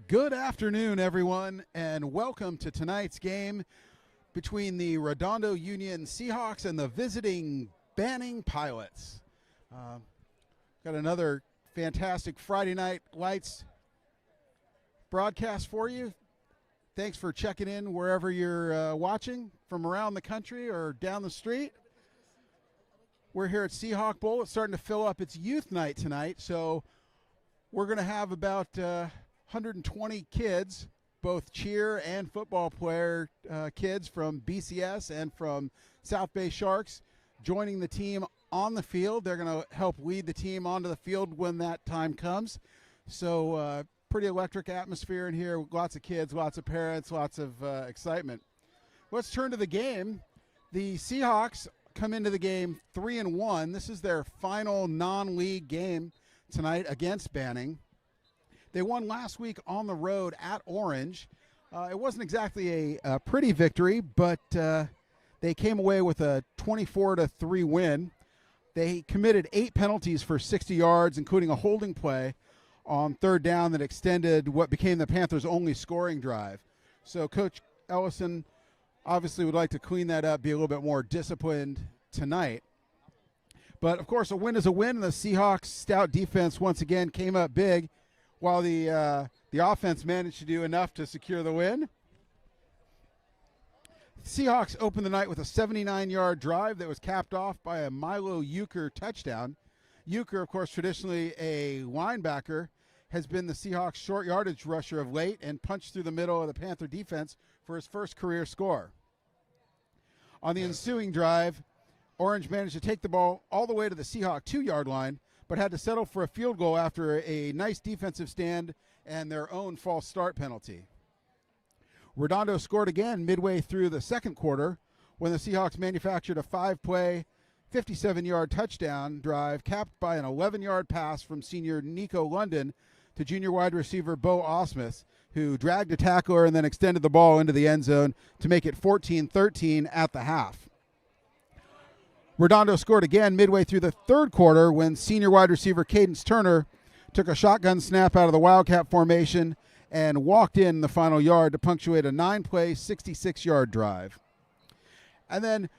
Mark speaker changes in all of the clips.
Speaker 1: Good afternoon, everyone, and welcome to tonight's game between the Redondo Union Seahawks and the visiting Banning Pilots. Got another fantastic Friday Night Lights broadcast for you. Thanks for checking in wherever you're watching from around the country or down the street. We're here at Seahawk Bowl. It's starting to fill up its youth night tonight, so we're going to have about 120 kids, both cheer and football player kids from BCS and from South Bay Sharks, joining the team on the field. They're going to help lead the team onto the field when that time comes. So pretty electric atmosphere in here. Lots of kids, lots of parents, lots of excitement. Let's turn to the game. The Seahawks come into the game 3-1. This is their final non-league game tonight against Banning. They won last week on the road at Orange. It wasn't exactly a pretty victory, but they came away with a 24-3 win. They committed 8 penalties for 60 yards, including a holding play on third down that extended what became the Panthers' only scoring drive. So Coach Ellison obviously would like to clean that up, be a little bit more disciplined tonight. But, of course, a win is a win, and the Seahawks' stout defense once again came up big, while the offense managed to do enough to secure the win. Seahawks opened the night with a 79-yard drive that was capped off by a Milo Euchre touchdown. Euchre, of course, traditionally a linebacker, has been the Seahawks' short yardage rusher of late and punched through the middle of the Panther defense for his first career score. On the ensuing drive, Orange managed to take the ball all the way to the Seahawk 2-yard line, but had to settle for a field goal after a nice defensive stand and their own false start penalty. Redondo scored again midway through the second quarter when the Seahawks manufactured a 5-play, 57-yard touchdown drive capped by an 11-yard pass from senior Nico London to junior wide receiver Bo Osmus, who dragged a tackler and then extended the ball into the end zone to make it 14-13 at the half. Redondo scored again midway through the third quarter when senior wide receiver Cadence Turner took a shotgun snap out of the Wildcat formation and walked in the final yard to punctuate a 9-play, 66-yard drive. And then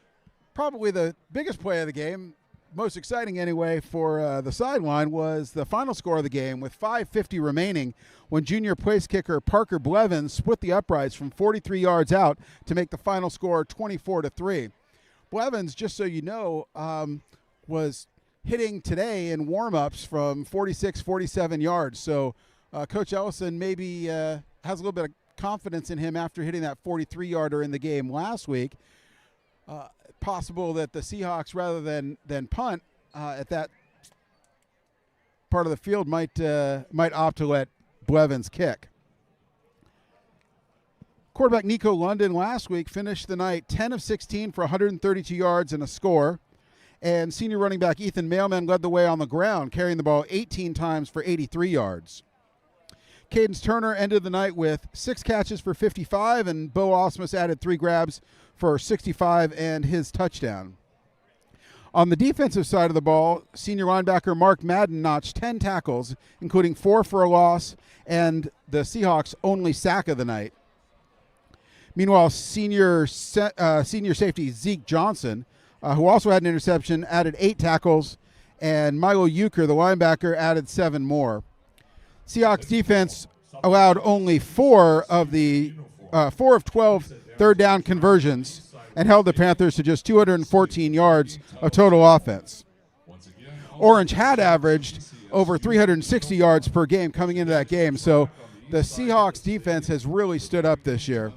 Speaker 1: probably the biggest play of the game, most exciting anyway for the sideline, was the final score of the game with 5:50 remaining when junior place kicker Parker Blevins split the uprights from 43 yards out to make the final score 24-3. Blevins, just so you know, was hitting today in warm-ups from 46, 47 yards. So Coach Ellison maybe has a little bit of confidence in him after hitting that 43-yarder in the game last week. Possible that the Seahawks, rather than punt at that part of the field, might opt to let Blevins kick. Quarterback Nico London last week finished the night 10 of 16 for 132 yards and a score. And senior running back Ethan Mailman led the way on the ground, carrying the ball 18 times for 83 yards. Cadence Turner ended the night with 6 catches for 55, and Bo Osmus added 3 grabs for 65 and his touchdown. On the defensive side of the ball, senior linebacker Mark Madden notched 10 tackles, including 4 for a loss, and the Seahawks' only sack of the night. Meanwhile, senior safety Zeke Johnson, who also had an interception, added 8 tackles, and Milo Euchre, the linebacker, added 7 more. Seahawks defense allowed only 4 of 12 third down conversions and held the Panthers to just 214 yards of total offense. Orange had averaged over 360 yards per game coming into that game, so the Seahawks defense has really stood up this year.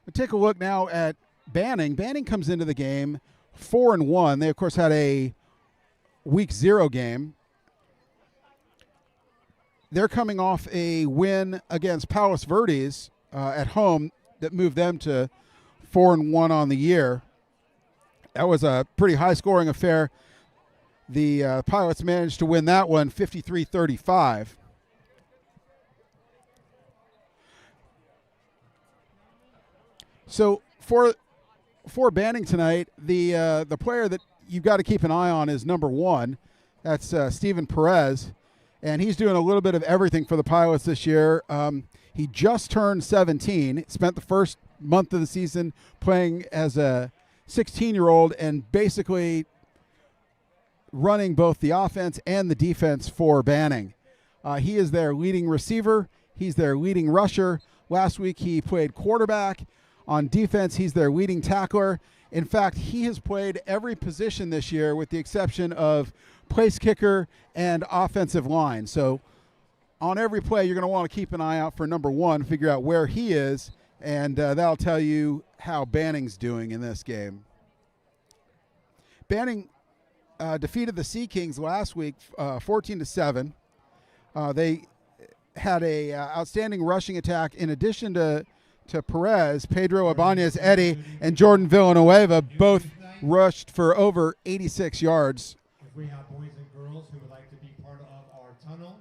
Speaker 1: We'll take a look now at Banning. Banning comes into the game 4-1. They, of course, had a week 0 game. They're coming off a win against Palos Verdes at home that moved them to 4-1 on the year. That was a pretty high-scoring affair. The Pilots managed to win that one 53-35. So for Banning tonight, the player that you've got to keep an eye on is number 1. That's Steven Perez. and he's doing a little bit of everything for the Pilots this year. He just turned 17, spent the first month of the season playing as a 16-year-old and basically running both the offense and the defense for Banning. He is their leading receiver. He's their leading rusher. Last week he played quarterback. On defense, he's their leading tackler. In fact, he has played every position this year with the exception of place kicker and offensive line. So on every play, you're going to want to keep an eye out for number 1, figure out where he is, and that'll tell you how Banning's doing in this game. Banning defeated the Sea Kings last week 14-7. They had a outstanding rushing attack in addition to Perez. Pedro Ibanez Eddie and Jordan Villanueva both rushed for over 86 yards.
Speaker 2: If we have boys and girls who would like to be part of our tunnel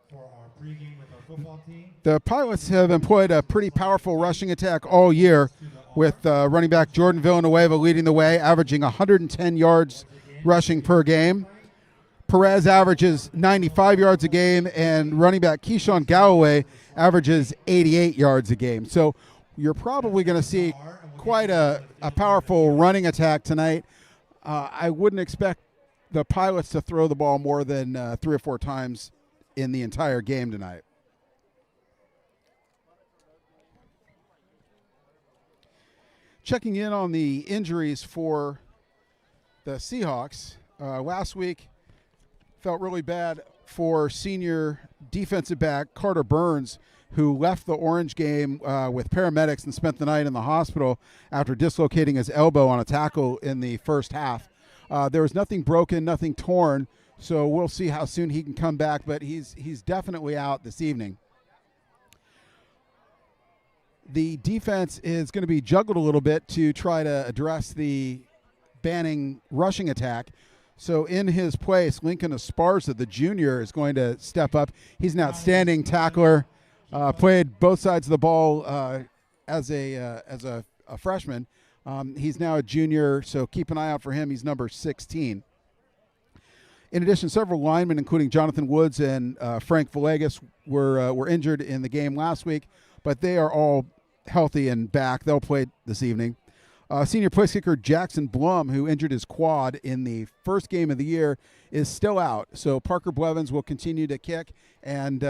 Speaker 2: for our pregame with our football team.
Speaker 1: The Pilots have employed a pretty powerful rushing attack all year with running back Jordan Villanueva leading the way, averaging 110 yards rushing per game. Perez averages 95 yards a game, and running back Keyshawn Galloway averages 88 yards a game. So you're probably going to see quite a powerful running attack tonight. I wouldn't expect the Pilots to throw the ball more than 3 or 4 times in the entire game tonight. Checking in on the injuries for the Seahawks. Last week felt really bad for senior defensive back Carter Burns, who left the Orange game with paramedics and spent the night in the hospital after dislocating his elbow on a tackle in the first half. There was nothing broken, nothing torn, so we'll see how soon he can come back, but he's definitely out this evening. The defense is going to be juggled a little bit to try to address the Banning rushing attack. So in his place, Lincoln Esparza, the junior, is going to step up. He's an outstanding tackler, played both sides of the ball as a freshman. He's now a junior, so keep an eye out for him. He's number 16. In addition, several linemen, including Jonathan Woods and Frank Villegas, were injured in the game last week, but they are all healthy and back. They'll play this evening. Senior place kicker Jackson Blum, who injured his quad in the first game of the year, is still out. So Parker Blevins will continue to kick, and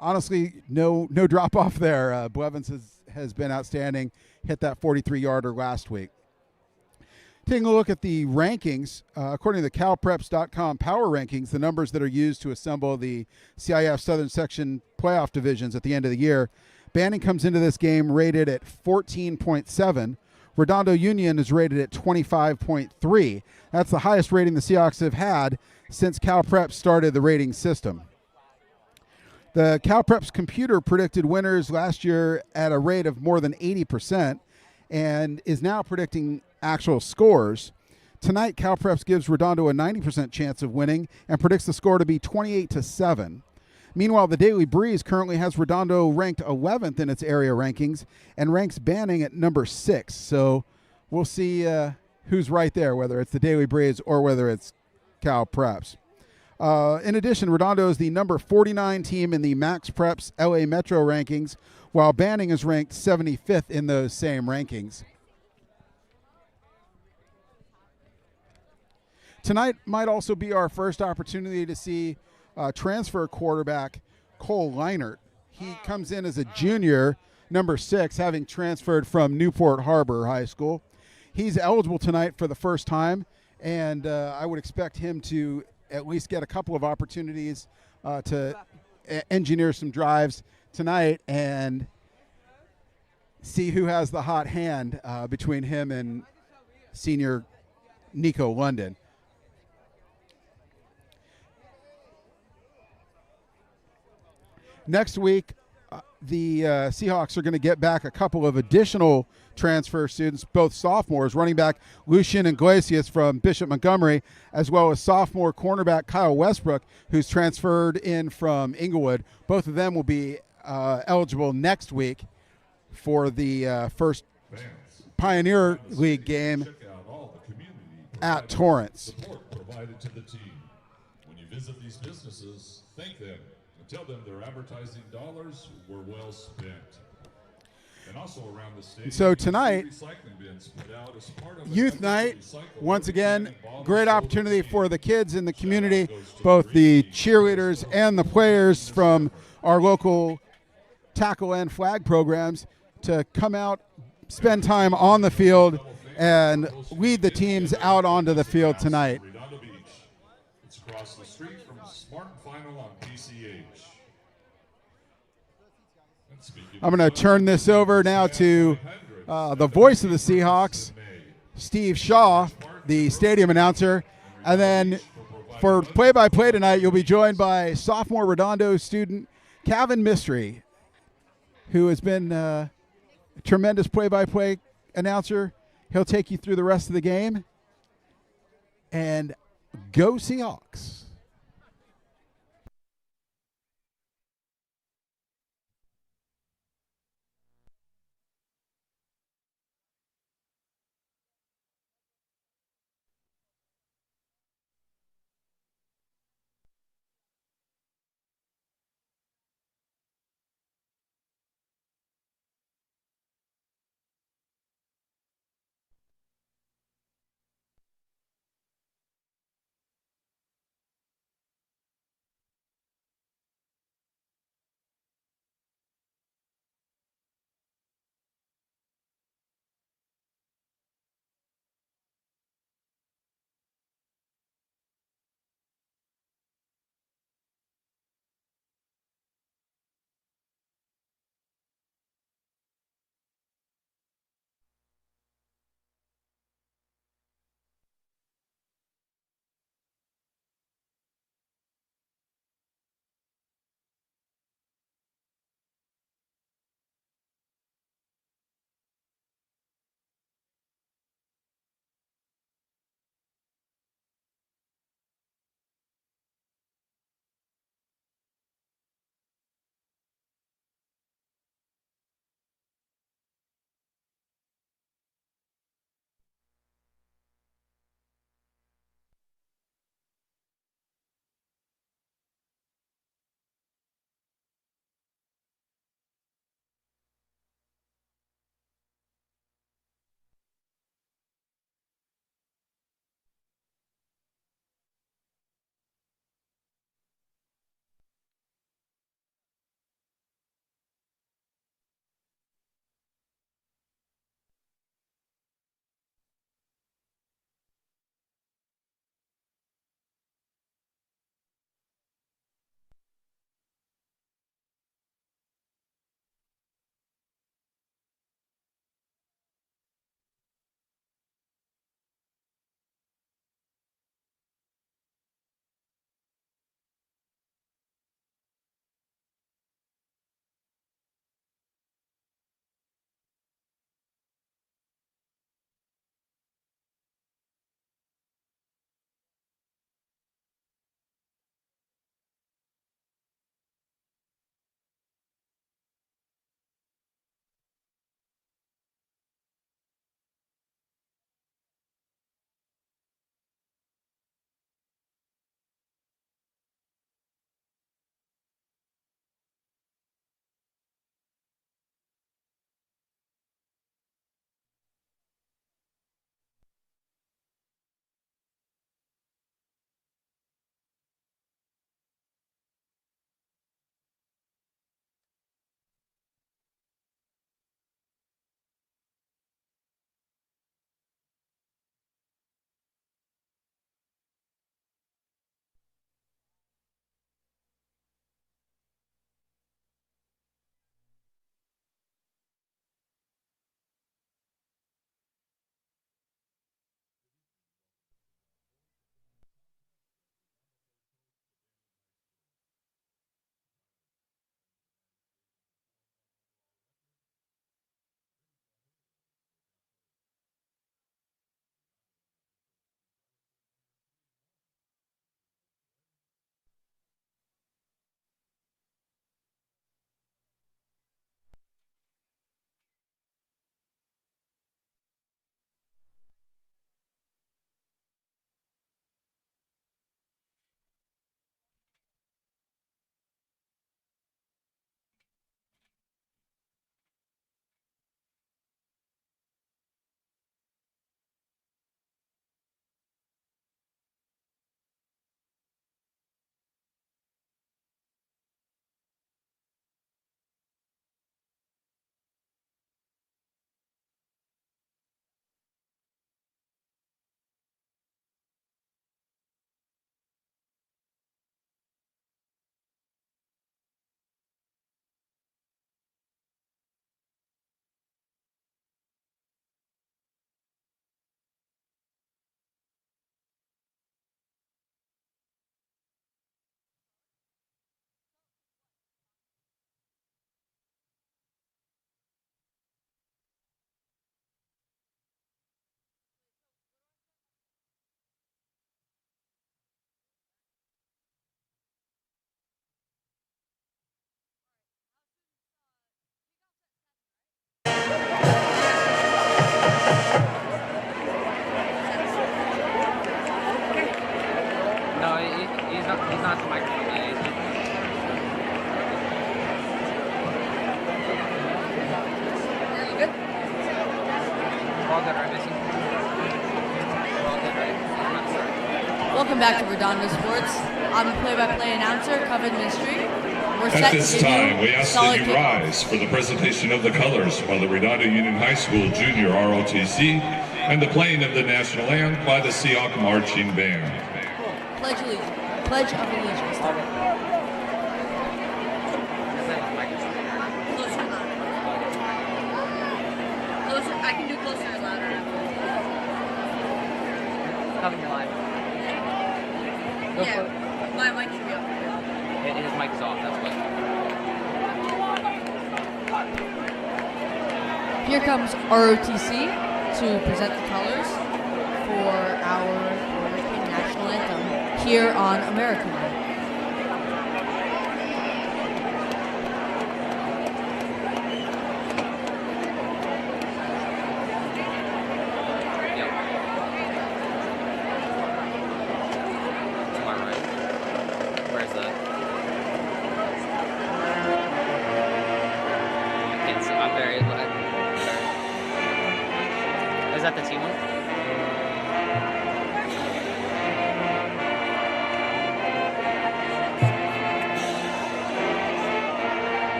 Speaker 1: honestly, no drop off there. Blevins has been outstanding. Hit that 43-yarder last week. Taking a look at the rankings, according to the CalPreps.com Power Rankings, the numbers that are used to assemble the CIF Southern Section playoff divisions at the end of the year, Banning comes into this game rated at 14.7. Redondo Union is rated at 25.3. That's the highest rating the Seahawks have had since CalPreps started the rating system. The CalPreps computer predicted winners last year at a rate of more than 80% and is now predicting actual scores. Tonight, CalPreps gives Redondo a 90% chance of winning and predicts the score to be 28-7. Meanwhile, the Daily Breeze currently has Redondo ranked 11th in its area rankings and ranks Banning at number 6. So we'll see who's right there, whether it's the Daily Breeze or whether it's CalPreps. In addition, Redondo is the number 49 team in the Max Preps LA Metro rankings, while Banning is ranked 75th in those same rankings. Tonight might also be our first opportunity to see transfer quarterback Cole Leinert. He comes in as a junior, number 6, having transferred from Newport Harbor High School. He's eligible tonight for the first time, and I would expect him to at least get a couple of opportunities to engineer some drives tonight and see who has the hot hand between him and senior Nico London. Next week, the Seahawks are going to get back a couple of additional transfer students, both sophomores, running back Lucien Iglesias from Bishop Montgomery, as well as sophomore cornerback Kyle Westbrook, who's transferred in from Inglewood. Both of them will be eligible next week for the first Pioneer League game at Torrance.
Speaker 3: When you visit these businesses, thank them and tell them their advertising dollars were well spent. And also around the stadium,
Speaker 1: So tonight,
Speaker 3: recycling bins put out as part of
Speaker 1: youth night, once again, great opportunity for the kids in the community, both the cheerleaders and the players from our local tackle and flag programs, to come out, spend time on the field, and lead the teams out onto the field tonight.
Speaker 3: Redondo Beach. It's across the street from Smart Final on PCH.
Speaker 1: I'm going to turn this over now to the voice of the Seahawks, Steve Shaw, the stadium announcer. And then for play-by-play tonight, you'll be joined by sophomore Redondo student Calvin Mystery, who has been a tremendous play-by-play announcer. He'll take you through the rest of the game. And go Seahawks.
Speaker 4: No, he's not. He's not at the microphone.
Speaker 5: Are you good?
Speaker 4: All good, right, Missy? All good, right? I'm not sorry.
Speaker 5: Welcome back to Redondo Sports. I'm the play-by-play announcer, Covered Ministry. We're
Speaker 3: At
Speaker 5: set
Speaker 3: this
Speaker 5: to give
Speaker 3: time,
Speaker 5: you
Speaker 3: we ask
Speaker 5: solid
Speaker 3: that you
Speaker 5: kickoff.
Speaker 3: rise for the presentation of the colors by the Redondo Union High School Junior ROTC and the playing of the national anthem by the Seahawks Marching Band.
Speaker 5: Pledge allegiance. Pledge of allegiance. Closer and louder. Closer. I can do closer and louder.
Speaker 4: Cover your line. Go
Speaker 5: Yeah,
Speaker 4: for it.
Speaker 5: my mic should be up.
Speaker 4: His mic is off. That's what.
Speaker 5: Here comes ROTC to present the colors for our American national anthem here on American.
Speaker 4: Yep. To my right. Where's that? I can't see. I'm very. Is that the T one?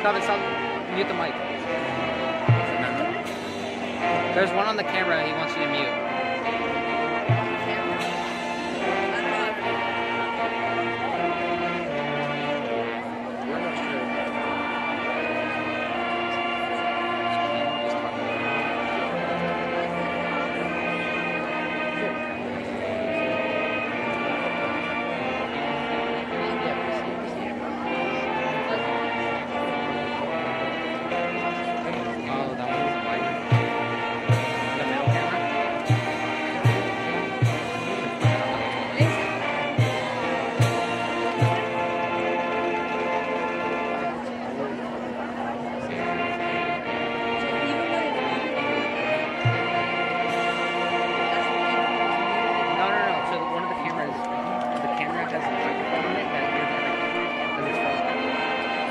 Speaker 4: Cover, stop. Mute the mic. There's one on the camera he wants you to mute. Oh, that one's the mic. The middle camera? No. So one of the cameras, the camera has a microphone on it that you're connected.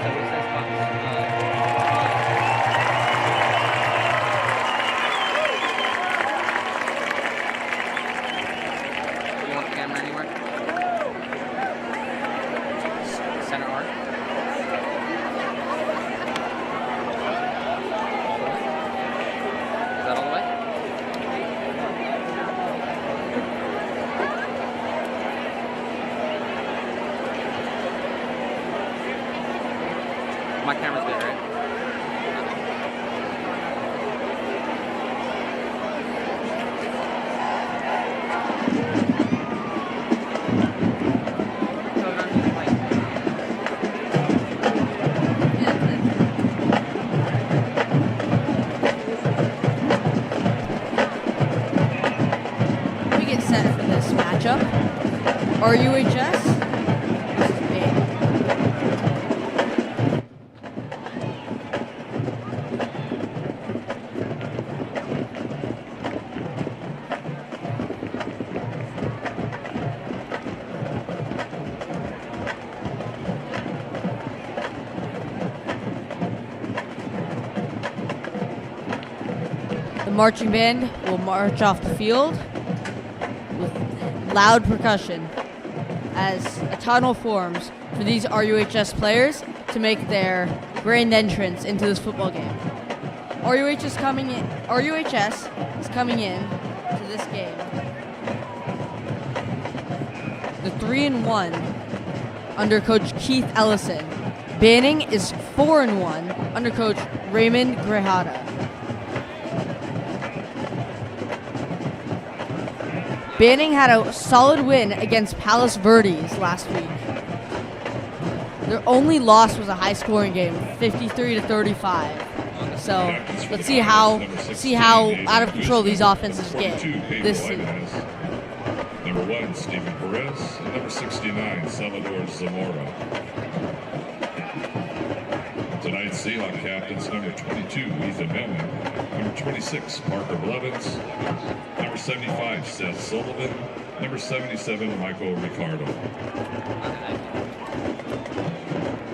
Speaker 4: So it says you want the camera anywhere? Center arc? All the way? Is that all the way? My camera's good, right?
Speaker 5: We get set for this matchup. RUHS. The marching band will march off the field with loud percussion as a tunnel forms for these RUHS players to make their grand entrance into this football game. RUHS is coming in to this game. The 3-1 under Coach Keith Ellison. Banning is 4-1 under Coach Raymond Grajada. Banning had a solid win against Palos Verdes last week. Their only loss was a high-scoring game, 53-35. So let's see how out of control these offenses get this season.
Speaker 3: Number 1, Stephen Perez, and number 69, Salvador Zamora. Tonight Tonight's Seahawk captains, number 22, Ethan Millman, number 26, Parker Blevins, number 75, Seth Sullivan, number 77, Michael Ricardo.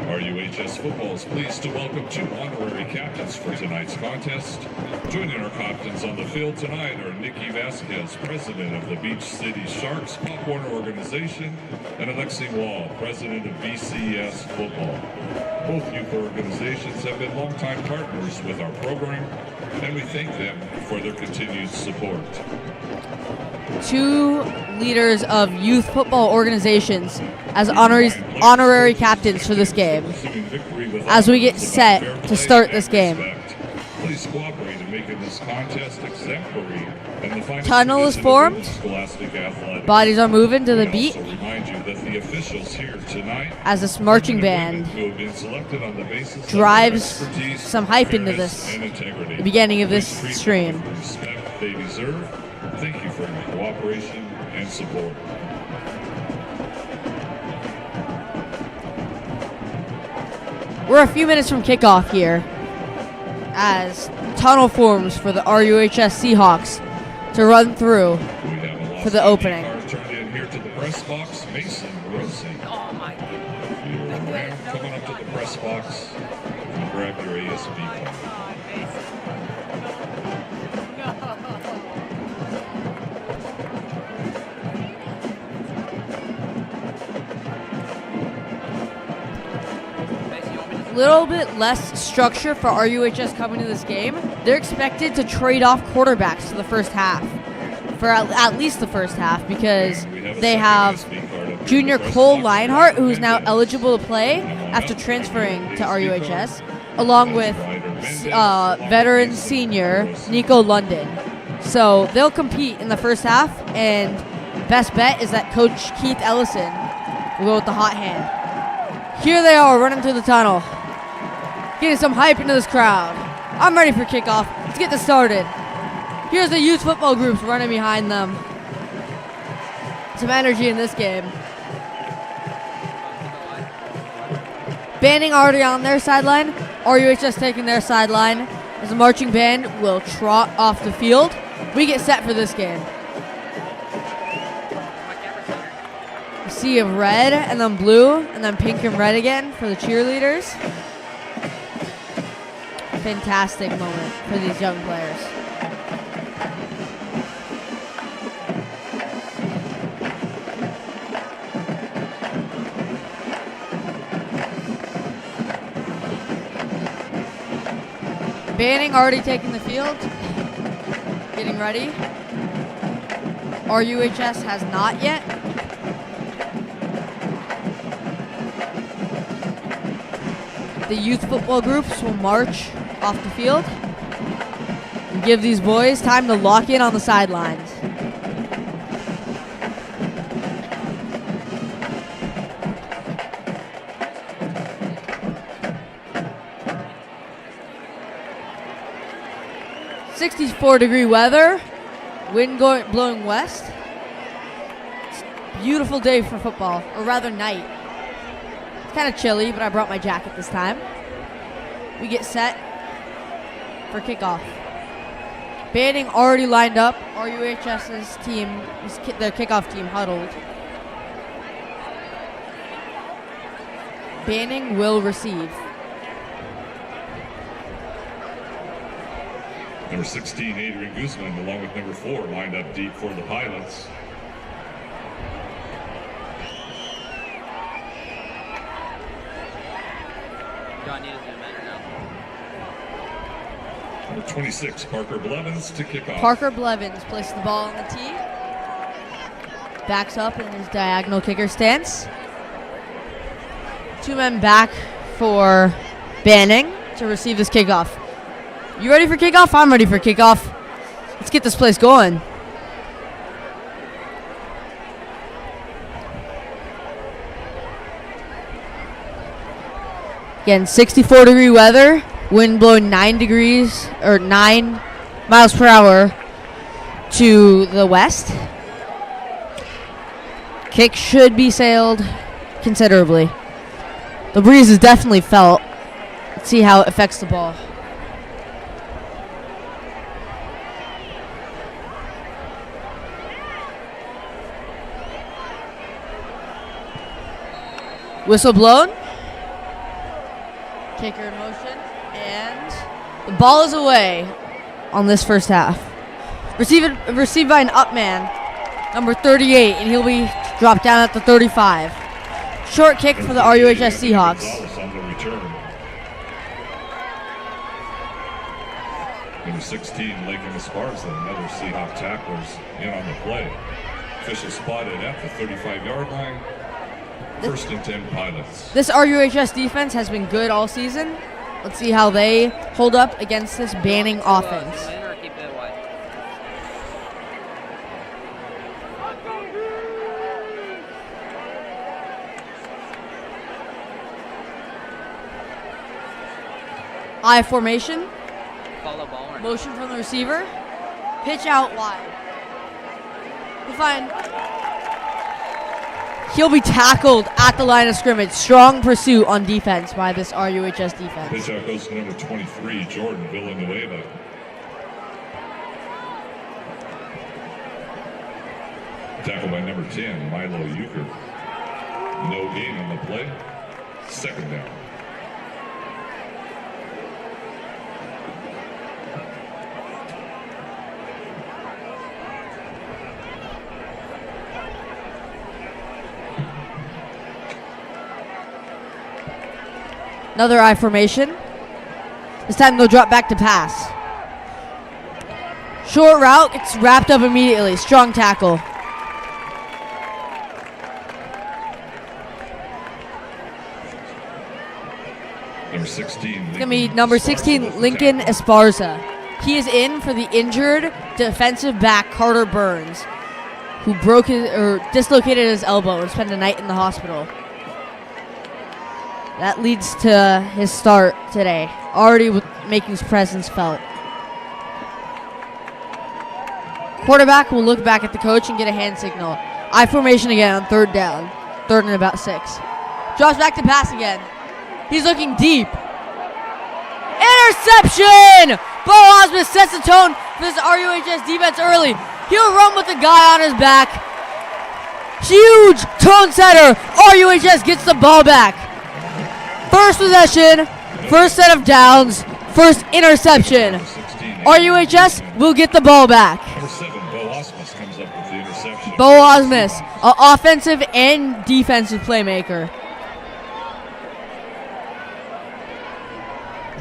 Speaker 3: RUHS Football is pleased to welcome 2 honorary captains for tonight's contest. Joining our captains on the field tonight are Nikki Vasquez, president of the Beach City Sharks Pop Warner organization, and Alexi Wall, president of BCS Football. Both youth organizations have been longtime partners with our program, and we thank them for their continued support.
Speaker 5: 2 leaders of youth football organizations as honorary captains for this game as we get set to start this game.
Speaker 3: Please cooperate in making this contest exemplary.
Speaker 5: Tunnel is formed. Bodies are moving to the beat as this marching band drives some hype into this, the beginning of this stream.
Speaker 3: They deserve. Thank you for your cooperation and support.
Speaker 5: We're a few minutes from kickoff here as tunnel forms for the RUHS Seahawks to run through for the opening.
Speaker 3: Turned in here to the press box, Mason Rossi.
Speaker 4: Oh my God.
Speaker 3: Coming up to the press box, grab your ASB card.
Speaker 5: Little bit less structure for RUHS coming to this game. They're expected to trade off quarterbacks to the first half, for at least the first half, because they have junior Cole Lionheart, who is now eligible to play after transferring to RUHS, along with veteran senior Nico London. So they'll compete in the first half, and best bet is that Coach Keith Ellison will go with the hot hand. Here they are running through the tunnel, getting some hype into this crowd. I'm ready for kickoff. Let's get this started. Here's the youth football groups running behind them. Some energy in this game. Banding already on their sideline. RUHS taking their sideline as the marching band will trot off the field. We get set for this game. A sea of red and then blue and then pink and red again for the cheerleaders. Fantastic moment for these young players. Banning already taking the field, getting ready. RUHS has not yet. The youth football groups will march off the field and give these boys time to lock in on the sidelines. .64-degree weather, wind blowing west. It's a beautiful day for football, or rather night. It's kind of chilly, but I brought my jacket this time. We get set for kickoff. Banding already lined up. RUHS's team, their kickoff team huddled. Banding will receive.
Speaker 3: Number 16, Adrian Guzman, along with number 4, lined up deep for the Pilots.
Speaker 4: John needs to do better now.
Speaker 3: Number 26, Parker Blevins to kick off.
Speaker 5: Parker Blevins places the ball on the tee. Backs up in his diagonal kicker stance. 2 men back for Banning to receive this kickoff. You ready for kickoff? I'm ready for kickoff. Let's get this place going. Again, 64-degree weather, wind blowing 9 miles per hour to the west. Kick should be sailed considerably. The breeze is definitely felt. Let's see how it affects the ball. Whistle blown. Kicker in motion. And the ball is away on this first half. Received by an up man, number 38, and he'll be dropped down at the 35. Short kick for the RUHS Seahawks.
Speaker 3: On the return. Number 16, Lakin Esparza, another Seahawk tacklers in on the play. Official spotted at the 35-yard line. First and 10 Pilots.
Speaker 5: This RUHS defense has been good all season. Let's see how they hold up against this banning offense.
Speaker 4: Or keep it wide.
Speaker 5: I formation.
Speaker 4: Follow ball or not?
Speaker 5: Motion from the receiver. Pitch out wide. We'll find. He'll be tackled at the line of scrimmage. Strong pursuit on defense by this RUHS defense.
Speaker 3: Pitch out goes to number 23, Jordan Villanueva. Tackle by number 10, Milo Euchre. No gain on the play. Second down.
Speaker 5: Another I formation. This time they'll drop back to pass. Short route gets wrapped up immediately. Strong tackle.
Speaker 3: Number 16.
Speaker 5: It's going to be number 16, Lincoln Esparza. He is in for the injured defensive back Carter Burns, who dislocated his elbow and spent the night in the hospital. That leads to his start today, already making his presence felt. Quarterback will look back at the coach and get a hand signal. I formation again on third down. Third and about 6. Drops back to pass again. He's looking deep. Interception! Bo Osmus sets the tone for this RUHS defense early. He'll run with the guy on his back. Huge tone setter. RUHS gets the ball back. First possession, first set of downs, first interception. RUHS will get the ball back.
Speaker 3: Number 7, Bo Osmus comes up with the interception.
Speaker 5: Bo Osmus, an offensive and defensive playmaker.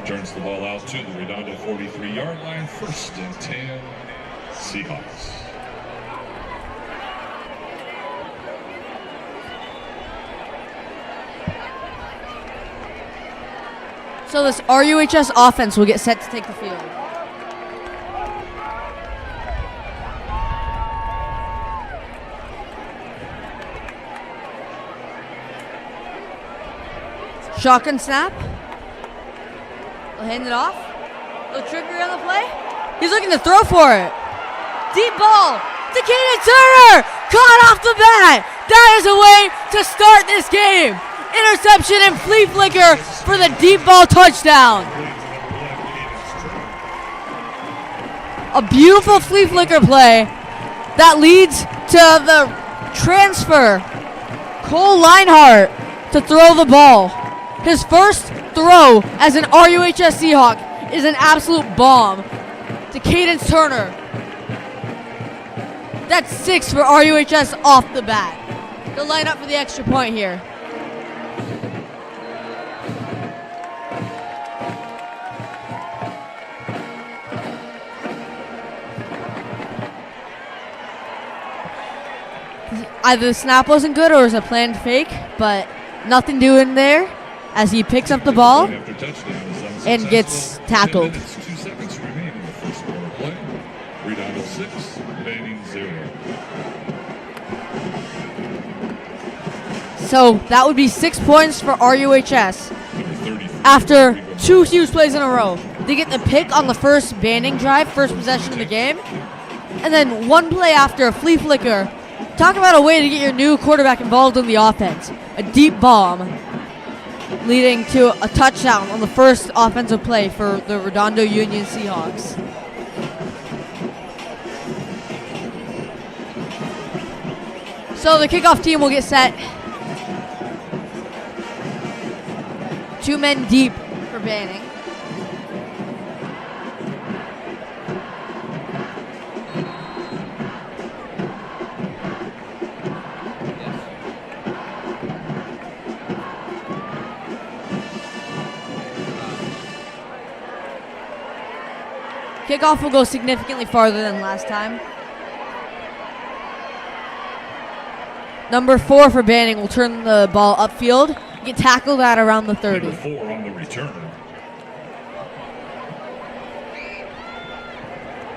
Speaker 3: Returns the ball out to the Redondo 43-yard line. First and 10, Seahawks.
Speaker 5: So this RUHS offense will get set to take the field. Shotgun snap. They'll hand it off. A little trickery on the play. He's looking to throw for it. Deep ball to Kaden Turner. Caught off the bat. That is a way to start this game. Interception and flea flicker for the deep ball touchdown. A beautiful flea flicker play that leads to the transfer. Cole Leinhart to throw the ball. His first throw as an RUHS Seahawk is an absolute bomb to Cadence Turner. That's 6 for RUHS off the bat. They'll line up for the extra point here. Either the snap wasn't good or it was a planned fake, but nothing doing there as he picks up the ball and gets tackled.
Speaker 3: 2 seconds remain in the first quarter play. Redondo 6, Manning 0.
Speaker 5: So that would be 6 points for RUHS after 2 huge plays in a row. They get the pick on the first Banning drive, first possession of the game, and then 1 play after a flea flicker. Talk about a way to get your new quarterback involved in the offense. A deep bomb leading to a touchdown on the first offensive play for the Redondo Union Seahawks. So the kickoff team will get set. 2 men deep for Banning. Kickoff will go significantly farther than last time. Number 4 for Banning will turn the ball upfield, get tackled at around the 30.
Speaker 3: Number 4 on the return.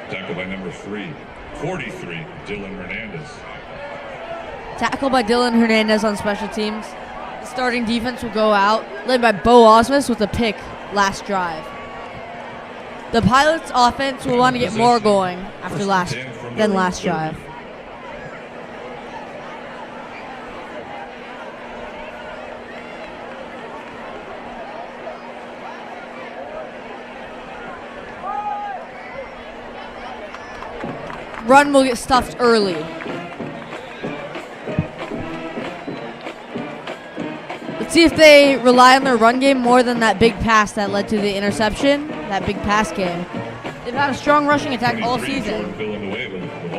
Speaker 3: Tackled by number 3, 43, Dylan Hernandez.
Speaker 5: Tackle by Dylan Hernandez on special teams. The starting defense will go out, led by Bo Osmus with a pick last drive. The Pilots' offense will want to get more going after last drive. Run will get stuffed early. Let's see if they rely on their run game more than that big pass that led to the interception, that big pass game. They've had a strong rushing attack all season.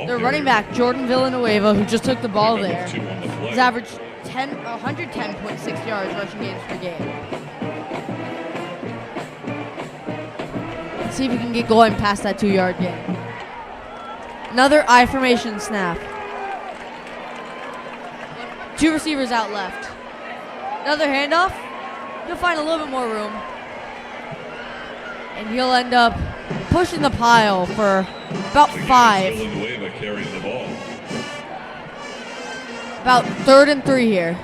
Speaker 5: Their running back, Jordan Villanueva, who just took the ball there, has averaged 110.6 yards rushing games per game. Let's see if we can get going past that 2-yard gain. Another I formation snap. 2 receivers out left. Another handoff. He'll find a little bit more room. And he'll end up pushing the pile for about 5.
Speaker 3: Villanueva carries the ball.
Speaker 5: About 3rd and 3 here.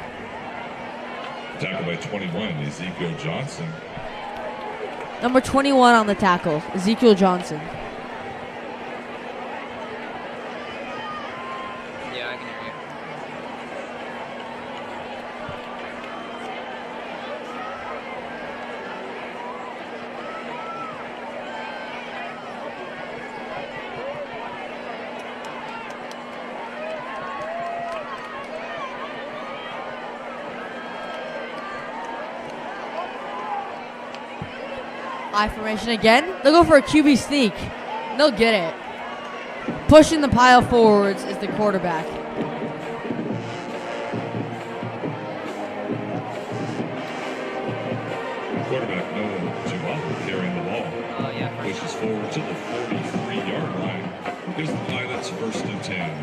Speaker 3: Tackled by 21, Ezekiel Johnson.
Speaker 5: Number 21 on the tackle, Ezekiel Johnson.
Speaker 4: Yeah, I can hear you.
Speaker 5: I formation again. They'll go for a QB sneak. They'll get it. Pushing the pile forwards is the quarterback.
Speaker 3: Quarterback Noah Jamal carrying the ball.
Speaker 4: Yeah.
Speaker 3: Pushes forward to the 43-yard line. Gives the Pilots 1st and 10.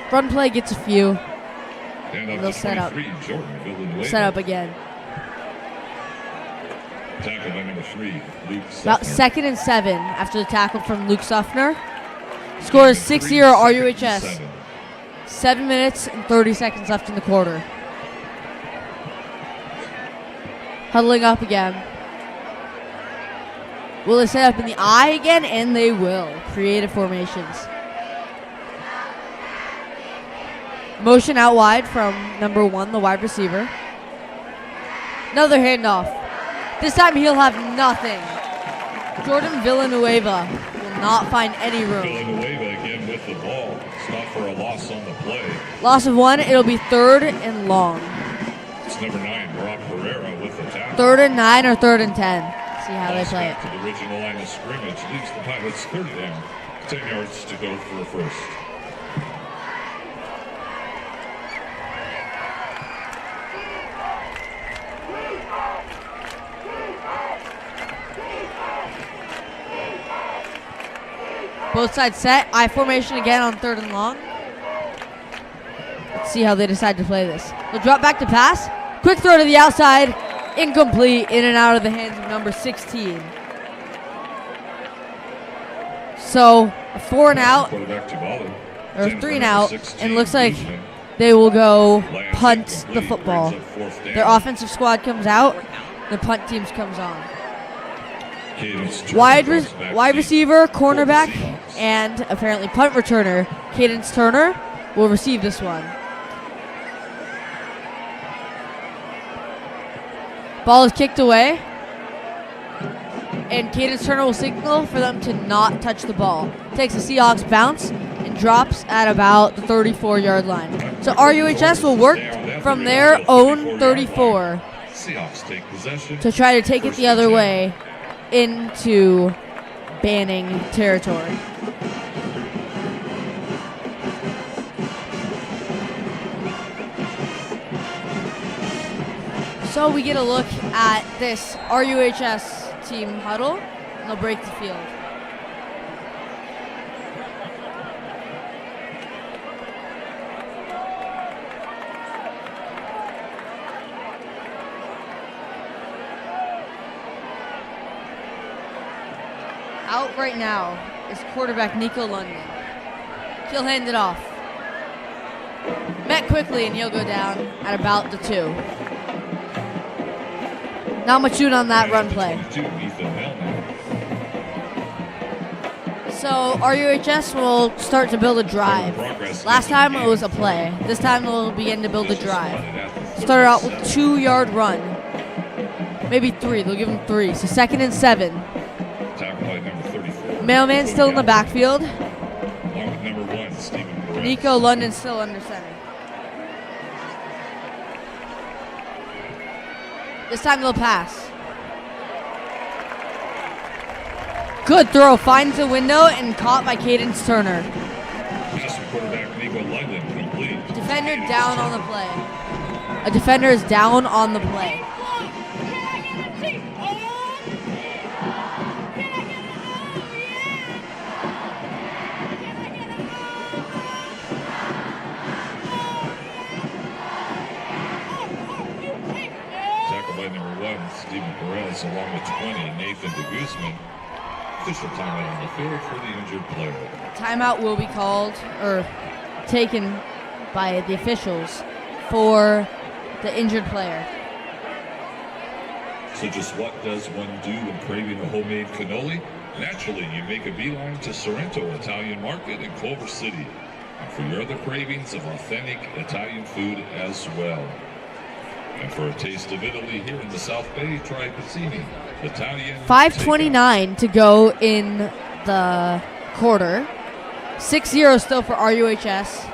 Speaker 5: Run play gets a few.
Speaker 3: And
Speaker 5: They'll
Speaker 3: to
Speaker 5: set up.
Speaker 3: 23, Jordan Villanueva.
Speaker 5: Set up again.
Speaker 3: Tackled by number 3, Luke
Speaker 5: About
Speaker 3: Suffner.
Speaker 5: 2nd and 7 after the tackle from Luke Suffner. Score is 6-0 RUHS. 7 minutes and 30 seconds left in the quarter. Huddling up again. Will they set up in the I again? And they will. Creative formations. Motion out wide from number 1, the wide receiver. Another handoff. This time he'll have nothing. Jordan Villanueva will not find any room.
Speaker 3: Villanueva again with the ball. Stop for a loss on the play.
Speaker 5: Loss of 1, it'll be 3rd and long.
Speaker 3: It's number 9, Rob Pereira with the tackle.
Speaker 5: 3rd and 9 or 3rd and 10. See how they
Speaker 3: Loss
Speaker 5: play it.
Speaker 3: back to the original line of scrimmage. Leaves the Pilots 30 down. 10 yards to go for a first.
Speaker 5: Both sides set. I formation again on 3rd and long. Let's see how they decide to play this. They'll drop back to pass. Quick throw to the outside. Incomplete. In and out of the hands of number 16. So, a 4 and out.
Speaker 3: Quarterback Tuvalu.
Speaker 5: or 3 and out, and looks like they will go punt the football. Their offensive squad comes out, the punt teams comes on. Wide receiver, cornerback, and apparently punt returner, Cadence Turner, will receive this one. Ball is kicked away, and Cadence Turner will signal for them to not touch the ball. Takes a Seahawks bounce and drops at about the 34-yard line. So RUHS will work from their own 34 to try to take it the other way into Banning territory. So we get a look at this RUHS team huddle, and they'll break the field. Out right now is quarterback Nico London. He'll hand it off. Met quickly, and he'll go down at about the 2. Not much doing on that run play. So RUHS will start to build a drive. Last time it was a play. This time they'll begin to build a drive. Started out with 2-yard run. Maybe 3. They'll give them 3. So 2nd and 7. Mailman still in the backfield. Nico London still under center. This time they'll pass. Good throw, finds the window and caught by Cadence Turner. Defender down on the play. A defender is down on the play.
Speaker 3: Along with 20, Nathan DeGuzman. Official timeout on the field for the injured player.
Speaker 5: Timeout will be called or taken by the officials for the injured player.
Speaker 3: So just what does one do when craving a homemade cannoli? Naturally, you make a beeline to Sorrento Italian Market in Culver City. And for your other cravings of authentic Italian food as well. And for a taste of Italy here in the South Bay, try Pizzini, Italian.
Speaker 5: 5:29 to go in the quarter. 6-0 still for RUHS.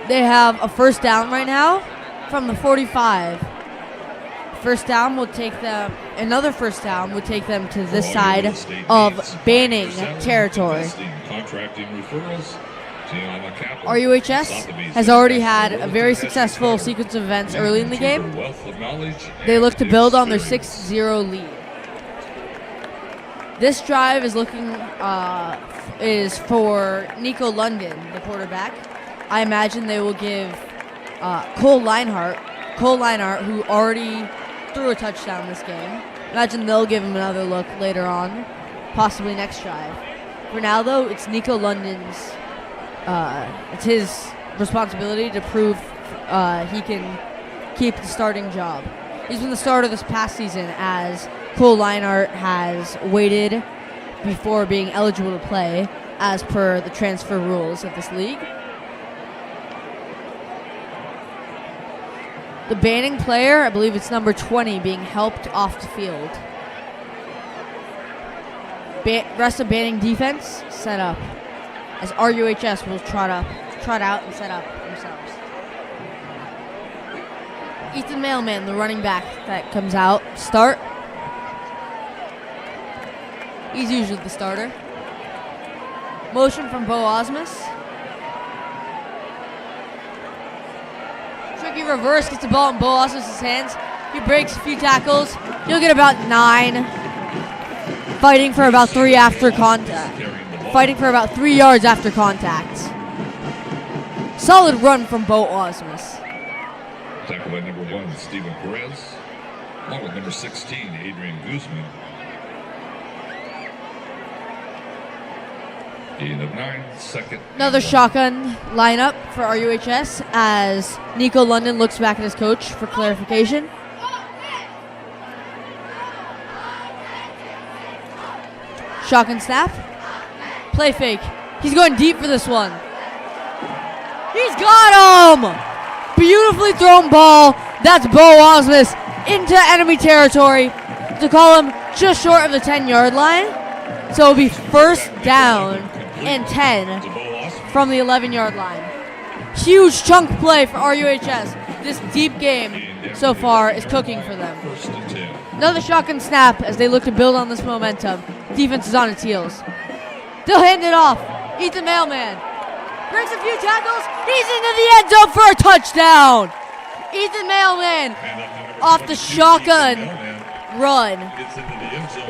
Speaker 5: They have a first down right now from the 45. First down will take them, another first down would take them to this side of Banning territory.
Speaker 3: Contracting referrals.
Speaker 5: RUHS has already had a very successful sequence of events early in the game. They look to build on their 6-0 lead. This drive is is for Nico London, the quarterback. I imagine they will give Cole Leinart, who already threw a touchdown this game. Imagine they'll give him another look later on, possibly next drive. For now, though, it's Nico London's. It's his responsibility to prove he can keep the starting job. He's been the starter this past season, as Cole Leinart has waited before being eligible to play as per the transfer rules of this league. The Banning player, I believe it's number 20, being helped off the field. Rest of Banning defense set up, as RUHS will trot out and set up themselves. Ethan Mailman, the running back that comes out, start. He's usually the starter. Motion from Bo Osmus. Tricky reverse, gets the ball in Bo Osmus' hands. He breaks a few tackles. He'll get about 9. Fighting for about 3 after contact. Fighting for about 3 yards after contact. Solid run from Bo Osmus.
Speaker 3: Tackled by number 1, Steven Perez. Along with number 16, Adrian Guzman. Gain of 9, second.
Speaker 5: Another shotgun lineup for RUHS as Nico London looks back at his coach for clarification. Shotgun snap. Play fake. He's going deep for this one. He's got him! Beautifully thrown ball. That's Bo Osmus into enemy territory to call him just short of the 10-yard line. So it'll be first down and 10 from the 11-yard line. Huge chunk play for RUHS. This deep game so far is cooking for them.
Speaker 3: First and 10.
Speaker 5: Another shotgun snap as they look to build on this momentum. Defense is on its heels. They'll hand it off. Ethan Mailman breaks a few tackles. He's into the end zone for a touchdown. Ethan Mailman off the shotgun run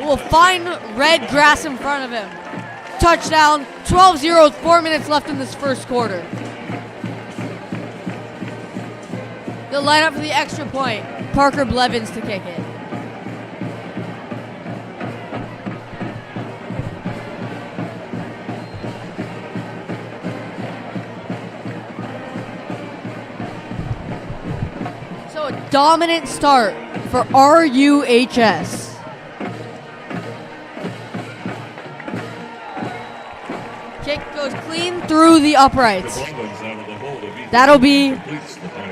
Speaker 5: will find red grass in front of him. Touchdown, 12-0 with 4 minutes left in this first quarter. They'll line up for the extra point. Parker Blevins to kick it. So a dominant start for RUHS. Kick goes clean through the uprights. That'll be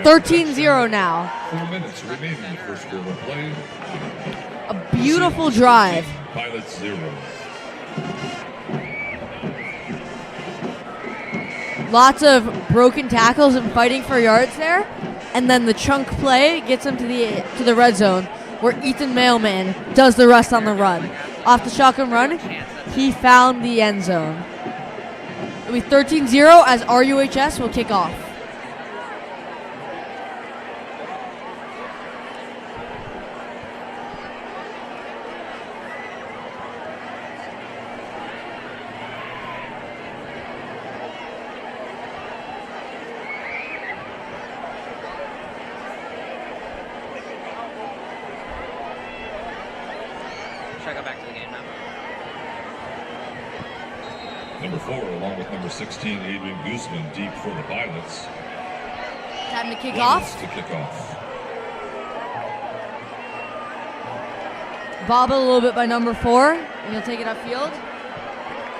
Speaker 5: 13-0 now.
Speaker 3: 4 minutes remaining in the first quarter of play.
Speaker 5: A beautiful drive.
Speaker 3: Pilots 0.
Speaker 5: Lots of broken tackles and fighting for yards there. And then the chunk play gets him to the red zone where Ethan Mailman does the rest on the run. Off the shotgun run, he found the end zone. It'll be 13-0 as RUHS will kick off.
Speaker 4: Should I go back to the game now?
Speaker 3: Number 4, along with number 16, Adrian Guzman, deep for the Pilots.
Speaker 5: Time to kick
Speaker 3: 1
Speaker 5: off.
Speaker 3: minute to kick off.
Speaker 5: Bobbled a little bit by number 4, and he'll take it upfield.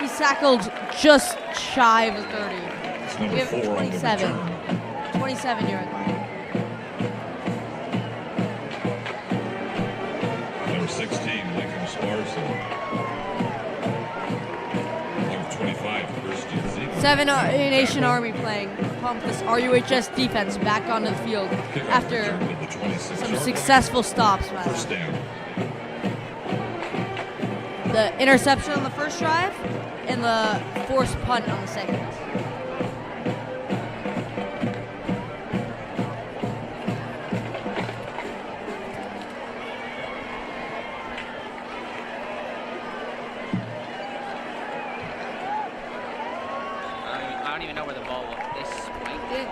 Speaker 5: He's tackled just shy of the 30.
Speaker 3: It's
Speaker 5: We
Speaker 3: number
Speaker 5: have
Speaker 3: 4 on the
Speaker 5: 27.
Speaker 3: return.
Speaker 5: 27-yard line.
Speaker 3: Number 16, Lincoln Sparso. Number 25, Christian Ziegler.
Speaker 5: 7 Nation Army playing. Pump this RUHS defense back onto the field
Speaker 3: Kickoff
Speaker 5: after
Speaker 3: return to the 26
Speaker 5: some
Speaker 3: yard
Speaker 5: successful stops.
Speaker 3: line. First down.
Speaker 5: The interception on the first drive and the forced punt on the second.
Speaker 4: I don't even know where the ball was. They spiked it.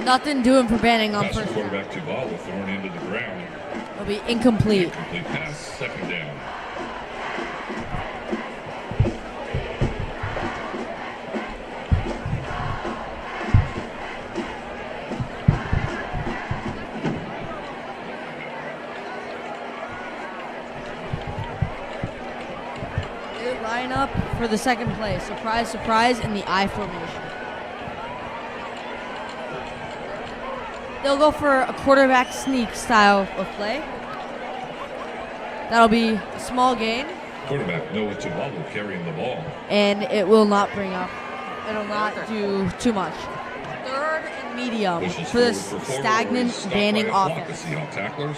Speaker 5: Nothing doing for Banning on
Speaker 3: Pass from
Speaker 5: first down.
Speaker 3: quarterback to ball with thrown into the ground.
Speaker 5: It'll be incomplete.
Speaker 3: Complete pass, second down.
Speaker 5: They line up for the second play. Surprise, surprise, in the I formation. They'll go for a quarterback sneak style of play. That'll be a small gain,
Speaker 3: Quarterback Noah Tuvalu carrying the ball.
Speaker 5: and it will not bring up. It'll not do too much. Third and medium
Speaker 3: Pushes
Speaker 5: for this
Speaker 3: forward for 4,
Speaker 5: stagnant
Speaker 3: stopped
Speaker 5: Banning
Speaker 3: by a flock of
Speaker 5: offense.
Speaker 3: Seahawks tacklers.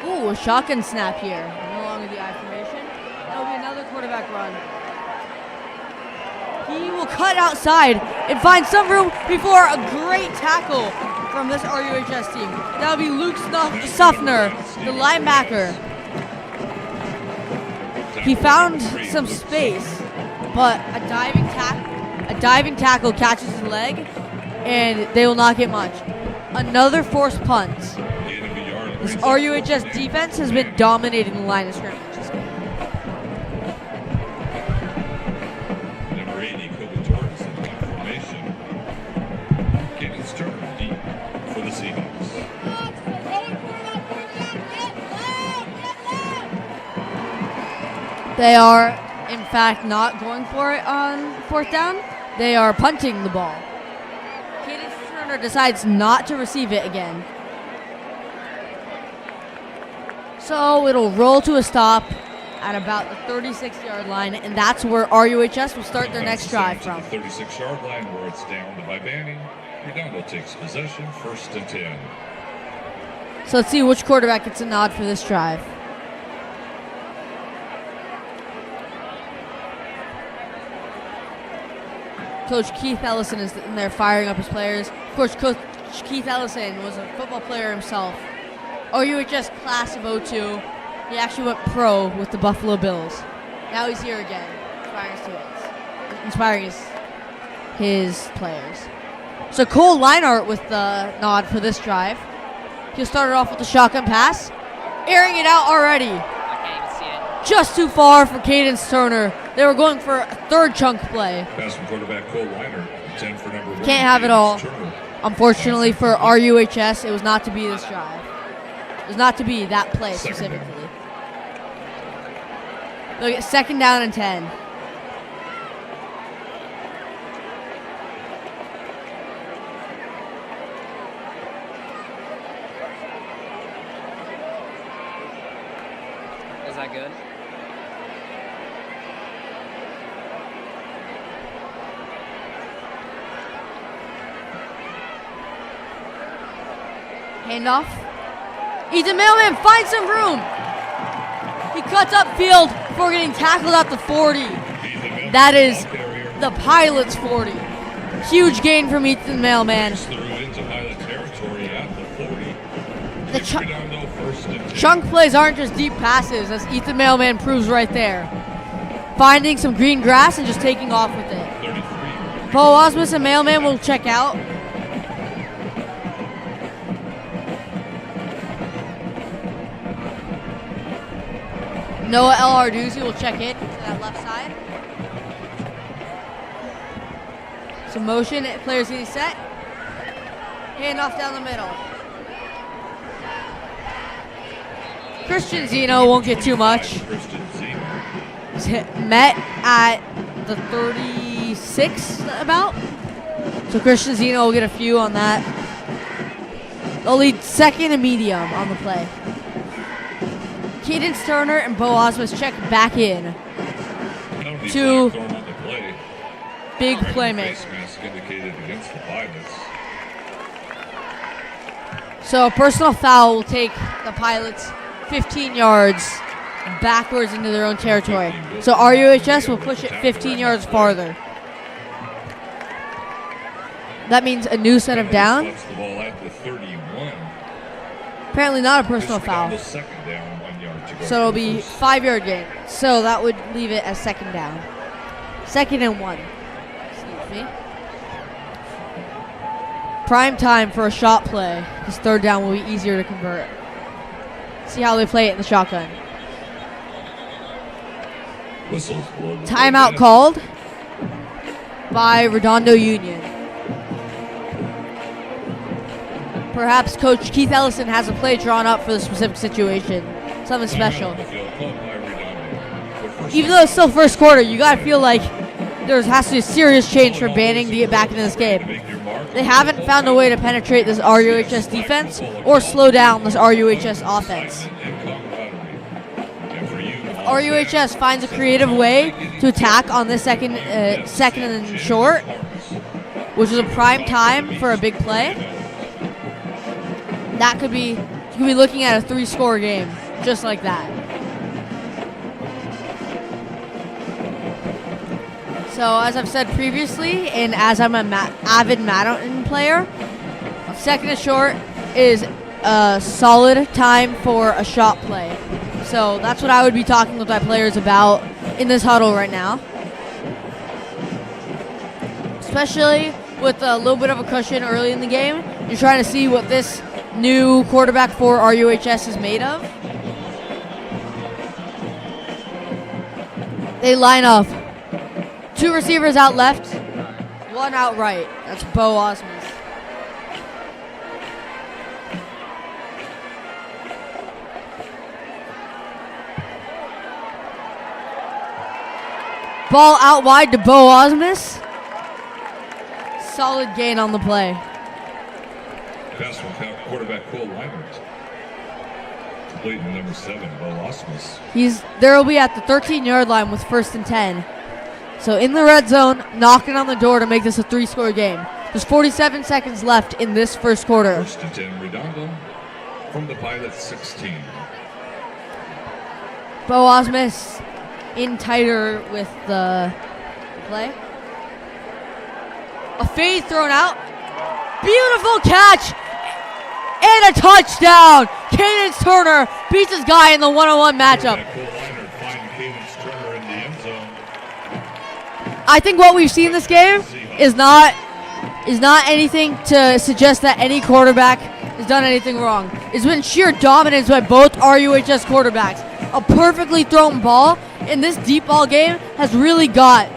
Speaker 5: Ooh, a shotgun snap here. No longer the I formation. That'll be another quarterback run. He will cut outside and find some room before a great tackle from this RUHS team. That'll be Luke Suffner, the linebacker. He found some space, but a diving tackle catches his leg, and they will not get much. Another forced punt. This RUHS defense has been dominating the line of scrimmage.
Speaker 3: Number 80, Kovator is in deep formation. Cannon's turn deep for the Seahawks.
Speaker 5: They are, in fact, not going for it on fourth down. They are punting the ball. Cadence Turner decides not to receive it again. So it'll roll to a stop at about the 36-yard line, and that's where RUHS will start their next drive from.
Speaker 3: The 36-yard line where it's down by Banning. Redondo takes possession, 1st and 10.
Speaker 5: So let's see which quarterback gets a nod for this drive. Coach Keith Ellison is in there firing up his players. Of course, Coach Keith Ellison was a football player himself. RUHS class of 02. He actually went pro with the Buffalo Bills. Now he's here again, inspiring his players. So Cole Leinart with the nod for this drive. He'll start it off with the shotgun pass. Airing it out already.
Speaker 4: I can't even see it.
Speaker 5: Just too far for Cadence Turner. They were going for a third chunk play.
Speaker 3: Pass from quarterback Cole Leinart, 10 for number 1.
Speaker 5: Can't have it all.
Speaker 3: Turner.
Speaker 5: Unfortunately for RUHS, it was not to be this drive. It was not to be that play
Speaker 3: Second
Speaker 5: specifically.
Speaker 3: down.
Speaker 5: They'll get 2nd down and 10.
Speaker 4: Is that good?
Speaker 5: Handoff. Ethan Mailman finds some room. He cuts upfield before getting tackled at the 40. That is the Pilot's 40. Huge gain from Ethan Mailman.
Speaker 3: Through into Pilot territory at the 40.
Speaker 5: The
Speaker 3: Redondo, 1st and 10.
Speaker 5: chunk plays aren't just deep passes, as Ethan Mailman proves right there. Finding some green grass and just taking off with it.
Speaker 3: 33.
Speaker 5: Bo Osmus and Mailman will check out. Noah L. Arduzzi will check in to that left side. So motion, players getting set. Handoff down the middle. Christian Zeno won't get too much.
Speaker 3: Christian Zeno.
Speaker 5: He's met at the 36 about. So Christian Zeno will get a few on that. They'll lead 2nd and medium on the play. Cadence Turner and Bo Osmus check back in. Two big playmakers.
Speaker 3: Face mask indicated against the Pilots.
Speaker 5: So a personal foul will take the Pilots 15 yards backwards into their own territory. So RUHS will push it 15 yards farther. That means a new set of down.
Speaker 3: Flips the ball at the 31.
Speaker 5: Apparently not a personal foul.
Speaker 3: Redondo, 2nd down, 1 yard to go.
Speaker 5: So it'll be 5-yard gain. So that would leave it as 2nd down. 2nd and 1. Excuse me. Prime time for a shot play. This 3rd down will be easier to convert. See how they play it in the shotgun.
Speaker 3: Whistles blow.
Speaker 5: Timeout called by Redondo Union. Perhaps Coach Keith Ellison has a play drawn up for the specific situation. Something special. Even though it's still first quarter, you gotta feel like there has to be a serious change for Banning to get back into this game. They haven't found a way to penetrate this RUHS defense or slow down this RUHS offense. If RUHS finds a creative way to attack on this second and short, which is a prime time for a big play, that could be, you could be looking at a 3-score game, just like that. So as I've said previously, and as I'm an avid Madden player, 2nd and short is a solid time for a shot play. So that's what I would be talking with my players about in this huddle right now. Especially with a little bit of a cushion early in the game. You're trying to see what this new quarterback for RUHS is made of. They line up. 2 receivers out left, 1 out right. That's Bo Osmond. Ball out wide to Bo Osmus. Solid gain on the play.
Speaker 3: Pass from quarterback Cole Leinert. Complete to number 7, Bo Osmus.
Speaker 5: There will be at the 13-yard line with 1st and 10. So in the red zone, knocking on the door to make this a 3-score game. There's 47 seconds left in this first quarter.
Speaker 3: 1st and 10, Redondo from the Pilot 16.
Speaker 5: Bo Osmus in tighter with the play. A fade thrown out. Beautiful catch. And a touchdown. Cadence Turner beats his guy in the 1-on-1 matchup. I think what we've seen this game is not anything to suggest that any quarterback has done anything wrong. It's been sheer dominance by both RUHS quarterbacks. A perfectly thrown ball in this deep ball game has really got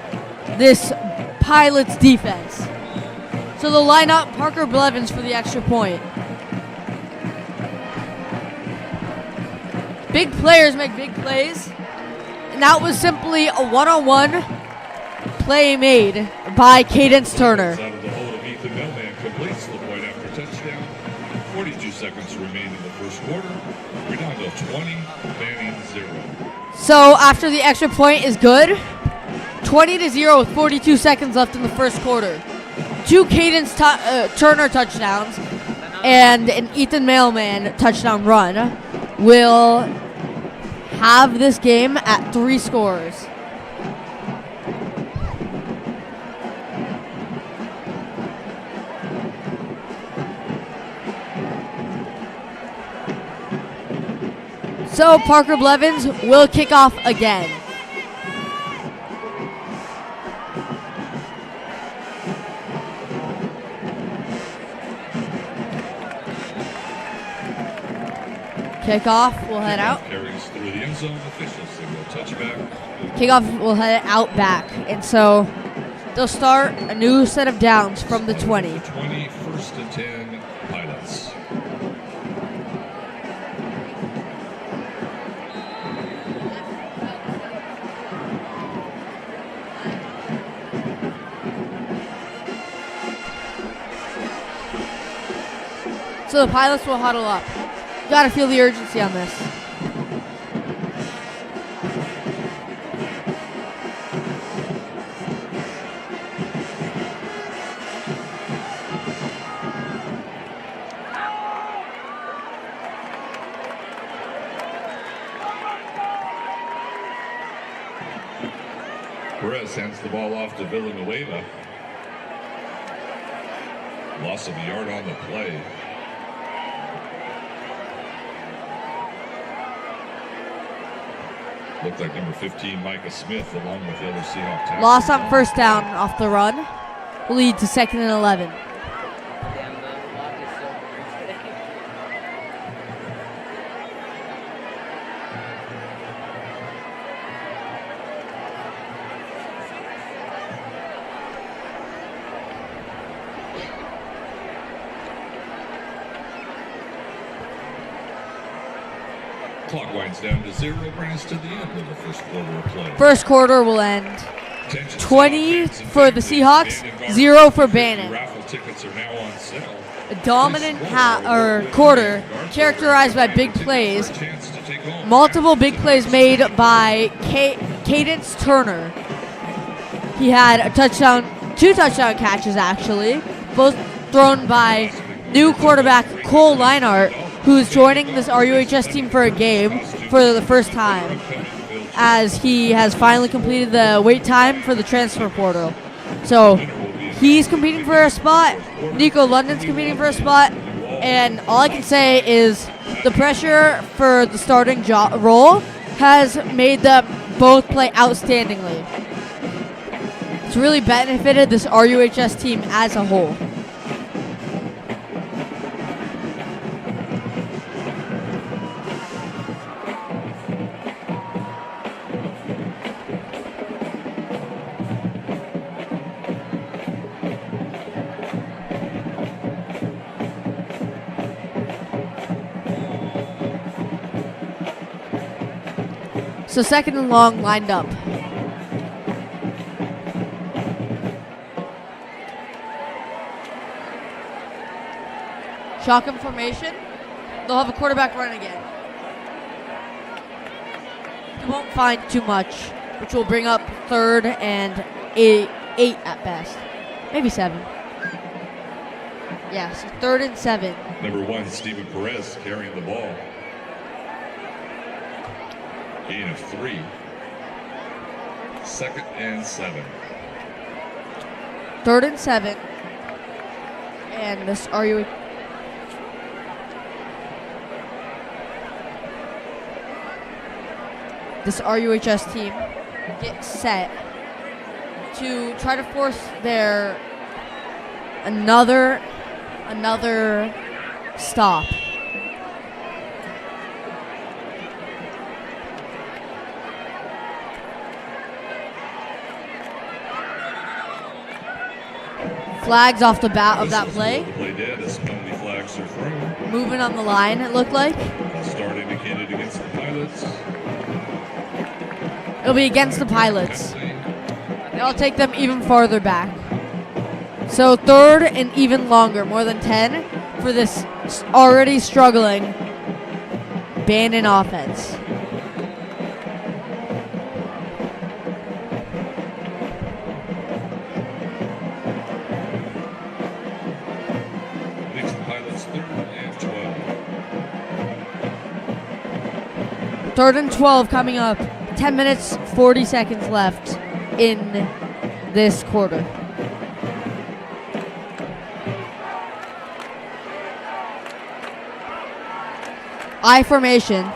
Speaker 5: this Pilots defense. So they'll line up Parker Blevins for the extra point. Big players make big plays. And that was simply a 1-on-1 play made by Cadence Turner.
Speaker 3: Out of the hold of Ethan Millman completes the point after touchdown. 42 seconds remain in the first quarter. Redondo 20, Manning 0.
Speaker 5: So after the extra point is good, 20-0 with 42 seconds left in the first quarter. 2 Cadence Turner touchdowns and an Ethan Mailman touchdown run will have this game at 3 scores. So Parker Blevins will kick off again. Kickoff will head out.
Speaker 3: Carries through the end zone. Official signal touchback.
Speaker 5: Kickoff will head out back. And so they'll start a new set of downs from the 20.
Speaker 3: 20, 1st and 10, Pilots.
Speaker 5: So the Pilots will huddle up. You gotta feel the urgency on this.
Speaker 3: Perez hands the ball off to Villanueva. Loss of a yard on the play. Looked like number 15, Micah Smith, along with the other Seahawks. tackles.
Speaker 5: Loss on first down off the run will lead to 2nd and 11.
Speaker 4: Damn, the clock is so weird today.
Speaker 3: Clock winds down to 0, brings us to the end of the first quarter of play.
Speaker 5: First quarter will end
Speaker 3: Attention
Speaker 5: 20
Speaker 3: Seahawks fans
Speaker 5: for the
Speaker 3: and
Speaker 5: Seahawks,
Speaker 3: standing guard.
Speaker 5: 0 for Bannon.
Speaker 3: Raffle tickets are now on sale.
Speaker 5: A dominant quarter characterized by big plays.
Speaker 3: Chance to take home.
Speaker 5: Multiple big plays made by Cadence Turner. He had a touchdown, 2 touchdown catches actually, both thrown by new quarterback Cole Leinart, who's joining this RUHS team for a game for the first time, as he has finally completed the wait time for the transfer portal. So he's competing for a spot. Nico London's competing for a spot. And all I can say is the pressure for the starting role has made them both play outstandingly. It's really benefited this RUHS team as a whole. So second and long lined up. Shotgun formation. They'll have a quarterback run again. They won't find too much, which will bring up third and eight at best. Maybe 7. Yes, third and 7.
Speaker 3: Number 1, Steven Perez carrying the ball. Gain of 3. Second and 7.
Speaker 5: Third and 7. And this RUHS team gets set to try to force their another stop. Flags off the bat of that play.
Speaker 3: Play dead as penalty flags are thrown.
Speaker 5: Moving on the line, it looked like.
Speaker 3: Start indicated against the Pilots.
Speaker 5: It'll be against the Pilots. It'll take them even farther back. So third and even longer, more than 10 for this already struggling Bandon offense.
Speaker 3: Nixon Pilots 3rd and 12.
Speaker 5: 3rd and 12 coming up. 10 minutes, 40 seconds left in this quarter. I formation.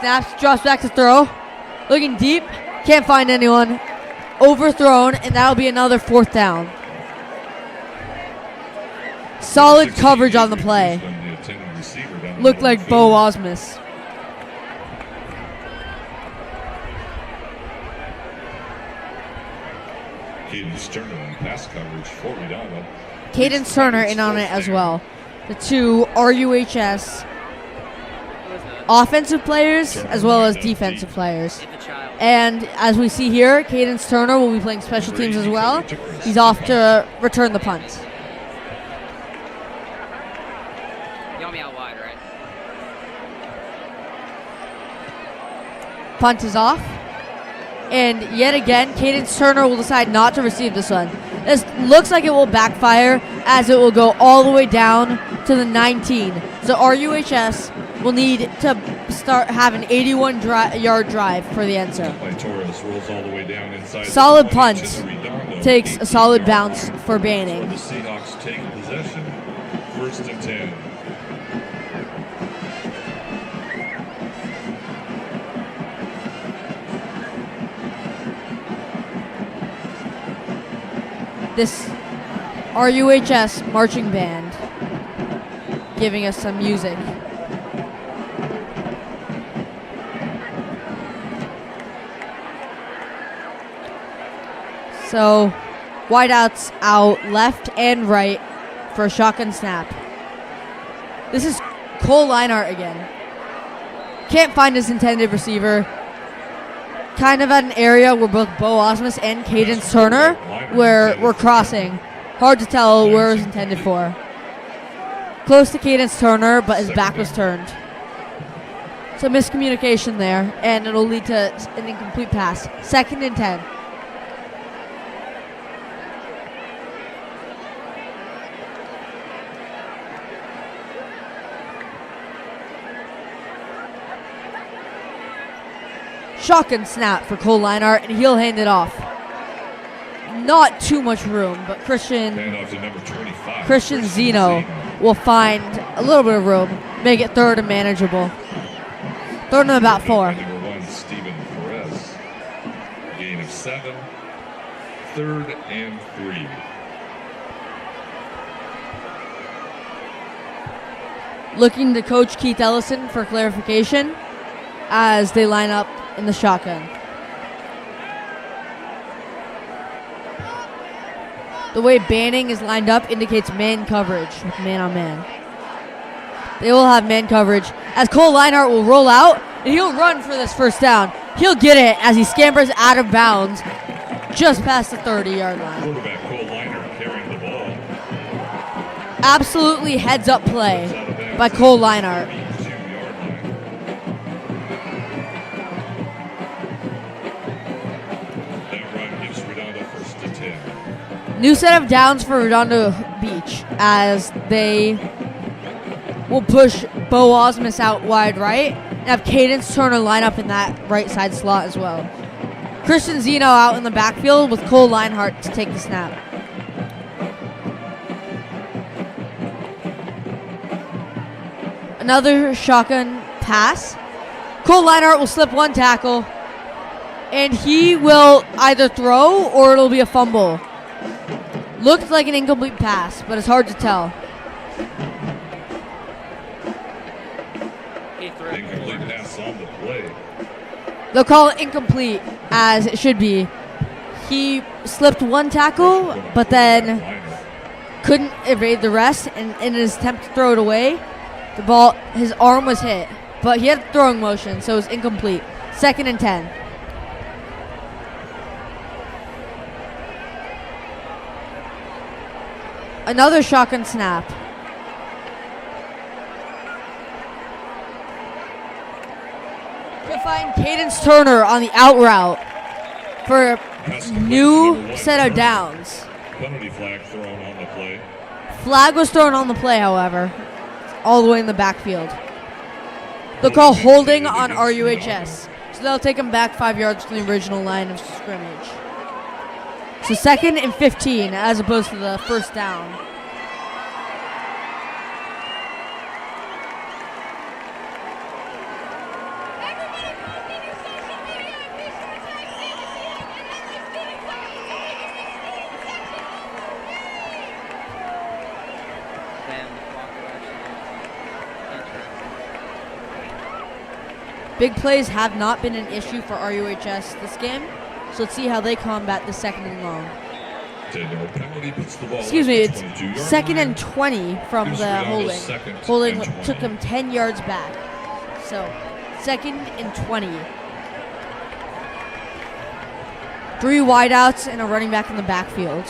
Speaker 5: Snaps, drops back to throw. Looking deep, can't find anyone. Overthrown, and that'll be another 4th down. Solid coverage on the play. Looked like Bo Osmus.
Speaker 3: Cadence Turner on pass coverage for Redondo.
Speaker 5: Cadence Turner in on it as well. The two RUHS offensive players as well as defensive players. And as we see here, Cadence Turner will be playing special teams as well. He's off to return the punt.
Speaker 4: You want me out wide, right?
Speaker 5: Punt is off. And yet again, Cadence Turner will decide not to receive this one. This looks like it will backfire as it will go all the way down to the 19. So RUHS will need to start have an 81-yard drive for the end zone. Solid punt. Takes a solid bounce for Banning.
Speaker 3: The Seahawks take possession. 1st and 10.
Speaker 5: This RUHS marching band giving us some music. So, wideouts out left and right for a shotgun snap. This is Cole Leinart again. Can't find his intended receiver. Kind of at an area where both Bo Osmus and Cadence Turner were crossing. Hard to tell where it was intended for. Close to Cadence Turner, but his back was turned. So miscommunication there, and it'll lead to an incomplete pass. 2nd and 10. Shotgun snap for Cole Leinart, and he'll hand it off. not too much room, but Christian
Speaker 3: Handoff to number 25.
Speaker 5: Christian Zeno will find a little bit of room, make it third and manageable. Third and about 4.
Speaker 3: Number 1, Steven Perez. Gain of 7. Third and 3.
Speaker 5: Looking to Coach Keith Ellison for clarification as they line up in the shotgun. The way Banning is lined up indicates man coverage with man on man. They will have man coverage as Cole Leinart will roll out and he'll run for this first down. He'll get it as he scampers out of bounds just past the 30-yard line.
Speaker 3: Quarterback Cole Leinart carrying the ball.
Speaker 5: Absolutely heads up play by Cole Leinart.
Speaker 3: 32-yard line. That run gives Redondo first and 10.
Speaker 5: New set of downs for Redondo Beach as they will push Bo Osmus out wide right and have Cadence Turner line up in that right side slot as well. Christian Zeno out in the backfield with Cole Leinart to take the snap. Another shotgun pass. Cole Leinart will slip one tackle and he will either throw or it'll be a fumble. Looked like an incomplete pass, but it's hard to tell.
Speaker 4: He threw.
Speaker 3: Incomplete pass on the play.
Speaker 5: They'll call it incomplete, as it should be. He slipped one tackle, but then couldn't evade the rest, and in his attempt to throw it away, the ball, his arm was hit, but he had throwing motion, so it was incomplete. 2nd and 10. Another shotgun snap. To find Cadence Turner on the out route for a new set of downs.
Speaker 3: Penalty flag thrown on the play.
Speaker 5: Flag was thrown on the play, however, all the way in the backfield. They'll call holding on RUHS, so they'll take him back 5 yards from the original line of scrimmage. So 2nd and 15 as opposed to the first down. Big plays have not been an issue for RUHS this game, so let's see how they combat the 2nd and long.
Speaker 3: Penalty puts the ball
Speaker 5: Excuse
Speaker 3: at
Speaker 5: me,
Speaker 3: the
Speaker 5: it's
Speaker 3: 22-yard
Speaker 5: 2nd
Speaker 3: line.
Speaker 5: and 20 from
Speaker 3: Gives
Speaker 5: the
Speaker 3: Redondo's
Speaker 5: holding.
Speaker 3: second
Speaker 5: Holding
Speaker 3: and 20.
Speaker 5: took them 10 yards back. So, 2nd and 20. 3 wideouts and a running back in the backfield.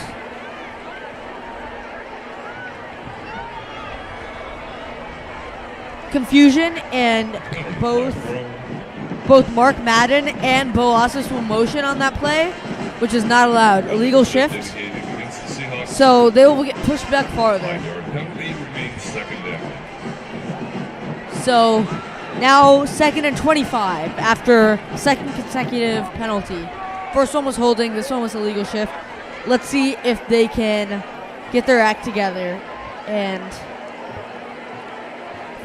Speaker 5: Confusion, and both Mark Madden and Bo Ossis will motion on that play, which is not allowed. Illegal shift.
Speaker 3: Indicated against the Seahawks.
Speaker 5: So they will get pushed back farther.
Speaker 3: 5-yard penalty remains 2nd down.
Speaker 5: So now 2nd and 25 after 2nd consecutive penalty. First one was holding, this one was illegal shift. Let's see if they can get their act together and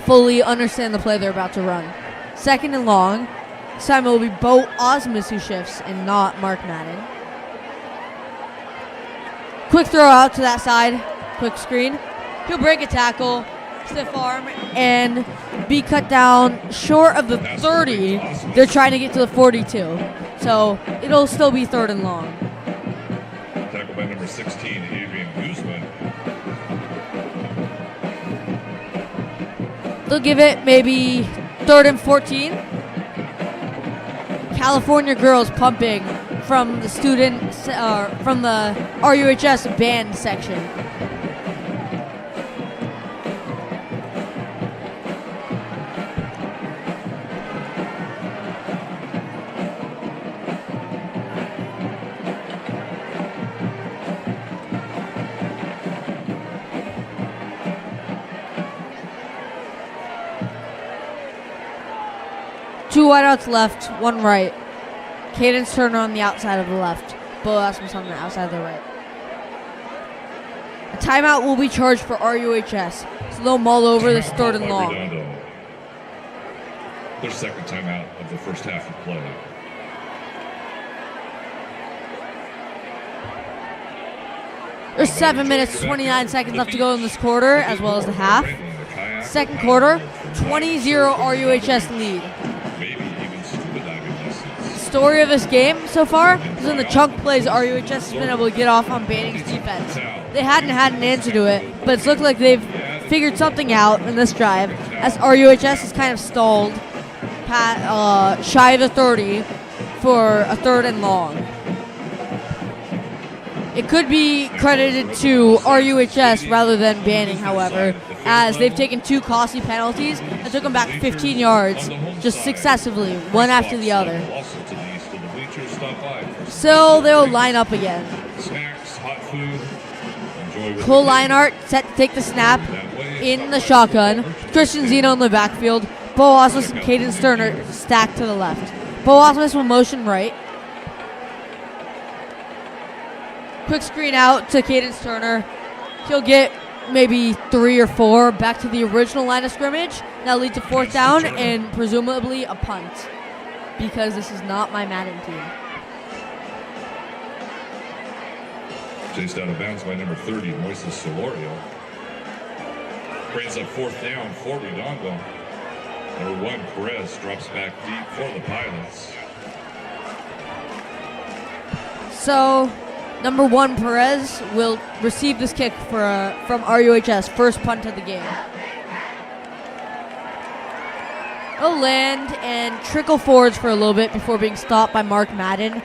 Speaker 5: fully understand the play they're about to run. 2nd and long. This time it will be Bo Osmus who shifts and not Mark Madden. Quick throw out to that side. Quick screen. He'll break a tackle, stiff arm, and be cut down short of the 30. They're trying to get to the 42. So it'll still be 3rd and long.
Speaker 3: Tackled by number 16, Adrian Guzman.
Speaker 5: They'll give it maybe 3rd and 14. California girls pumping from the from the RUHS band section. Two wideouts left, one right. Cadence Turner on the outside of the left. Bo Asmus on the outside of the right. A timeout will be charged for RUHS. So they'll mull over this
Speaker 3: Timeout
Speaker 5: third
Speaker 3: called
Speaker 5: and
Speaker 3: by
Speaker 5: long.
Speaker 3: Redondo. Their second timeout of the first half of play.
Speaker 5: There's 7 minutes, 29 seconds left to go in this quarter, as well as the half. Second quarter, 20-0 RUHS lead.
Speaker 3: Maybe even scuba diving lessons.
Speaker 5: Story of this game so far is in the chunk plays RUHS has been able to get off on Banning's defense. They hadn't had an answer to it, but it's looked like they've figured something out in this drive, as RUHS is kind of stalled shy of the 30 for a third and long. It could be credited to RUHS rather than Banning, however, as they've taken 2 costly penalties and took them back 15 yards just successively, one after the other. So they'll line up again.
Speaker 3: Snacks, hot food. Enjoy with
Speaker 5: Cole
Speaker 3: the game.
Speaker 5: Leinart set to take the snap in the shotgun. Christian Zeno in the backfield. Bo Osmus and Caden Sterner stacked to the left. Bo Osmus will motion right. Quick screen out to Caden Sterner. He'll get maybe 3 or 4 back to the original line of scrimmage. That'll lead to 4th down and presumably a punt, because this is not my Madden team.
Speaker 3: Chased out of bounds by number 30, Moises Solorio. Brings up 4th down for Redondo. Number 1, Perez, drops back deep for the Pilots.
Speaker 5: So, number 1, Perez, will receive this kick from RUHS, first punt of the game. He'll land and trickle forwards for a little bit before being stopped by Mark Madden.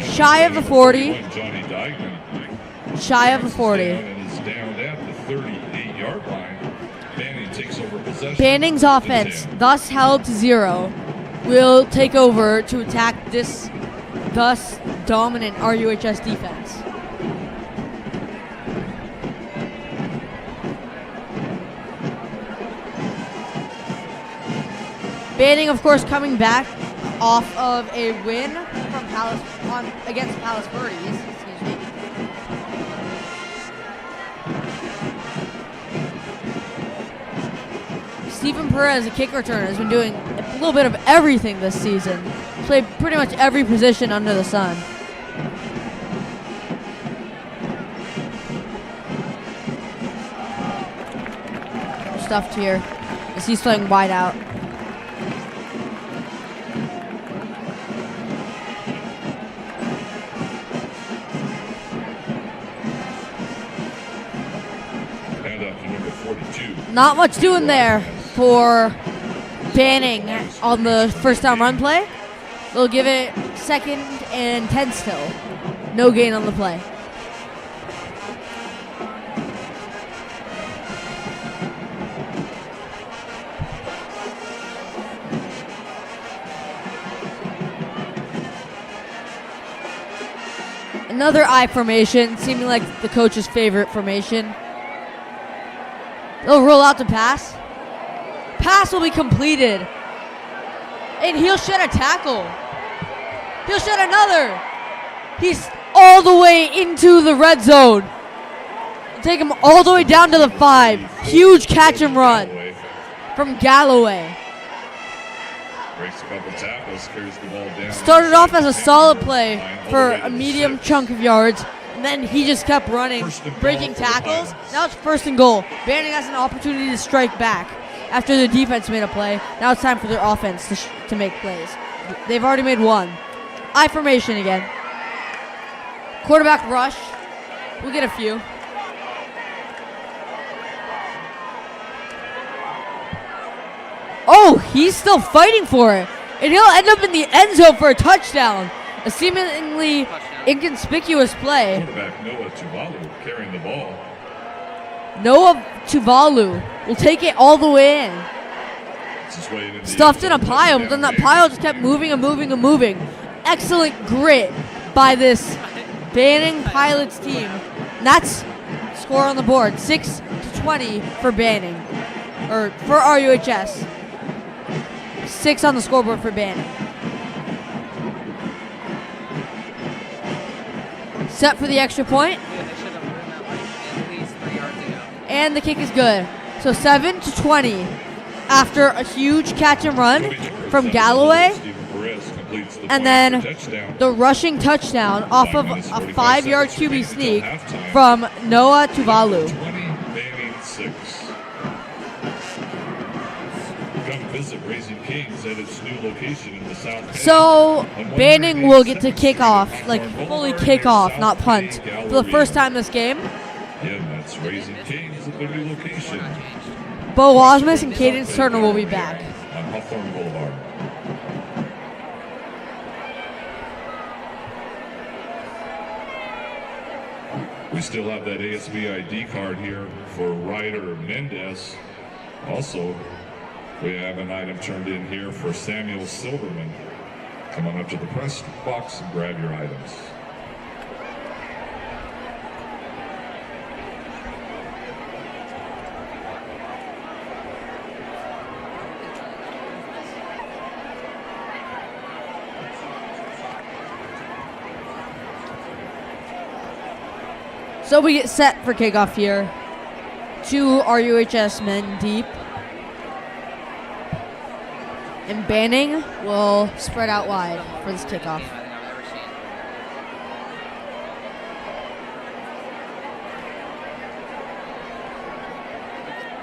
Speaker 5: Shy of the 40.
Speaker 3: Johnny Dykeman.
Speaker 5: Shy of the 40.
Speaker 3: And is down at the 38-yard line. Banning takes over possession.
Speaker 5: Banning's offense, thus held to 0, will take over to attack this thus dominant RUHS defense. Banning, of course, coming back off of a win from against Palos Verdes. Excuse me. Stephen Perez, a kick returner, has been doing a little bit of everything this season. Played pretty much every position under the sun. Stuffed here as he's playing wide out.
Speaker 3: And up to number 42.
Speaker 5: Not much doing there for Banning on the first down run play. They'll give it 2nd and 10 still. No gain on the play. Another I formation, seeming like the coach's favorite formation. They'll roll out to pass. Pass will be completed. And he'll shed a tackle. He'll shed another. He's all the way into the red zone. Take him all the way down to the 5. Huge catch and run from Galloway.
Speaker 3: Breaks a couple tackles, carries the ball down.
Speaker 5: Started off as a solid play for a medium chunk of yards, and then he just kept running, breaking tackles. Now it's 1st and goal. Banning has an opportunity to strike back after the defense made a play. Now it's time for their offense to make plays. They've already made one. I formation again. Quarterback rush. We'll get a few. Oh, he's still fighting for it. And he'll end up in the end zone for a touchdown. A seemingly inconspicuous play.
Speaker 3: Quarterback Noah Tuvalu carrying the ball.
Speaker 5: Noah Tuvalu will take it all the way in. Stuffed in a pile, but then that pile just kept moving and moving and moving. Excellent grit by this Banning Pilots team. And that's score on the board. 6-20 for Banning. Or for RUHS. 6 on the scoreboard for Banning. set for the extra point.
Speaker 4: Yeah, they should have run that like at least 3 yards ago.
Speaker 5: And the kick is good. So 7-20 after a huge catch and run from Galloway. And then the rushing touchdown off of a 5-yard QB sneak from Noah Tuvalu.
Speaker 3: Come visit Raising Kings at its new location in the South.
Speaker 5: So Banning will get to kick off, like fully kick off, not punt, for the first time this game.
Speaker 3: Yeah, that's Raising Kings at their new location
Speaker 5: Bo Osmus and Cadence Turner will be back.
Speaker 3: on Hawthorne Boulevard. We still have that ASB ID card here for Ryder Mendez. Also, we have an item turned in here for Samuel Silverman. Come on up to the press box and grab your items.
Speaker 5: So we get set for kickoff here. 2 RUHS men deep. And Banning will spread out wide for this kickoff.
Speaker 4: Game I think I've ever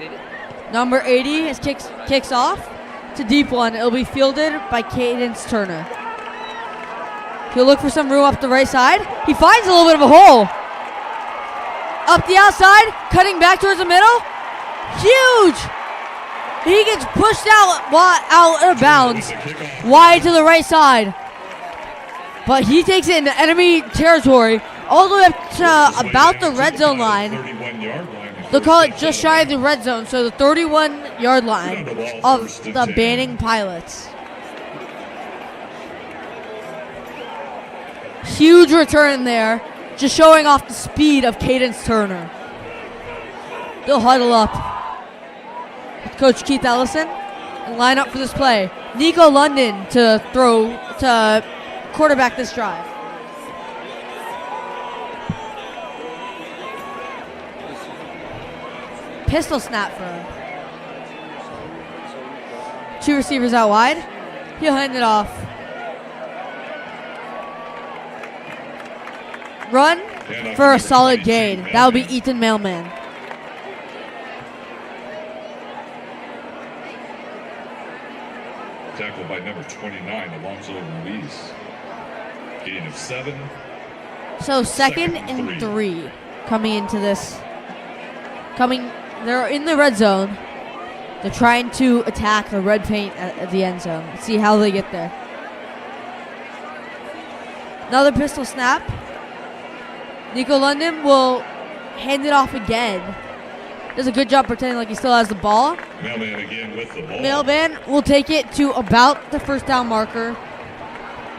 Speaker 4: seen. They did.
Speaker 5: Number 80 is kicks off. It's a deep one. It'll be fielded by Cadence Turner. He'll look for some room up the right side. He finds a little bit of a hole. Up the outside, cutting back towards the middle. Huge! He gets pushed out of bounds, wide to the right side. But he takes it into enemy territory, all the way up to about the red zone line. They'll call it just shy of the red zone, so the 31-yard line of the Banning Pilots. Huge return there, just showing off the speed of Cadence Turner. They'll huddle up. Coach Keith Ellison and line up for this play. Nico London to throw to quarterback this drive. Pistol snap for him. 2 receivers out wide. He'll hand it off. Run for a solid gain. That'll be Ethan Mailman.
Speaker 3: Tackled by number 29, Alonzo Ruiz. Gain of 7.
Speaker 5: So second and 3 coming into this. They're in the red zone. They're trying to attack the red paint at the end zone. Let's see how they get there. Another pistol snap. Nico London will hand it off again. Does a good job pretending like he still has the ball.
Speaker 3: Mailman again with the ball.
Speaker 5: Mailman will take it to about the first down marker.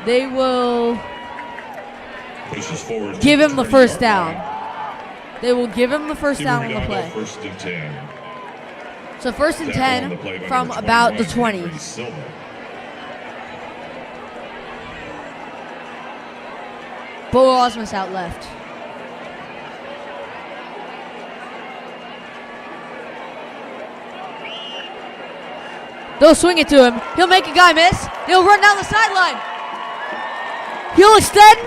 Speaker 5: They will
Speaker 3: Pushes forward
Speaker 5: give him the
Speaker 3: 20-yard
Speaker 5: first down.
Speaker 3: line.
Speaker 5: They will give him the first down on the
Speaker 3: Redondo,
Speaker 5: play.
Speaker 3: First and 10.
Speaker 5: So first and
Speaker 3: Tackle on the
Speaker 5: 10
Speaker 3: play by
Speaker 5: from
Speaker 3: number
Speaker 5: about the
Speaker 3: 21,
Speaker 5: 20.
Speaker 3: Henry Silva.
Speaker 5: Bo Osmus out left. They'll swing it to him. He'll make a guy miss. He'll run down the sideline. He'll extend,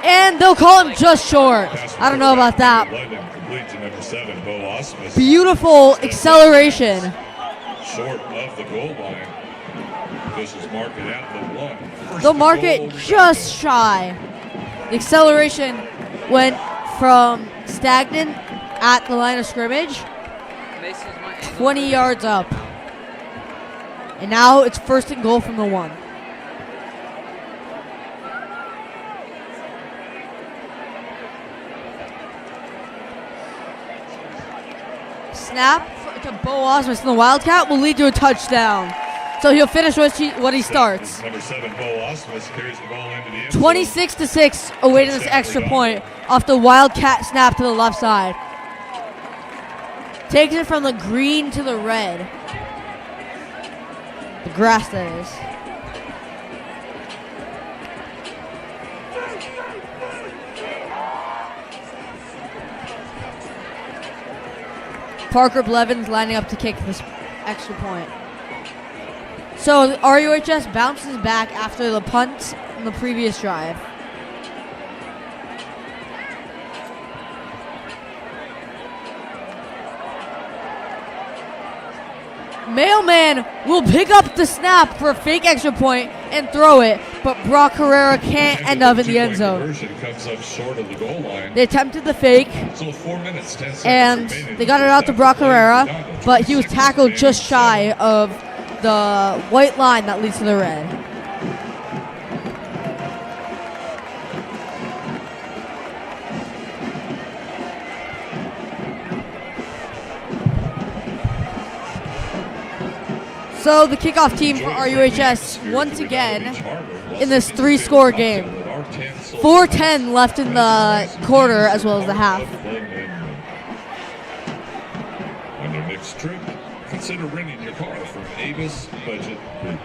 Speaker 5: and they'll call him just short. I don't know about that.
Speaker 3: Complete to number 7, Bo Osmus.
Speaker 5: Beautiful acceleration.
Speaker 3: Short of the goal line. Officials mark it at the 1.
Speaker 5: They'll mark it just shy. The acceleration went from stagnant at the line of scrimmage,
Speaker 4: This is my angle.
Speaker 5: 20 yards up. And now it's first and goal from the 1. Snap to Bo Osmus, and the Wildcat will lead to a touchdown. So he'll finish what he starts.
Speaker 3: Number 7, Bo Osmus carries the ball into the end zone.
Speaker 5: 26-6 awaiting this extra point off the Wildcat snap to the left side. Takes it from the green to the red. The grass, that is. Parker Blevins lining up to kick this extra point. So the RUHS bounces back after the punt in the previous drive. Mailman will pick up the snap for a fake extra point and throw it, but Brock Herrera can't end up in the end zone.
Speaker 3: Conversion comes up short of the goal line.
Speaker 5: They attempted the fake,
Speaker 3: So 4 minutes, 10 seconds
Speaker 5: and
Speaker 3: remaining.
Speaker 5: they got it out to Brock Herrera, but he was tackled just shy of the white line that leads to the red. So the kickoff team for RUHS once again in this 3-score game. 4:10 left in the quarter as well as the half.
Speaker 3: On your next trip, consider renting your car from Avis Budget Group.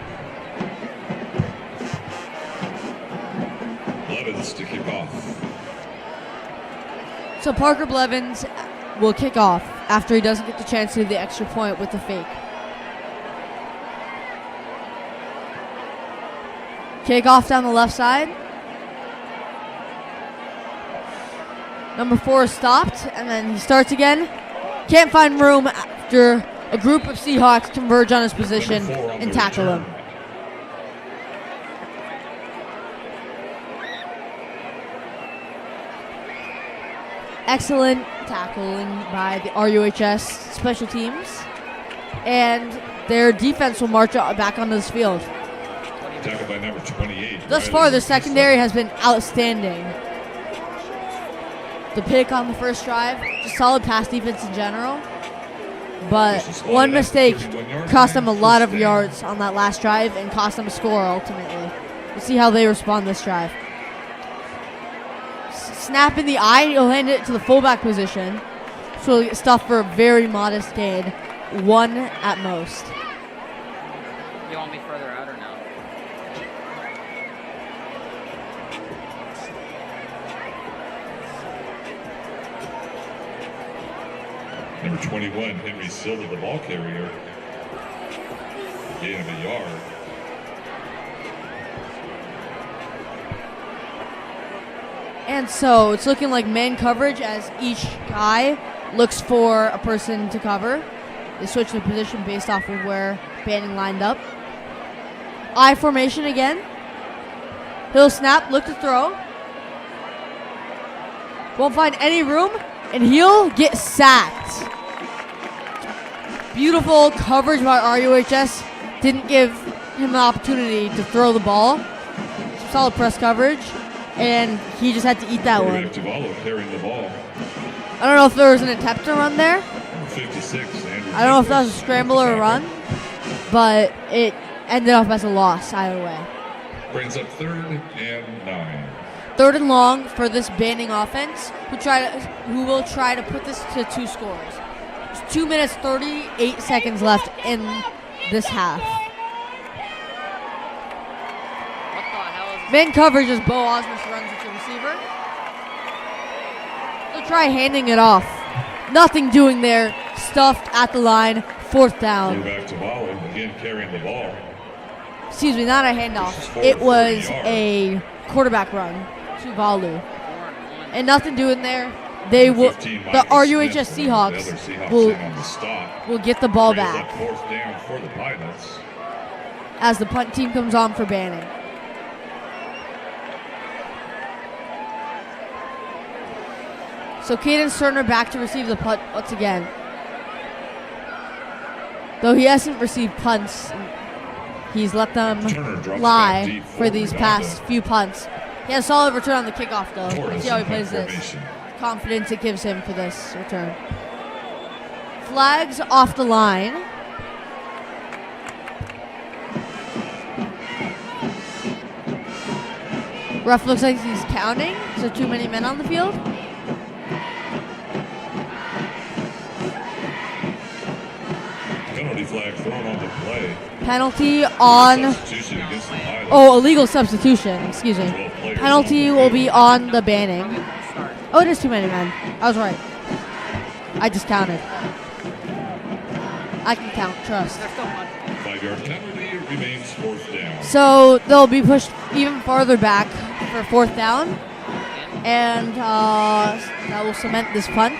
Speaker 3: Blevins to kick off.
Speaker 5: So Parker Blevins will kick off after he doesn't get the chance to do the extra point with the fake. Kickoff down the left side. Number 4 is stopped, and then he starts again. Can't find room after a group of Seahawks converge on his position and tackle him. Excellent tackling by the RUHS special teams, and their defense will march back onto this field.
Speaker 3: Tackled by number 28.
Speaker 5: Thus far, the secondary has been outstanding. The pick on the first drive, just solid pass defense in general. But one mistake cost them a lot of yards on that last drive and cost them a score ultimately. We'll see how they respond this drive. Snap in the eye, he'll hand it to the fullback position. So he'll get stuffed for a very modest gain, 1 at most.
Speaker 4: You want me further out or no?
Speaker 3: Number 21, Henry Silva, the ball carrier. Gain of a yard.
Speaker 5: And so it's looking like man coverage as each guy looks for a person to cover. They switch the position based off of where Banning lined up. I formation again. He'll snap, look to throw. Won't find any room, and he'll get sacked. Beautiful coverage by RUHS. Didn't give him the opportunity to throw the ball. Solid press coverage, and he just had to eat that one.
Speaker 3: Carrying the ball.
Speaker 5: I don't know if there was an attempt to run there.
Speaker 3: Number 56, Andrew
Speaker 5: I don't know if that was a
Speaker 3: Jacobs.
Speaker 5: scramble or a run, but it ended up as a loss either way.
Speaker 3: Brings up 3rd and 9.
Speaker 5: 3rd and long for this Banning offense, who will try to put this to 2 scores. There's 2 minutes 38 seconds left in this half.
Speaker 4: What the hell is this?
Speaker 5: Man coverage as Bo Osmus runs with the receiver. They'll try handing it off. Nothing doing there. Stuffed at the line. 4th down.
Speaker 3: Back to Balo, again carrying the ball.
Speaker 5: Excuse me, not a handoff. It was a quarterback run to Valu. And nothing doing there. They will. The RUHS Seahawks will get the ball back
Speaker 3: 4th down for the Pilots.
Speaker 5: as the punt team comes on for Banning. So Cadence Turner back to receive the punt once again. Though he hasn't received punts, he's let them lie for these past few punts. He has a solid return on the kickoff though. Let's see how he plays this. Confidence it gives him for this return. Flags off the line. Ref looks like he's counting, so too many men on the field.
Speaker 3: Penalty flag thrown on the play.
Speaker 5: Penalty on,
Speaker 3: Substitution against the Pilots.
Speaker 5: illegal substitution, excuse me. Penalty will be on the Banning. Oh, it is too many men. I was right. I just counted. I can count, trust.
Speaker 4: They're still punting.
Speaker 3: 5-yard penalty remains 4th down.
Speaker 5: So they'll be pushed even farther back for 4th down, and that will cement this punt.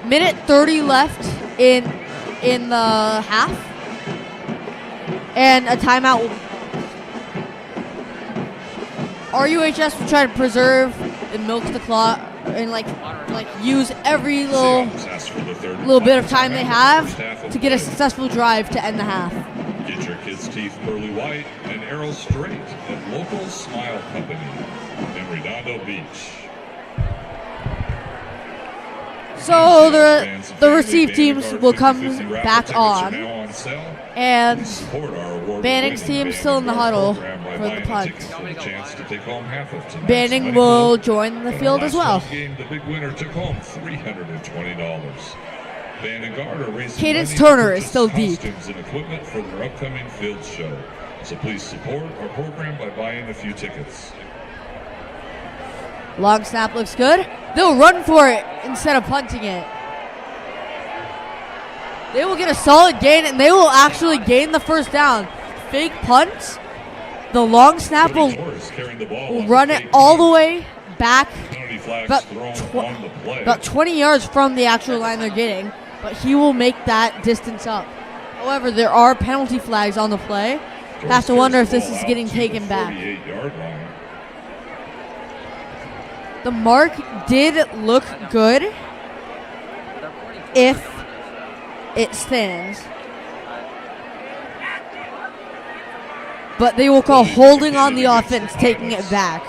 Speaker 5: Minute 30 left in the half, and a timeout. RUHS will try to preserve and milk the clock and like use every little bit of time they have to get a successful drive to end the half.
Speaker 3: Get your kids' teeth pearly white and arrows straight at local Smile Company in Redondo Beach.
Speaker 5: So the receive teams will come back on, and Banning's team still in the huddle for the punt. Banning will join the field as well.
Speaker 3: The big winner took home $320.
Speaker 5: Cadence Turner is still deep.
Speaker 3: And equipment for their upcoming field show. So please support our program by buying a few tickets.
Speaker 5: Long snap looks good. They'll run for it instead of punting it. They will get a solid gain, and they will actually gain the 1st down. Fake punt. The long snap will run it all the way back about 20 yards from the actual line they're getting, but he will make that distance up. However, there are penalty flags on the play. Have to wonder if this is getting taken back. The mark did look good if it stands, but they will call holding on the offense, taking it back.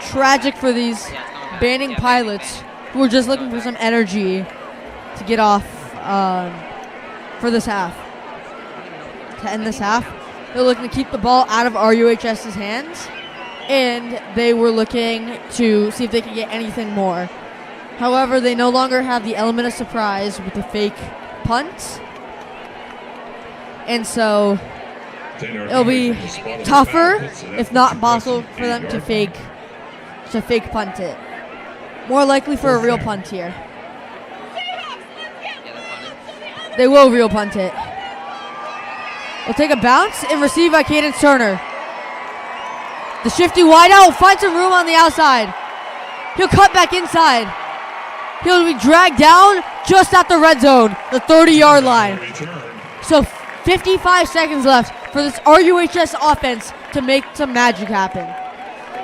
Speaker 5: Tragic for these Banning pilots who are just looking for some energy to get off for this half. To end this half, they're looking to keep the ball out of RUHS's hands, and they were looking to see if they could get anything more. However, they no longer have the element of surprise with the fake punt, and so it'll be tougher, if not possible, for them to fake punt it. More likely for a real punt here. They will real punt it. We'll take a bounce and receive by Cadence Turner. The shifty wideout will find some room on the outside. He'll cut back inside. He'll be dragged down just at the red zone, the 30-yard line. So 55 seconds left for this RUHS offense to make some magic happen.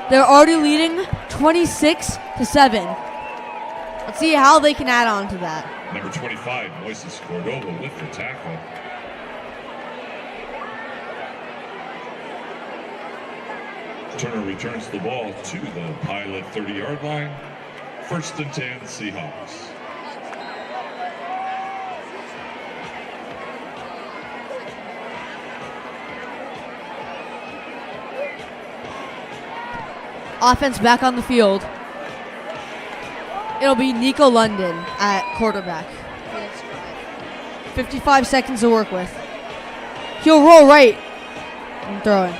Speaker 5: They're already leading 26-7. Let's see how they can add on to that.
Speaker 3: Number 25, Moises Cordova with the tackle. Turner returns the ball to the Pilot 30-yard line. 1st and 10, Seahawks.
Speaker 5: Offense back on the field. It'll be Nico London at quarterback. 55 seconds to work with. He'll roll right and throwing.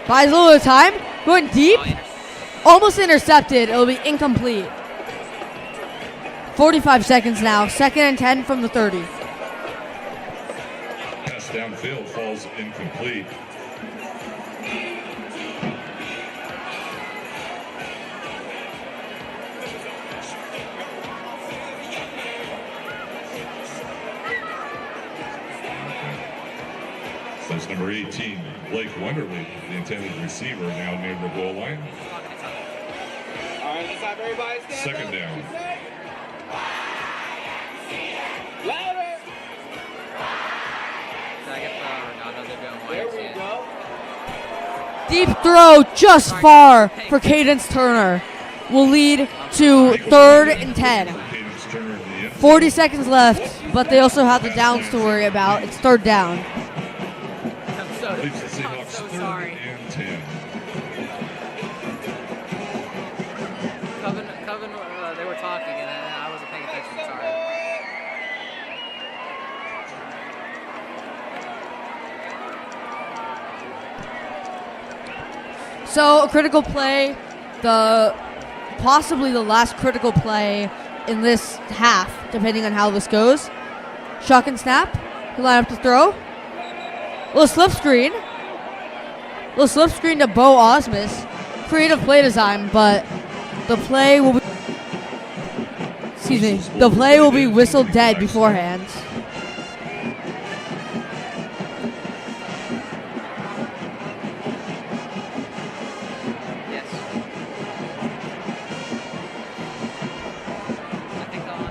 Speaker 5: Buys a little bit of time. Going deep. Almost intercepted. It'll be incomplete. 45 seconds now. 2nd and 10 from the 30.
Speaker 3: Pass downfield falls incomplete. That's number 18, Blake Wonderly, the intended receiver, now near the goal line.
Speaker 6: All right, let's have everybody stand
Speaker 3: 2nd
Speaker 6: up.
Speaker 3: down.
Speaker 6: Louder.
Speaker 4: Should I get the Redondo? They're going
Speaker 6: There we go.
Speaker 5: Deep throw just far for Cadence Turner. Will lead to 3rd and 10.
Speaker 3: Cadence Turner in the end.
Speaker 5: 40 seconds left, but they also have the downs to worry about. It's 3rd down.
Speaker 3: Leaves the Seahawks
Speaker 4: so
Speaker 3: 3rd
Speaker 4: sorry.
Speaker 3: and 10.
Speaker 4: Coven, they were talking and I wasn't paying attention. Sorry.
Speaker 5: So a critical play, possibly the last critical play in this half, depending on how this goes, Shotgun snap. He'll line up to throw. Little slip screen. Little slip screen to Bo Osmus. Creative play design, but the play will be whistled dead beforehand.
Speaker 4: Yes. I think on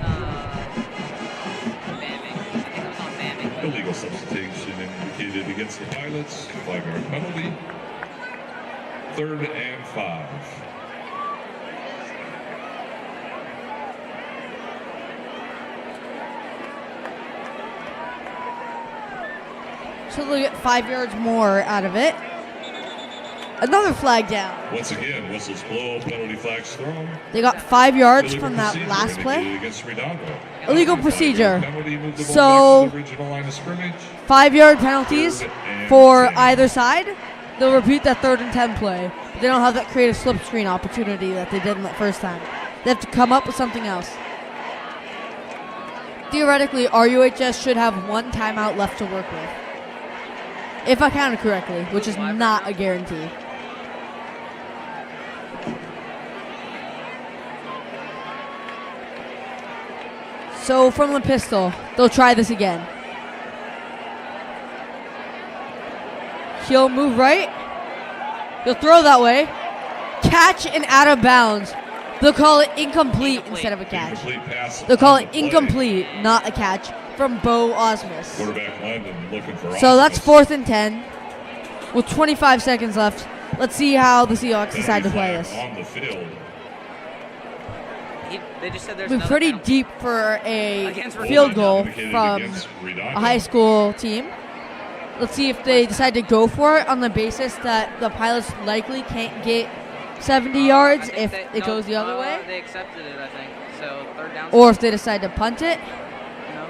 Speaker 4: Bamming. I think it was on Bamming.
Speaker 3: Illegal substitution indicated against the Pilots. 5-yard penalty. 3rd and 5.
Speaker 5: So they'll get 5 yards more out of it. Another flag down.
Speaker 3: Once again, whistles blow, penalty flags thrown.
Speaker 5: They got 5 yards
Speaker 3: Illegal
Speaker 5: from that
Speaker 3: procedure
Speaker 5: last play.
Speaker 3: indicated against Redondo.
Speaker 5: Illegal
Speaker 3: 5-yard
Speaker 5: procedure.
Speaker 3: penalty, move the ball
Speaker 5: So-
Speaker 3: back to the original line of scrimmage.
Speaker 5: 5-yard penalties
Speaker 3: 3rd and
Speaker 5: for
Speaker 3: 10.
Speaker 5: either side. They'll repeat that 3rd and 10 play. But they don't have that creative slip screen opportunity that they did in that first time. They have to come up with something else. Theoretically, RUHS should have 1 timeout left to work with. If I counted correctly, which is not a guarantee. So from the pistol, they'll try this again. He'll move right. He'll throw that way. Catch and out of bounds. They'll call it incomplete instead of a catch.
Speaker 3: Incomplete pass
Speaker 5: They'll call
Speaker 3: on
Speaker 5: it
Speaker 3: the play.
Speaker 5: incomplete, not a catch, from Bo Osmus.
Speaker 3: Quarterback Landon looking for
Speaker 5: So that's
Speaker 3: Osmus.
Speaker 5: 4th and 10 with 25 seconds left. Let's see how the Seahawks decide to play
Speaker 3: Penalty
Speaker 5: this.
Speaker 3: flag on the field.
Speaker 4: They just said there's
Speaker 5: We're
Speaker 4: another
Speaker 5: pretty
Speaker 4: penalty.
Speaker 5: deep for a
Speaker 4: Against
Speaker 5: field goal
Speaker 3: Indicated
Speaker 5: from
Speaker 3: against Redondo.
Speaker 5: a high school team. Let's see if they decide to go for it on the basis that the Pilots likely can't get 70 yards
Speaker 4: I think
Speaker 5: if
Speaker 4: they-
Speaker 5: it goes the other way,
Speaker 4: They accepted it, I think. So 3rd down.
Speaker 5: or if they decide to punt it.
Speaker 4: No.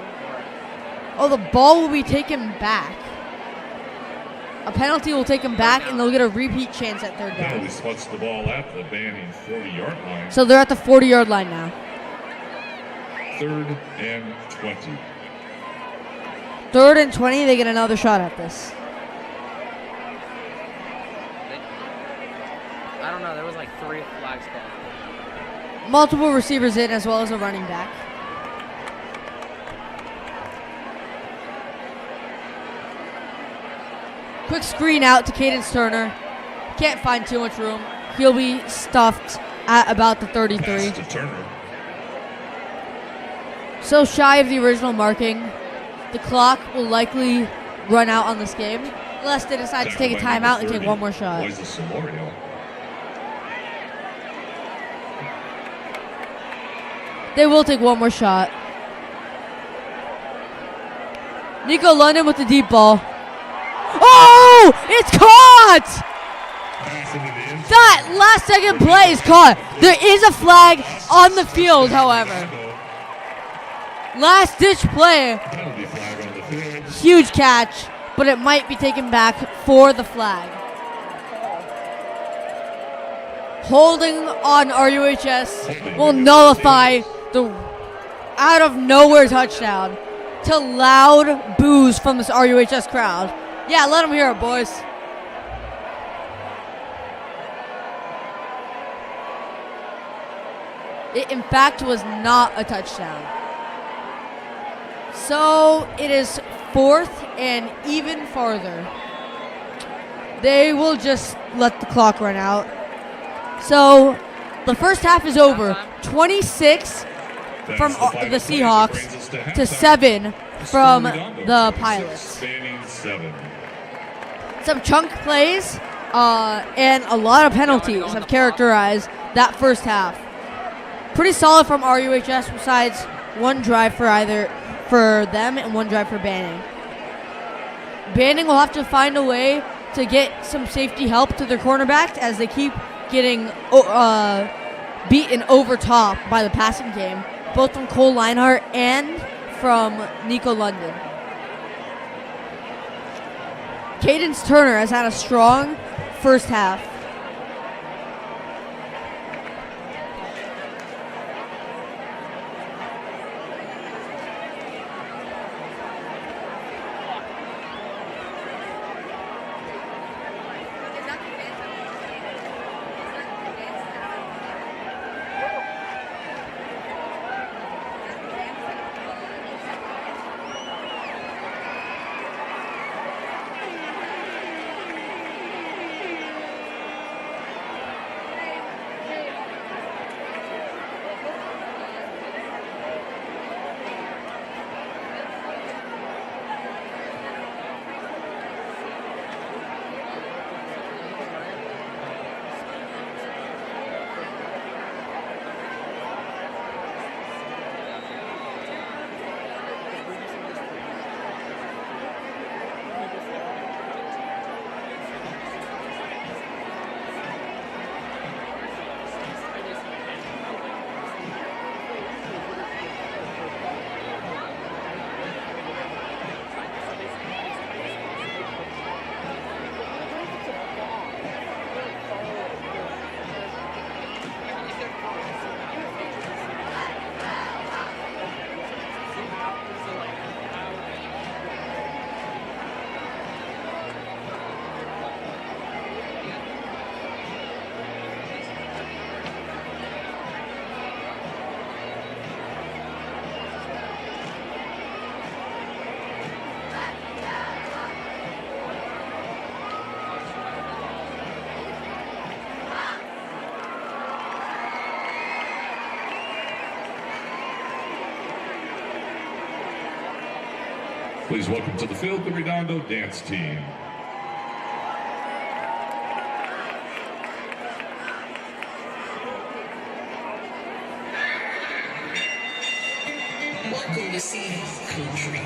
Speaker 5: Oh, the ball will be taken back. A penalty will take them back, and they'll get a repeat chance at 3rd
Speaker 3: Penalty
Speaker 5: down.
Speaker 3: spots the ball at the Banning 40-yard line.
Speaker 5: So they're at the 40-yard line now.
Speaker 3: 3rd and 20.
Speaker 5: 3rd and 20, they get another shot at this.
Speaker 4: I don't know. There was like 3 flags called.
Speaker 5: Multiple receivers in as well as a running back. Quick screen out to Cadence Turner. Can't find too much room. He'll be stuffed at about the 33.
Speaker 3: Pass to Turner.
Speaker 5: So shy of the original marking. The clock will likely run out on this game unless they decide to take a
Speaker 3: Tackle by
Speaker 5: timeout and
Speaker 3: number
Speaker 5: take
Speaker 3: 30,
Speaker 5: one more shot.
Speaker 3: Moises Solorio.
Speaker 5: They will take one more shot. Nico London with the deep ball. Oh! It's caught!
Speaker 3: Pass into the end zone.
Speaker 5: That last second play is caught. There is a flag on the field, however. Last ditch play.
Speaker 3: Penalty flag on the field.
Speaker 5: Huge catch, but it might be taken back for the flag. Holding on RUHS will nullify the out of nowhere touchdown to loud boos from this RUHS crowd. Yeah, let them hear it, boys. It, in fact, was not a touchdown. So it is 4th and even farther. They will just let the clock run out. So the first half is over. 26 from
Speaker 3: That's final
Speaker 5: the
Speaker 3: play that
Speaker 5: Seahawks
Speaker 3: brings us
Speaker 5: to
Speaker 3: halftime.
Speaker 5: 7 from
Speaker 3: Redondo,
Speaker 5: the
Speaker 3: 26,
Speaker 5: Pilots.
Speaker 3: Spanning 7.
Speaker 5: Some chunk plays and a lot of penalties have characterized that first half. Pretty solid from RUHS besides one drive for them and one drive for Banning. Banning will have to find a way to get some safety help to their cornerbacks as they keep getting beaten over top by the passing game, both from Cole Leinart and from Nico London. Cadence Turner has had a strong first half.
Speaker 3: Please welcome to the field the Redondo dance team.
Speaker 7: Welcome to Seahawks country.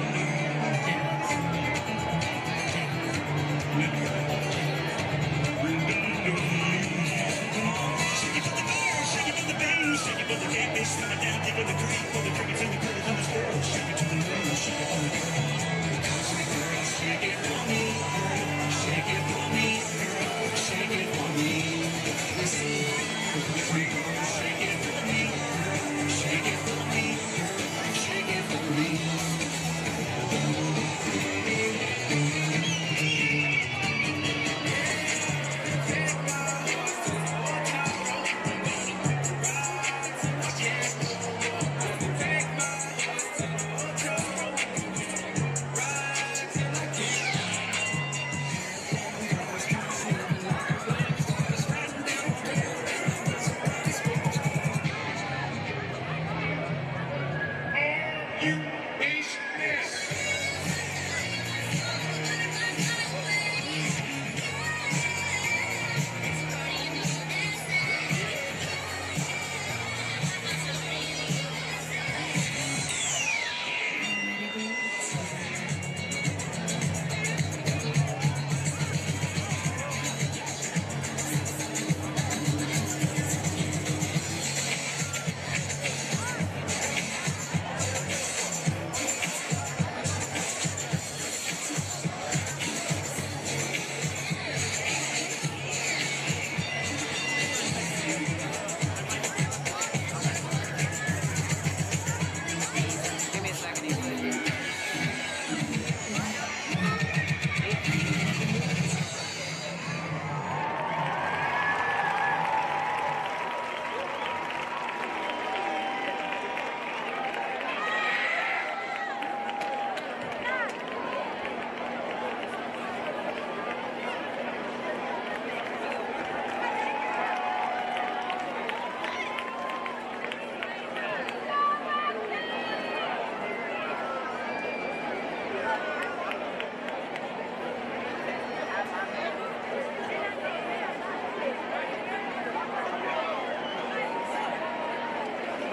Speaker 4: Give me a second, easily.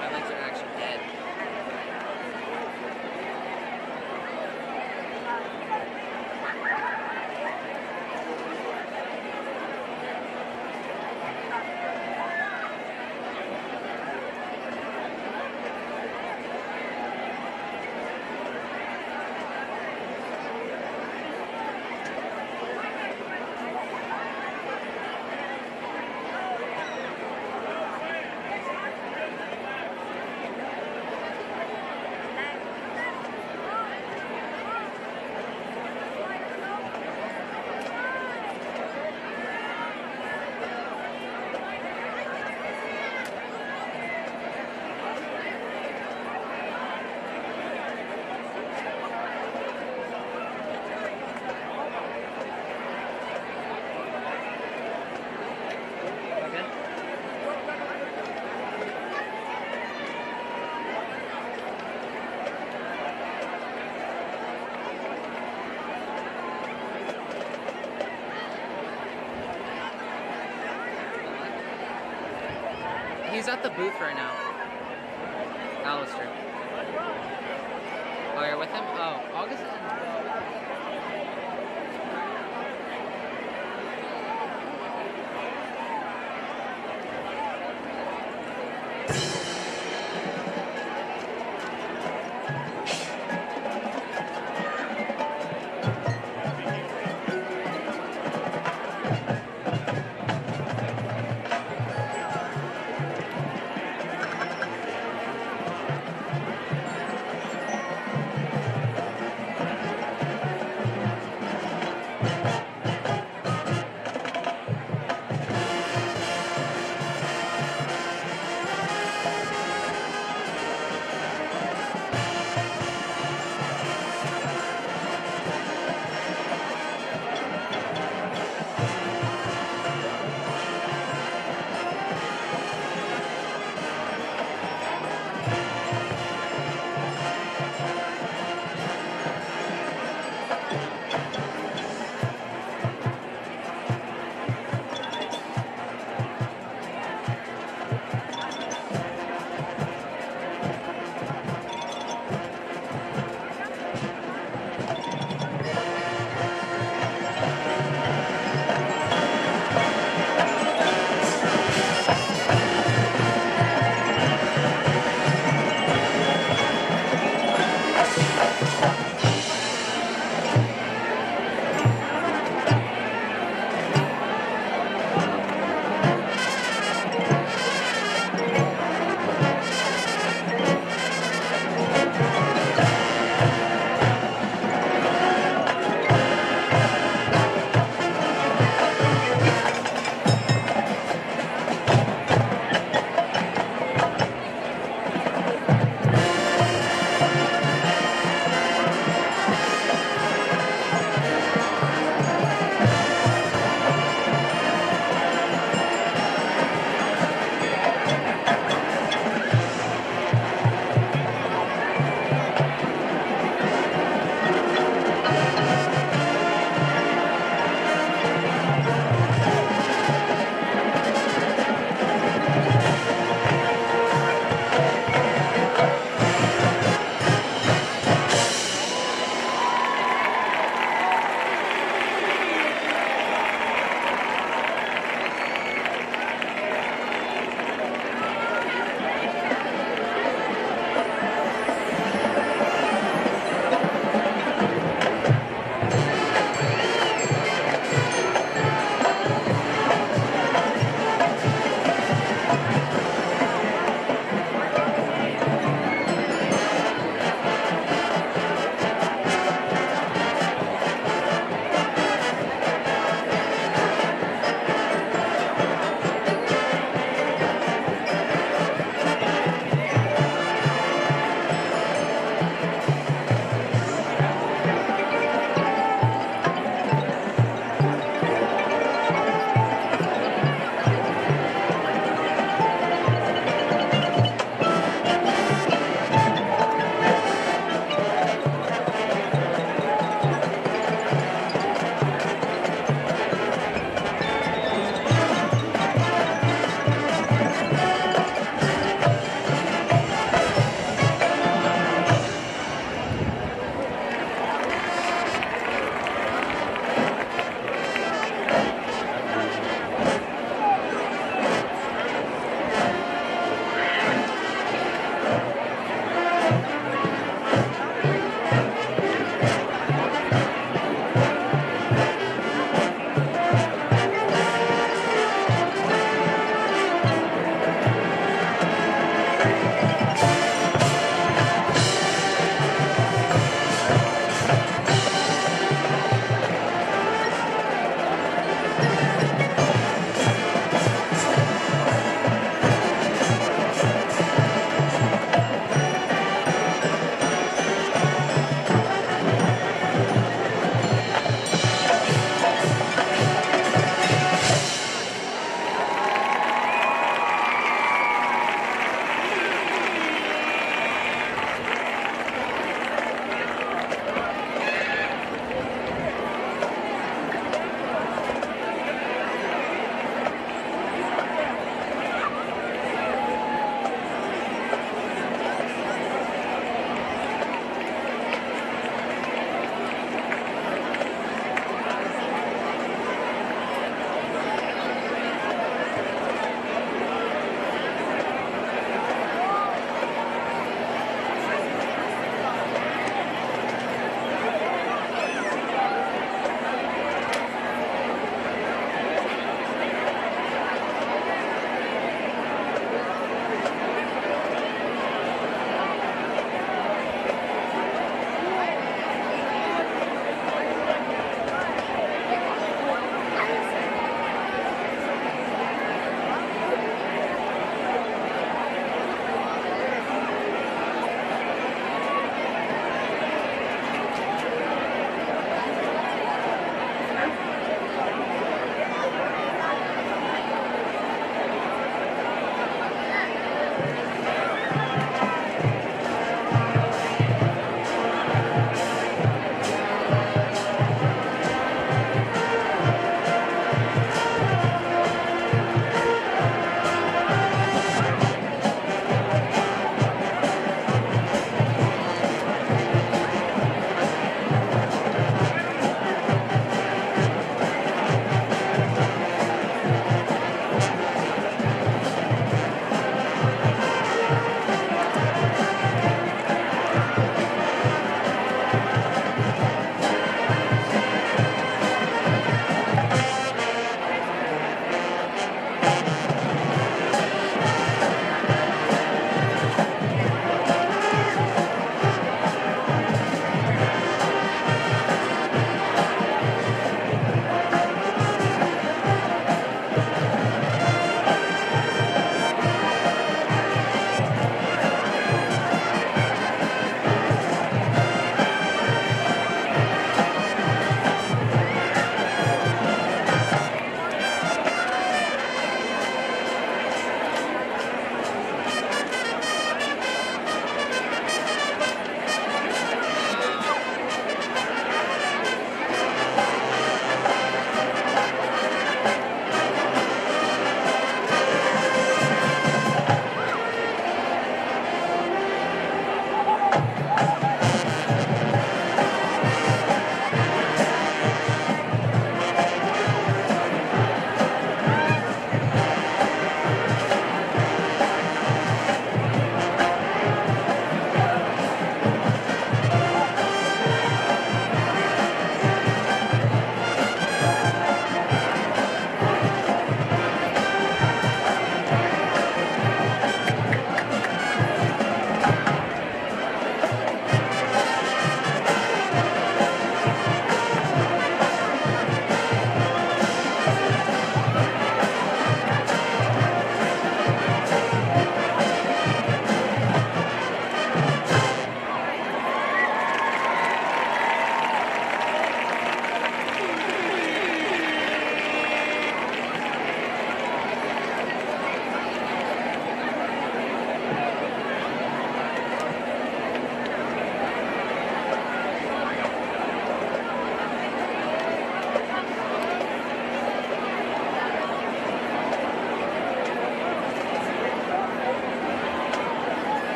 Speaker 4: My legs are actually dead. Okay. He's at the booth right now. Alistair. Oh, you're with him? Oh, August.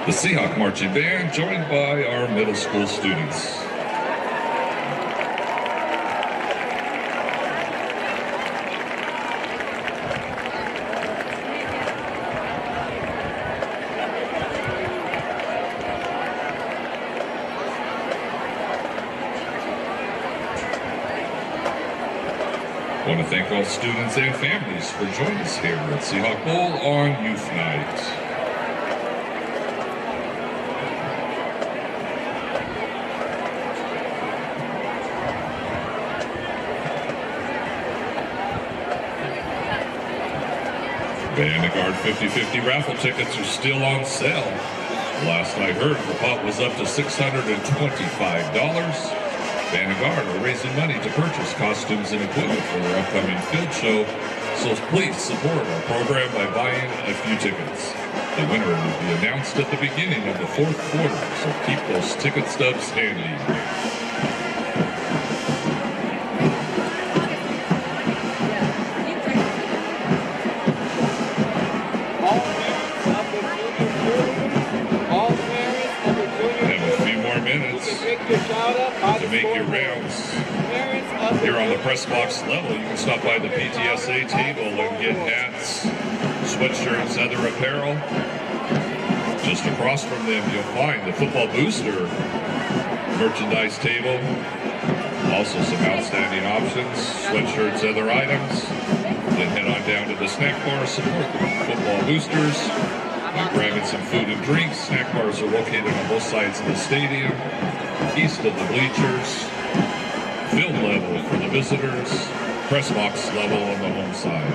Speaker 3: The Seahawk Marching Band, joined by our middle school students. I want to thank all students and families for joining us here at Seahawk Bowl on Youth Night. Vanguard 50/50 raffle tickets are still on sale. Last I heard, the pot was up to $625. Vanguard are raising money to purchase costumes and equipment for their upcoming field show, so please support our program by buying a few tickets. The winner will be announced at the beginning of the fourth quarter, so keep those ticket stubs handy. To make your rounds here on the press box level, you can stop by the PTSA table and get hats, sweatshirts, other apparel. Just across from them, you'll find the football booster merchandise table. Also some outstanding options, sweatshirts, other items. Then head on down to the snack bar, support the football boosters. Grabbing some food and drinks. Snack bars are located on both sides of the stadium, east of the bleachers, field level for the visitors, press box level on the home side.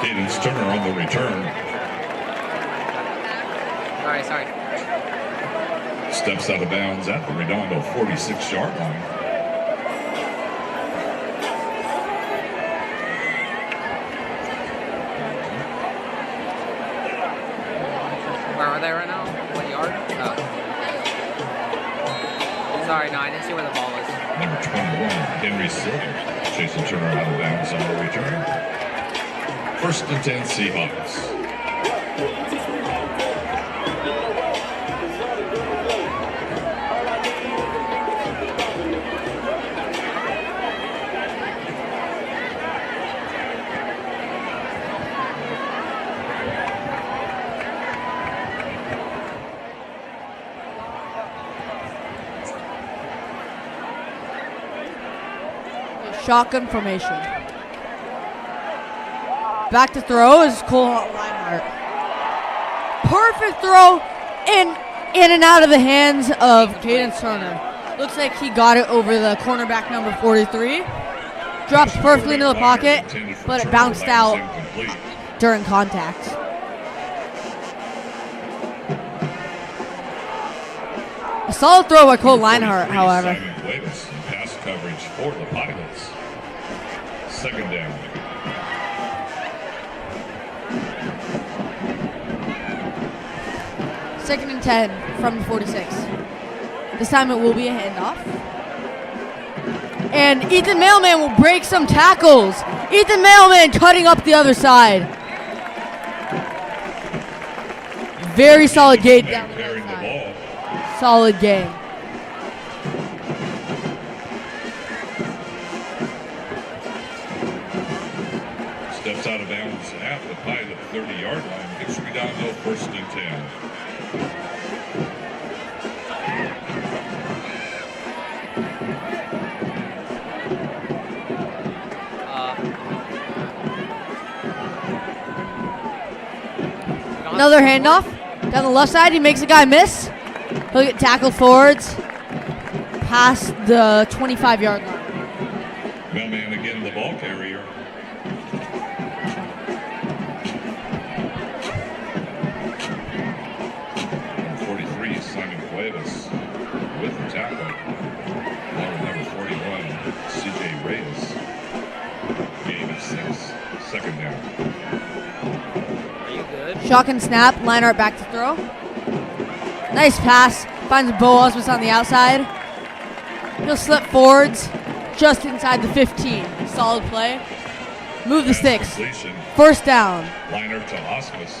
Speaker 3: Cadence Turner on the return.
Speaker 4: Sorry.
Speaker 3: Steps out of bounds at the Redondo 46-yard line.
Speaker 4: Where are they right now? What yard? Oh. Sorry, no, I didn't see where the ball was.
Speaker 3: Number 21, Henry Silver. Jason Turner out of bounds on the return. 1st and 10 Seahawks.
Speaker 5: Shotgun formation. Back to throw is Cole Reinhardt. Perfect throw in and out of the hands of Cadence Turner. Looks like he got it over the cornerback number 43. Drops perfectly into the pocket, but it bounced out during contact. A solid throw by Cole Reinhardt, however.
Speaker 3: Pass coverage for the Pilots. 2nd down.
Speaker 5: Second and 10 from the 46. This time it will be a handoff. And Ethan Mailman will break some tackles. Ethan Mailman cutting up the other side. Very solid game down the
Speaker 3: Carrying the ball.
Speaker 5: Solid game.
Speaker 3: Steps out of bounds at the Pilot 30-yard line. Gets Redondo 1st and 10.
Speaker 5: Another handoff. Down the left side, he makes a guy miss. He'll get tackled forwards. Past the 25-yard line.
Speaker 3: Mailman again, the ball carrier. Number 43, Simon Cuevas with the tackle. Along with number 41, CJ Reyes. Gain of 6. 2nd down.
Speaker 4: Are you good?
Speaker 5: Shotgun snap, Leinart back to throw. Nice pass, finds Bo Osmus on the outside. He'll slip forwards, just inside the 15. Solid play. Move the sticks.
Speaker 3: Completion.
Speaker 5: 1st down.
Speaker 3: Liner to Osmus.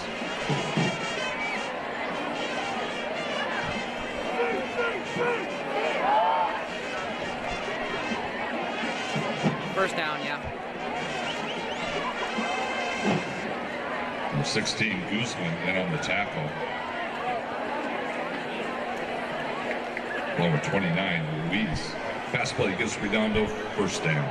Speaker 4: First down, yeah.
Speaker 3: Number 16, Guzman, in on the tackle. Number 29, Ruiz. Pass play gets Redondo 1st down.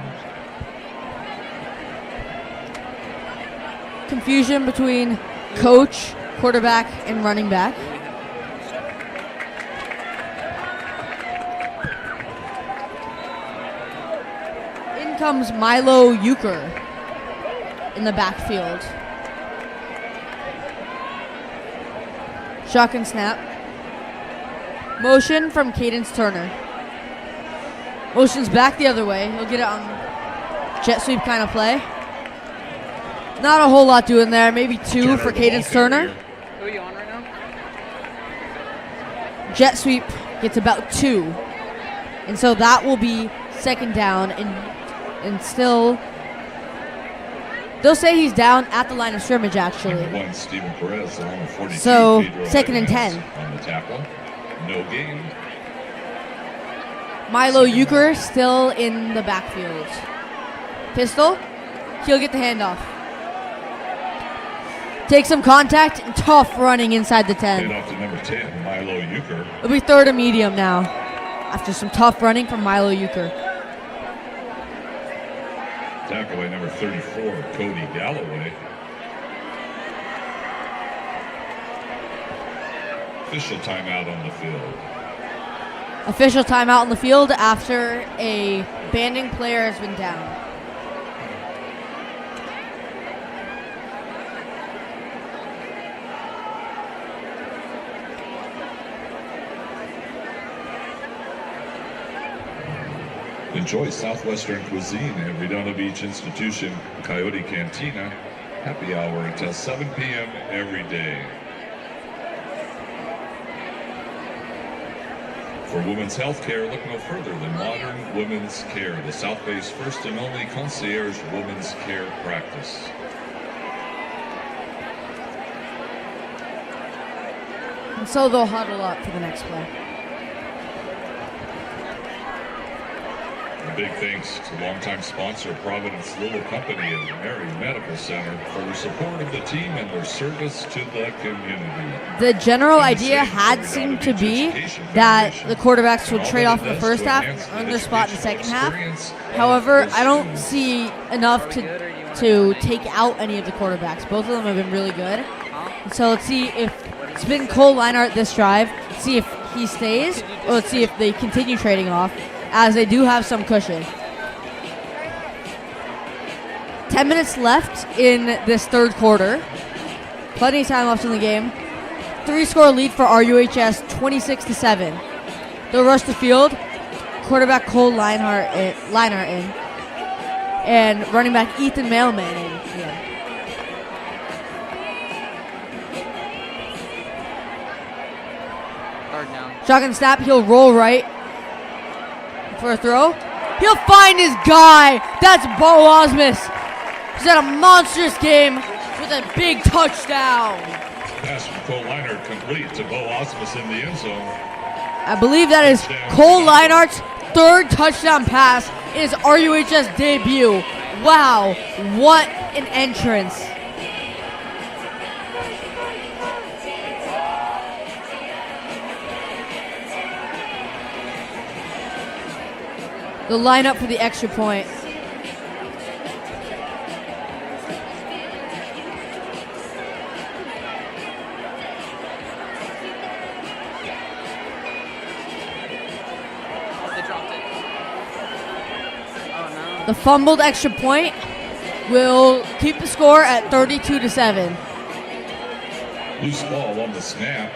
Speaker 5: Confusion between coach, quarterback, and running back. In comes Milo Euchre in the backfield. Shotgun snap. Motion from Cadence Turner. Motion's back the other way. He'll get it on jet sweep kind of play. Not a whole lot doing there. Maybe 2 for Cadence Turner.
Speaker 4: Who are you on right now?
Speaker 5: Jet sweep gets about 2. And so that will be 2nd down and still they'll say he's down at the line of scrimmage actually.
Speaker 3: Number 1, Steven Perez, along with 42.
Speaker 5: So
Speaker 3: Pedro
Speaker 5: 2nd and
Speaker 3: Ibanez
Speaker 5: 10.
Speaker 3: on the tackle. No gain.
Speaker 5: Milo Euchre still in the backfield. Pistol. He'll get the handoff. Take some contact and tough running inside the 10.
Speaker 3: Hand off to number 10, Milo Euchre.
Speaker 5: It'll be 3rd and medium now after some tough running from Milo Euchre.
Speaker 3: Tackle by number 34, Cody Galloway. Official timeout on the field.
Speaker 5: Official timeout on the field after a banding player has been down.
Speaker 3: Enjoy Southwestern cuisine at Redondo Beach Institution Coyote Cantina. Happy hour until 7 p.m. every day. For women's health care, look no further than Modern Women's Care, the South Bay's first and only concierge women's care practice.
Speaker 5: And so they'll huddle up for the next play.
Speaker 3: A big thanks to longtime sponsor Providence Little Company and Mary Medical Center for their support of the team and their service to the community.
Speaker 5: The general idea had seemed to be that the quarterbacks would trade off in the first half and earn their spot in the second half. However, I don't see enough to take out any of the quarterbacks. Both of them have been really good. So let's see if it's been Cole Leinart this drive. Let's see if he stays, or let's see if they continue trading off, as they do have some cushion. 10 minutes left in this third quarter. Plenty of time left in the game. 3-score lead for RUHS, 26-7. They'll rush the field. Quarterback Cole Leinart in. And running back Ethan Mailman in. Yeah.
Speaker 4: Third down.
Speaker 5: Shotgun snap, he'll roll right for a throw. He'll find his guy. That's Bo Osmus. He's had a monstrous game with a big touchdown.
Speaker 3: Pass from Cole Leinart complete to Bo Osmus in the end zone.
Speaker 5: I believe that is Cole Leinart's third touchdown pass in his RUHS debut. Wow, what an entrance. The lineup for the extra point.
Speaker 4: They dropped it. Oh no.
Speaker 5: The fumbled extra point will keep the score at 32-7.
Speaker 3: Loose ball on the snap.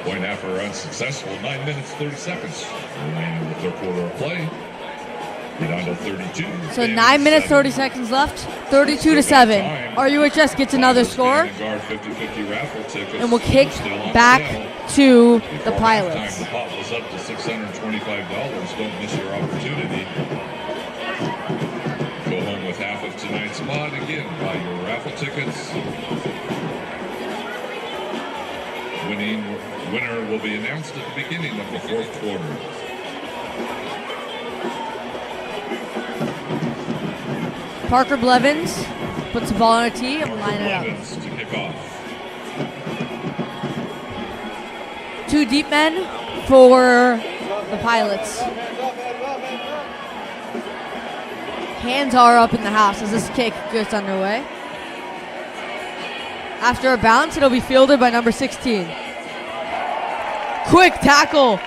Speaker 3: Point after unsuccessful. 9 minutes, 30 seconds. Remaining in the third quarter of play. Redondo 32.
Speaker 5: So 9 minutes, 30 seconds left. 32-7. RUHS gets another score. And we'll kick back to the Pilots.
Speaker 3: The pot was up to $625. Don't miss your opportunity. Go home with half of tonight's pot. Again, buy your raffle tickets. Winner will be announced at the beginning of the fourth quarter.
Speaker 5: Parker Blevins puts the ball on a tee and line it up.
Speaker 3: Blevins to kick off.
Speaker 5: Two deep men for the Pilots. Hands are up in the house as this kick gets underway. After a bounce, it'll be fielded by number 16. Quick tackle,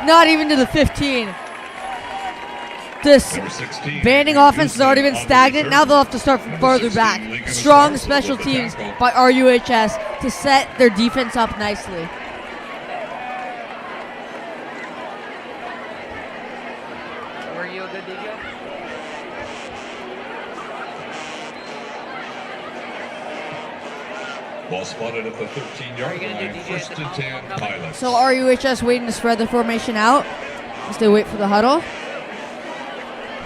Speaker 5: not even to the 15. This banding offense has already been stagnant. Now they'll have to start from further back. Strong special teams by RUHS to set their defense up nicely.
Speaker 4: Were you a good DJ?
Speaker 3: Ball spotted at the 13-yard line. First and 10, Pilots.
Speaker 5: So RUHS waiting to spread the formation out as they wait for the huddle.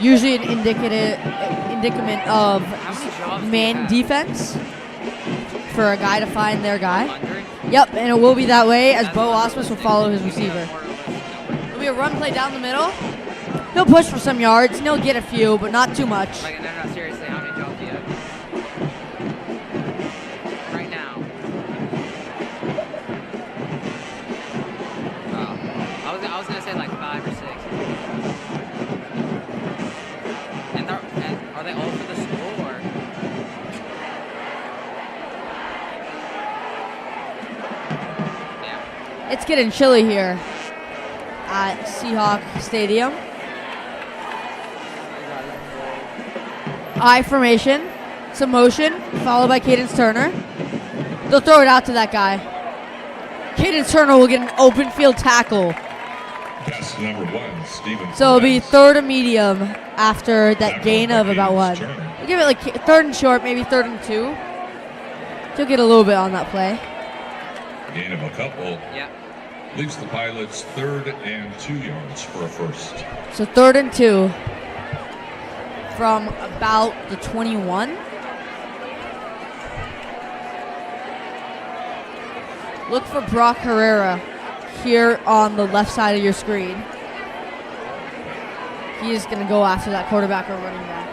Speaker 5: Usually an indicament of man defense for a guy to find their guy. Yep, and it will be that way as Bo Osmus will follow his receiver. It'll be a run play down the middle. He'll push for some yards and he'll get a few, but not too much.
Speaker 4: Like, no, seriously, how many dropped you? Right now. Oh, I was gonna say like 5 or 6. And are they all for the school or? Yeah.
Speaker 5: It's getting chilly here at Seahawk Stadium. I formation, some motion, followed by Cadence Turner. They'll throw it out to that guy. Cadence Turner will get an open field tackle
Speaker 3: Pass to number 1, Stephen.
Speaker 5: So it'll be
Speaker 3: Perez.
Speaker 5: third and medium after that
Speaker 3: Tackle
Speaker 5: gain
Speaker 3: by
Speaker 5: of about
Speaker 3: Hayes
Speaker 5: what?
Speaker 3: Turner.
Speaker 5: We'll give it like third and short, maybe third and 2. He'll get a little bit on that play.
Speaker 3: Gain of a couple.
Speaker 4: Yeah.
Speaker 3: Leaves the Pilots 3rd and 2 yards for a first.
Speaker 5: So third and 2 from about the 21. Look for Brock Herrera here on the left side of your screen. He is going to go after that quarterback or running back.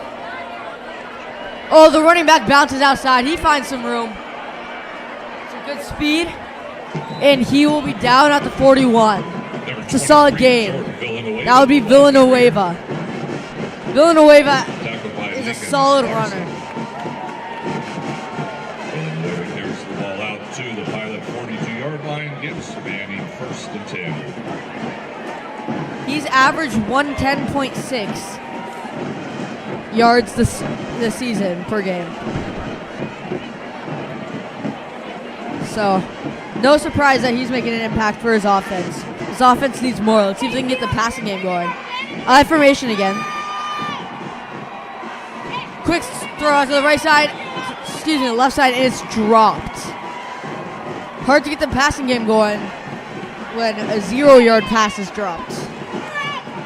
Speaker 5: Oh, the running back bounces outside. He finds some room. Some good speed. And he will be down at the 41.
Speaker 3: Number
Speaker 5: It's a solid
Speaker 3: 23,
Speaker 5: game.
Speaker 3: Jordan Villanueva.
Speaker 5: That would be Villanueva. Villanueva
Speaker 3: Tackled by
Speaker 5: is a
Speaker 3: Lincoln
Speaker 5: solid
Speaker 3: Larson.
Speaker 5: runner.
Speaker 3: Villanueva carries the ball out to the Pilot 42-yard line. Gives Manning 1st and 10.
Speaker 5: He's averaged 110.6 yards this season per game. So, no surprise that he's making an impact for his offense. His offense needs more. Let's see if they can get the passing game going. I formation again. Quick throw out to the right side. Excuse me, the left side, and it's dropped. Hard to get the passing game going when a 0-yard pass is dropped.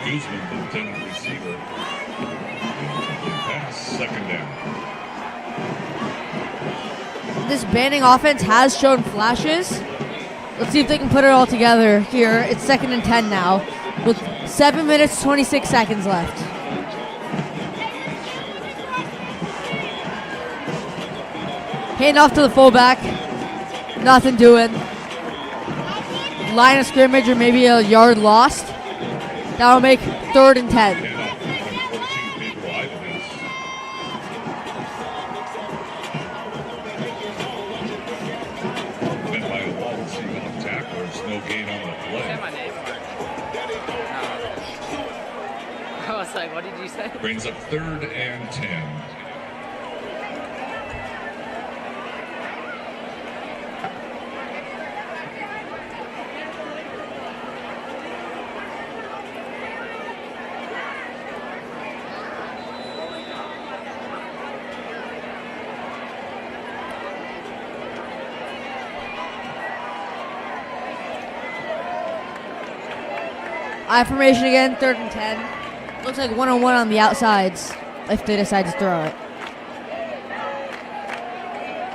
Speaker 3: Guzman, the intended receiver. Incomplete pass, 2nd down.
Speaker 5: This Banning offense has shown flashes. Let's see if they can put it all together here. It's 2nd and 10 now with 7 minutes, 26 seconds left. Hand off to the fullback. Nothing doing. Line of scrimmage or maybe a yard lost. That'll make 3rd and 10.
Speaker 3: And off to number 14, Pedro Ibanez. Bent by a wall of Seahawks tacklers. No gain on the
Speaker 4: Say
Speaker 3: play.
Speaker 4: my name, Mark. No. I was like, what did you say?
Speaker 3: Brings up 3rd and 10.
Speaker 5: I formation again, 3rd and 10. Looks like 1-on-1 on the outsides if they decide to throw it.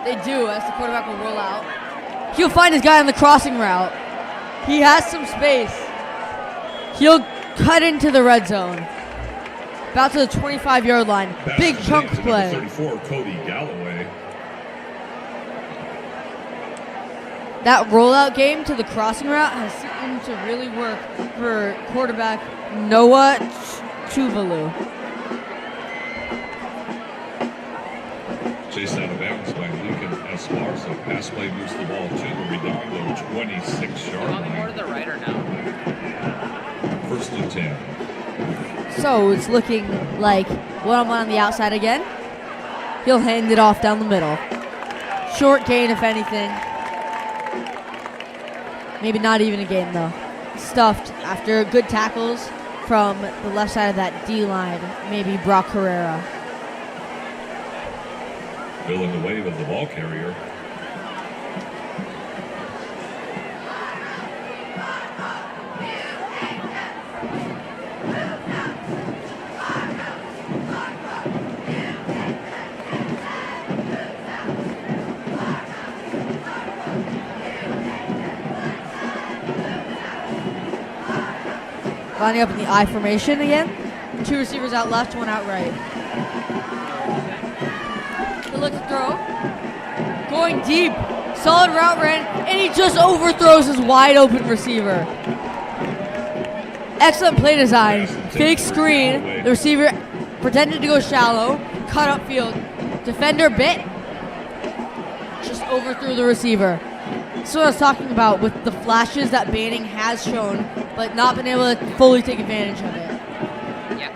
Speaker 5: They do as the quarterback will roll out. He'll find his guy on the crossing route. He has some space. He'll cut into the red zone. About to the 25-yard line.
Speaker 3: Pass
Speaker 5: Big
Speaker 3: complete
Speaker 5: chunk
Speaker 3: to number
Speaker 5: play.
Speaker 3: 34, Cody Galloway.
Speaker 5: That rollout game to the crossing route has seemed to really work for quarterback Noah Tuvalu.
Speaker 3: Chased out of bounds by Lincoln Esparza. Pass play moves the ball to the Redondo 26-yard
Speaker 4: Want me more to
Speaker 3: line.
Speaker 4: the right or no?
Speaker 3: 1st and 10.
Speaker 5: So it's looking like 1-on-1 on the outside again. He'll hand it off down the middle. Short gain, if anything. Maybe not even a gain, though. Stuffed after good tackles from the left side of that D-line. Maybe Brock Herrera.
Speaker 3: Bill in the wave of the ball carrier.
Speaker 5: Lining up in the I formation again. 2 receivers out left, 1 out right. Good look to throw. Going deep. Solid route ran, and he just overthrows his wide open receiver. Excellent play design. Fake screen. The receiver pretended to go shallow. Cut upfield. Defender bit. Just overthrew the receiver. That's what I was talking about with the flashes that Banning has shown, but not been able to fully take advantage of it.
Speaker 4: Yeah.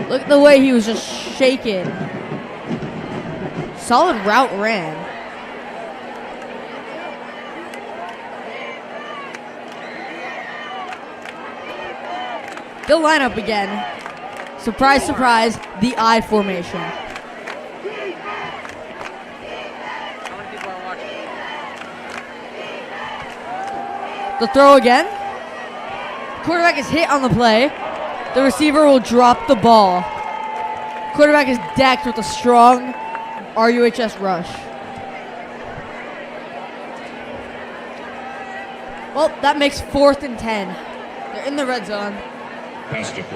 Speaker 5: Look at the way he was just shaking. Solid route ran. They'll line up again. Surprise, surprise, the I formation.
Speaker 4: How many people are watching?
Speaker 5: The throw again. Quarterback is hit on the play. The receiver will drop the ball. Quarterback is decked with a strong RUHS rush. Well, that makes 4th and 10. They're in the red zone.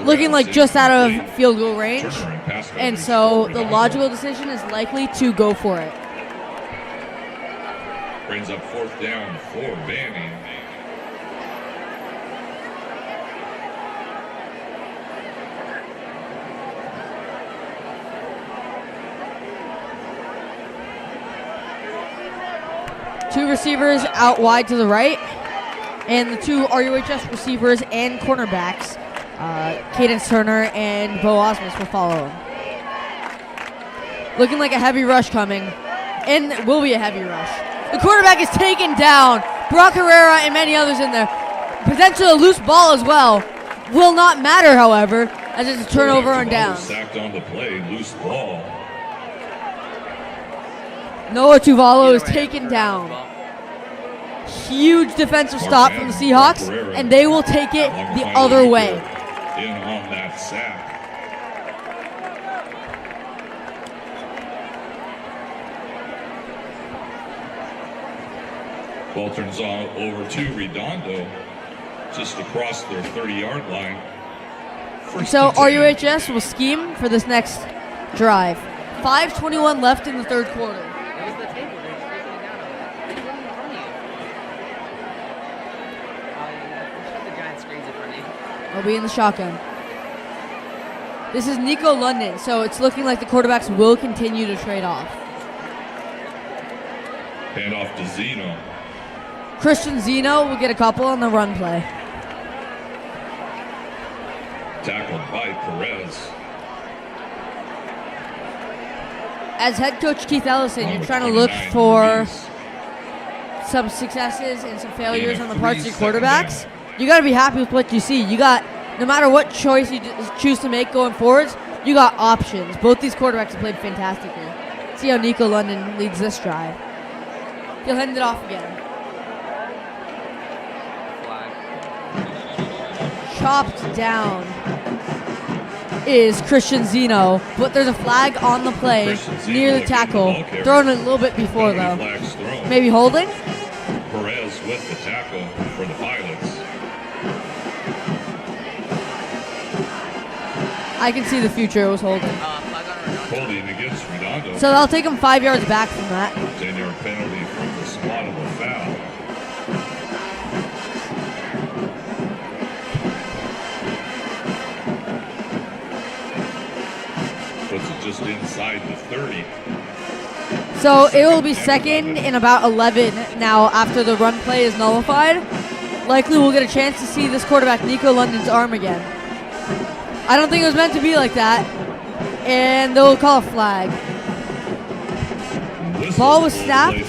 Speaker 5: Looking like just out of field goal range. And so the logical decision is likely to go for it.
Speaker 3: Brings up 4th down for Banning.
Speaker 5: Two receivers out wide to the right. And the two RUHS receivers and cornerbacks, Cadence Turner and Bo Osmus, will follow him. Looking like a heavy rush coming. And it will be a heavy rush. The quarterback is taken down. Brock Herrera and many others in there. Potentially a loose ball as well. Will not matter, however, as it's a turnover on downs.
Speaker 3: Sacked on the play, loose ball.
Speaker 5: Noah Tuvalu is taken down. Huge defensive stop from the Seahawks, and they will take it the other way.
Speaker 3: In on that sack. Ball turns on over to Redondo, just across their 30-yard line.
Speaker 5: So RUHS will scheme for this next drive. 5:21 left in the third quarter.
Speaker 4: It was the table. They're just taking it down. They couldn't in front of you. Oh, yeah. Shut the giant screens in front of you.
Speaker 5: I'll be in the shotgun. This is Nico London, so it's looking like the quarterbacks will continue to trade off.
Speaker 3: Hand off to Zeno.
Speaker 5: Christian Zeno will get a couple on the run play.
Speaker 3: Tackled by Perez.
Speaker 5: As head coach Keith Ellison, you're trying to look for some successes and some failures on the parts of your quarterbacks. You got to be happy with what you see. You got, no matter what choice you choose to make going forwards, you got options. Both these quarterbacks have played fantastically. See how Nico London leads this drive. He'll hand it off again. Chopped down is Christian Zeno, but there's a flag on the play near the tackle. Thrown a little bit before though. Maybe holding?
Speaker 3: Perez with the tackle for the Pilots.
Speaker 5: I can see the future. It was holding.
Speaker 3: Holding against Redondo.
Speaker 5: So they'll take him 5 yards back from that.
Speaker 3: 10-yard penalty from the spot of a foul. Puts it just inside the 30.
Speaker 5: So it will be second and about 11 now after the run play is nullified. Likely we'll get a chance to see this quarterback, Nico London's arm again. I don't think it was meant to be like that. And they'll call a flag. Ball was snapped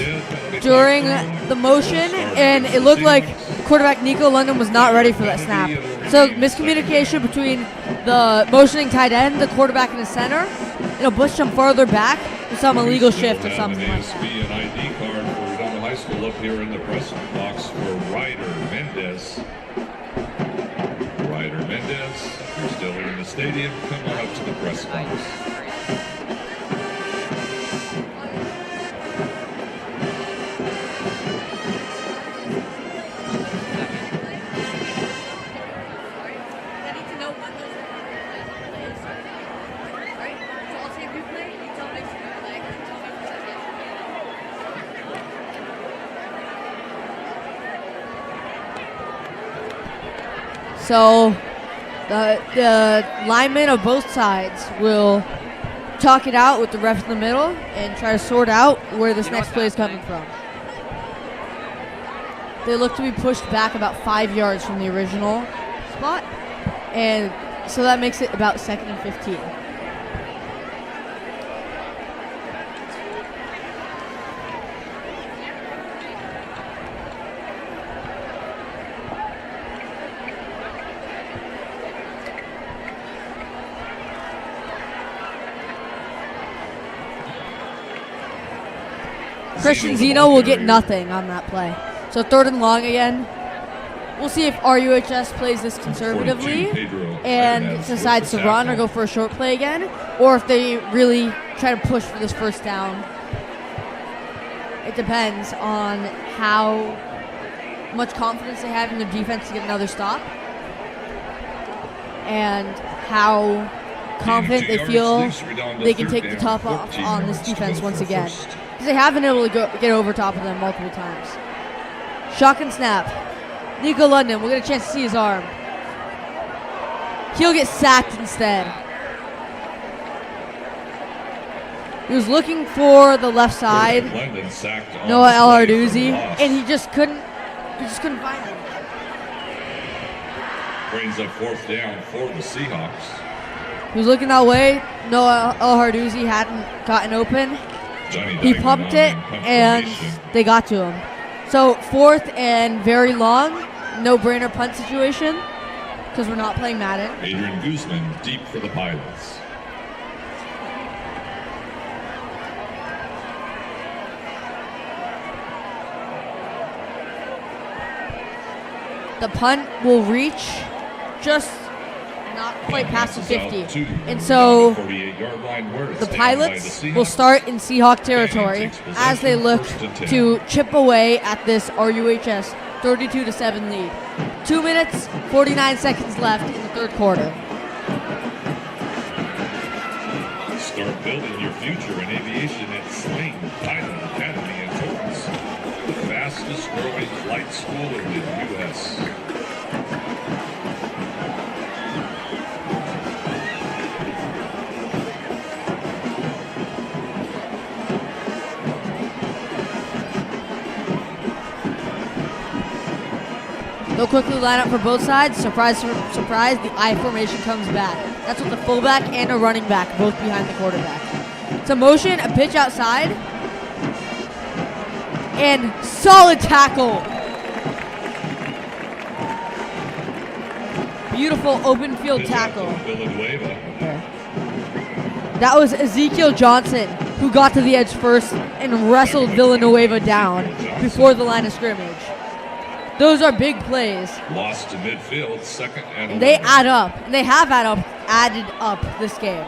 Speaker 5: during the motion, and it looked like quarterback Nico London was not ready for that snap. So miscommunication between the motioning tight end, the quarterback, and the center. It'll push him farther back to some illegal shift or something like that.
Speaker 3: An ID card for Redondo High School up here in the press box for Ryder Mendez. Ryder Mendez, if you're still in the stadium, come on up to the press box.
Speaker 5: So the linemen of both sides will talk it out with the ref in the middle and try to sort out where this next play is coming from. They look to be pushed back about 5 yards from the original spot, and so that makes it about 2nd and 15. Christian Zeno will get nothing on that play. So 3rd and long again. We'll see if RUHS plays this conservatively and decides to run or go for a short play again, or if they really try to push for this first down. It depends on how much confidence they have in their defense to get another stop and how confident they feel they can take the top off on this defense once again. Because they have been able to get over top of them multiple times. Shotgun snap. Nico London, we'll get a chance to see his arm. He'll get sacked instead. He was looking for the left side, Noah El Hardouzi, and he just couldn't find him.
Speaker 3: Brings up 4th down for the Seahawks.
Speaker 5: He was looking that way. Noah El Hardouzi hadn't gotten open. He pumped it, and they got to him. So 4th and very long, no-brainer punt situation because we're not playing Madden.
Speaker 3: Adrian Guzman deep for the Pilots.
Speaker 5: The punt will reach just not quite past the 50. And so the Pilots will start in Seahawk territory as they look to chip away at this RUHS 32-7 lead. 2 minutes, 49 seconds left in the 3rd quarter.
Speaker 3: Start building your future in aviation at Slane Pilot Academy in Torrance, the fastest growing flight school in the U.S.
Speaker 5: They'll quickly line up for both sides. Surprise, surprise, the I formation comes back. That's with the fullback and a running back, both behind the quarterback. It's a motion, a pitch outside, and solid tackle. Beautiful open field tackle. That was Ezekiel Johnson, who got to the edge first and wrestled Villanueva down before the line of scrimmage. Those are big plays.
Speaker 3: Lost to midfield, 2nd and
Speaker 5: they add up, and they have added up this game.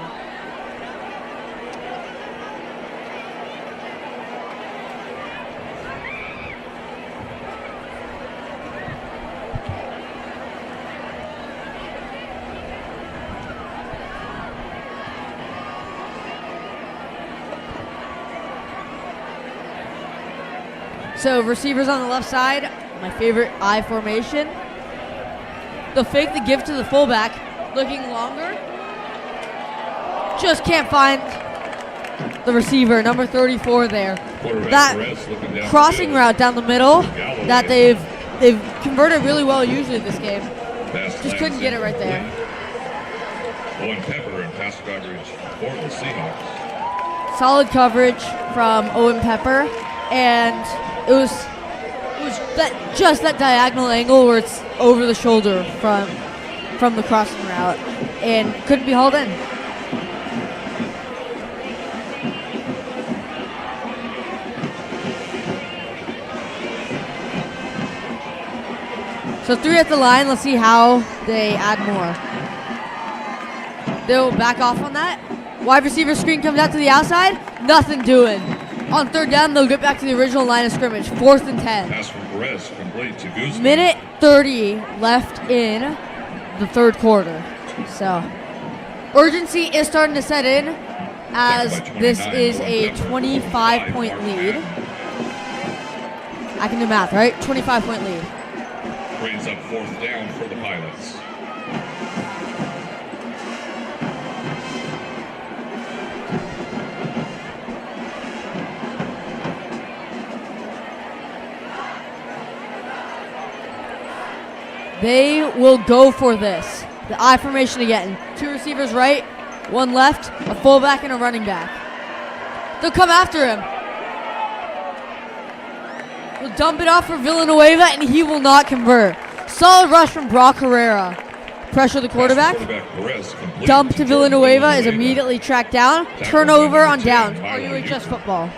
Speaker 5: So receivers on the left side, my favorite I formation. They'll fake the give to the fullback, looking longer. Just can't find the receiver, number 34 there. That crossing route down the middle that they've converted really well usually this game. Just couldn't get it right there.
Speaker 3: Owen Pepper and pass coverage for the Seahawks.
Speaker 5: Solid coverage from Owen Pepper, and it was that diagonal angle where it's over the shoulder from the crossing route and couldn't be hauled in. So 3 at the line. Let's see how they add more. They'll back off on that. Wide receiver screen comes out to the outside. Nothing doing. On 3rd down, they'll get back to the original line of scrimmage. 4th and 10.
Speaker 3: Pass from Perez complete to Guzman.
Speaker 5: Minute 30 left in the 3rd quarter. So urgency is starting to set in as this is a 25-point lead. I can do math, right? 25-point lead.
Speaker 3: Brings up 4th down for the Pilots.
Speaker 5: They will go for this. The I formation again. 2 receivers right, 1 left, a fullback and a running back. They'll come after him. They'll dump it off for Villanueva, and he will not convert. Solid rush from Brock Herrera. Pressure the quarterback. Dump to Villanueva is immediately tracked down. Turnover on downs. RUHS football.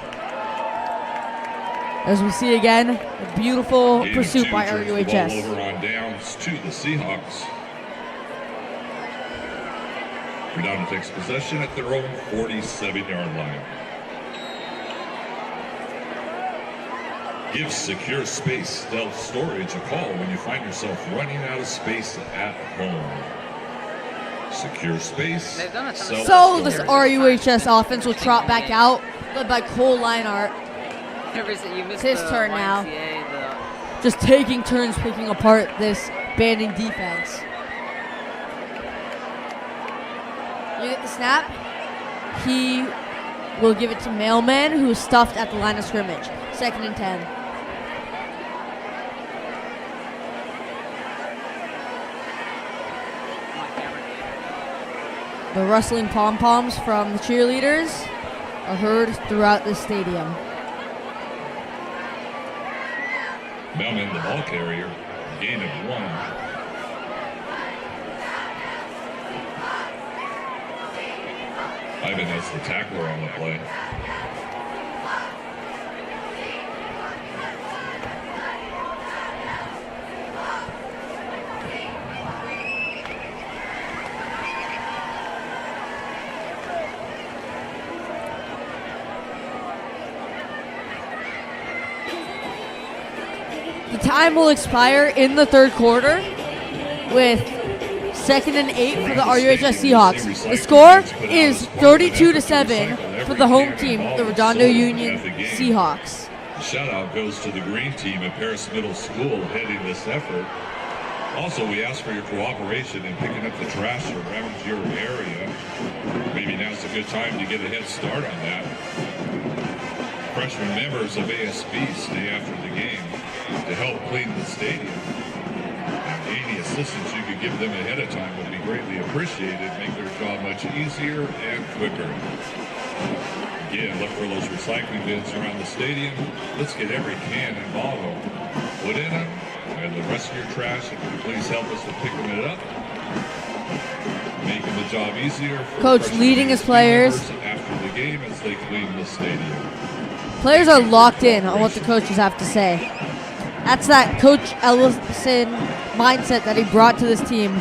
Speaker 5: As we see again, a beautiful
Speaker 3: Gain of
Speaker 5: pursuit
Speaker 3: 2
Speaker 5: by
Speaker 3: turns the ball
Speaker 5: RUHS.
Speaker 3: over on downs to the Seahawks. Redondo takes possession at their own 47-yard line. Give Secure Space Stealth Storage a call when you find yourself running out of space at home. Secure Space.
Speaker 4: They've done a ton of
Speaker 3: Self
Speaker 5: So this
Speaker 3: Storage.
Speaker 5: RUHS offense will trot back out, led by Cole Leinart,
Speaker 4: You missed
Speaker 5: It's his
Speaker 4: the
Speaker 5: turn now.
Speaker 4: YMCA,
Speaker 5: just taking turns picking apart this banding defense. You get the snap. He will give it to Mailman, who is stuffed at the line of scrimmage. 2nd and 10. The rustling pom-poms from the cheerleaders are heard throughout the stadium.
Speaker 3: Mailman, the ball carrier, gain of 1. Ivan has the tackler on the play.
Speaker 5: The time will expire in the 3rd quarter with 2nd and 8 for the RUHS Seahawks. The score is 32-7 for the home team, the Redondo Union Seahawks.
Speaker 3: The shout out goes to the green team at Paris Middle School heading this effort. Also, we ask for your cooperation in picking up the trash around your area. Maybe now's a good time to get a head start on that. Freshman members of ASB stay after the game to help clean the stadium. And any assistance you could give them ahead of time would be greatly appreciated, make their job much easier and quicker. Again, look for those recycling bins around the stadium. Let's get every can and bottle put in them, and the rest of your trash, if you please help us with picking it up, making the job easier for
Speaker 5: Coach
Speaker 3: freshman
Speaker 5: leading his
Speaker 3: ASB
Speaker 5: players.
Speaker 3: members after the game as they clean the stadium.
Speaker 5: Players are locked in on what the coaches have to say. That's that Coach Ellison mindset that he brought to this team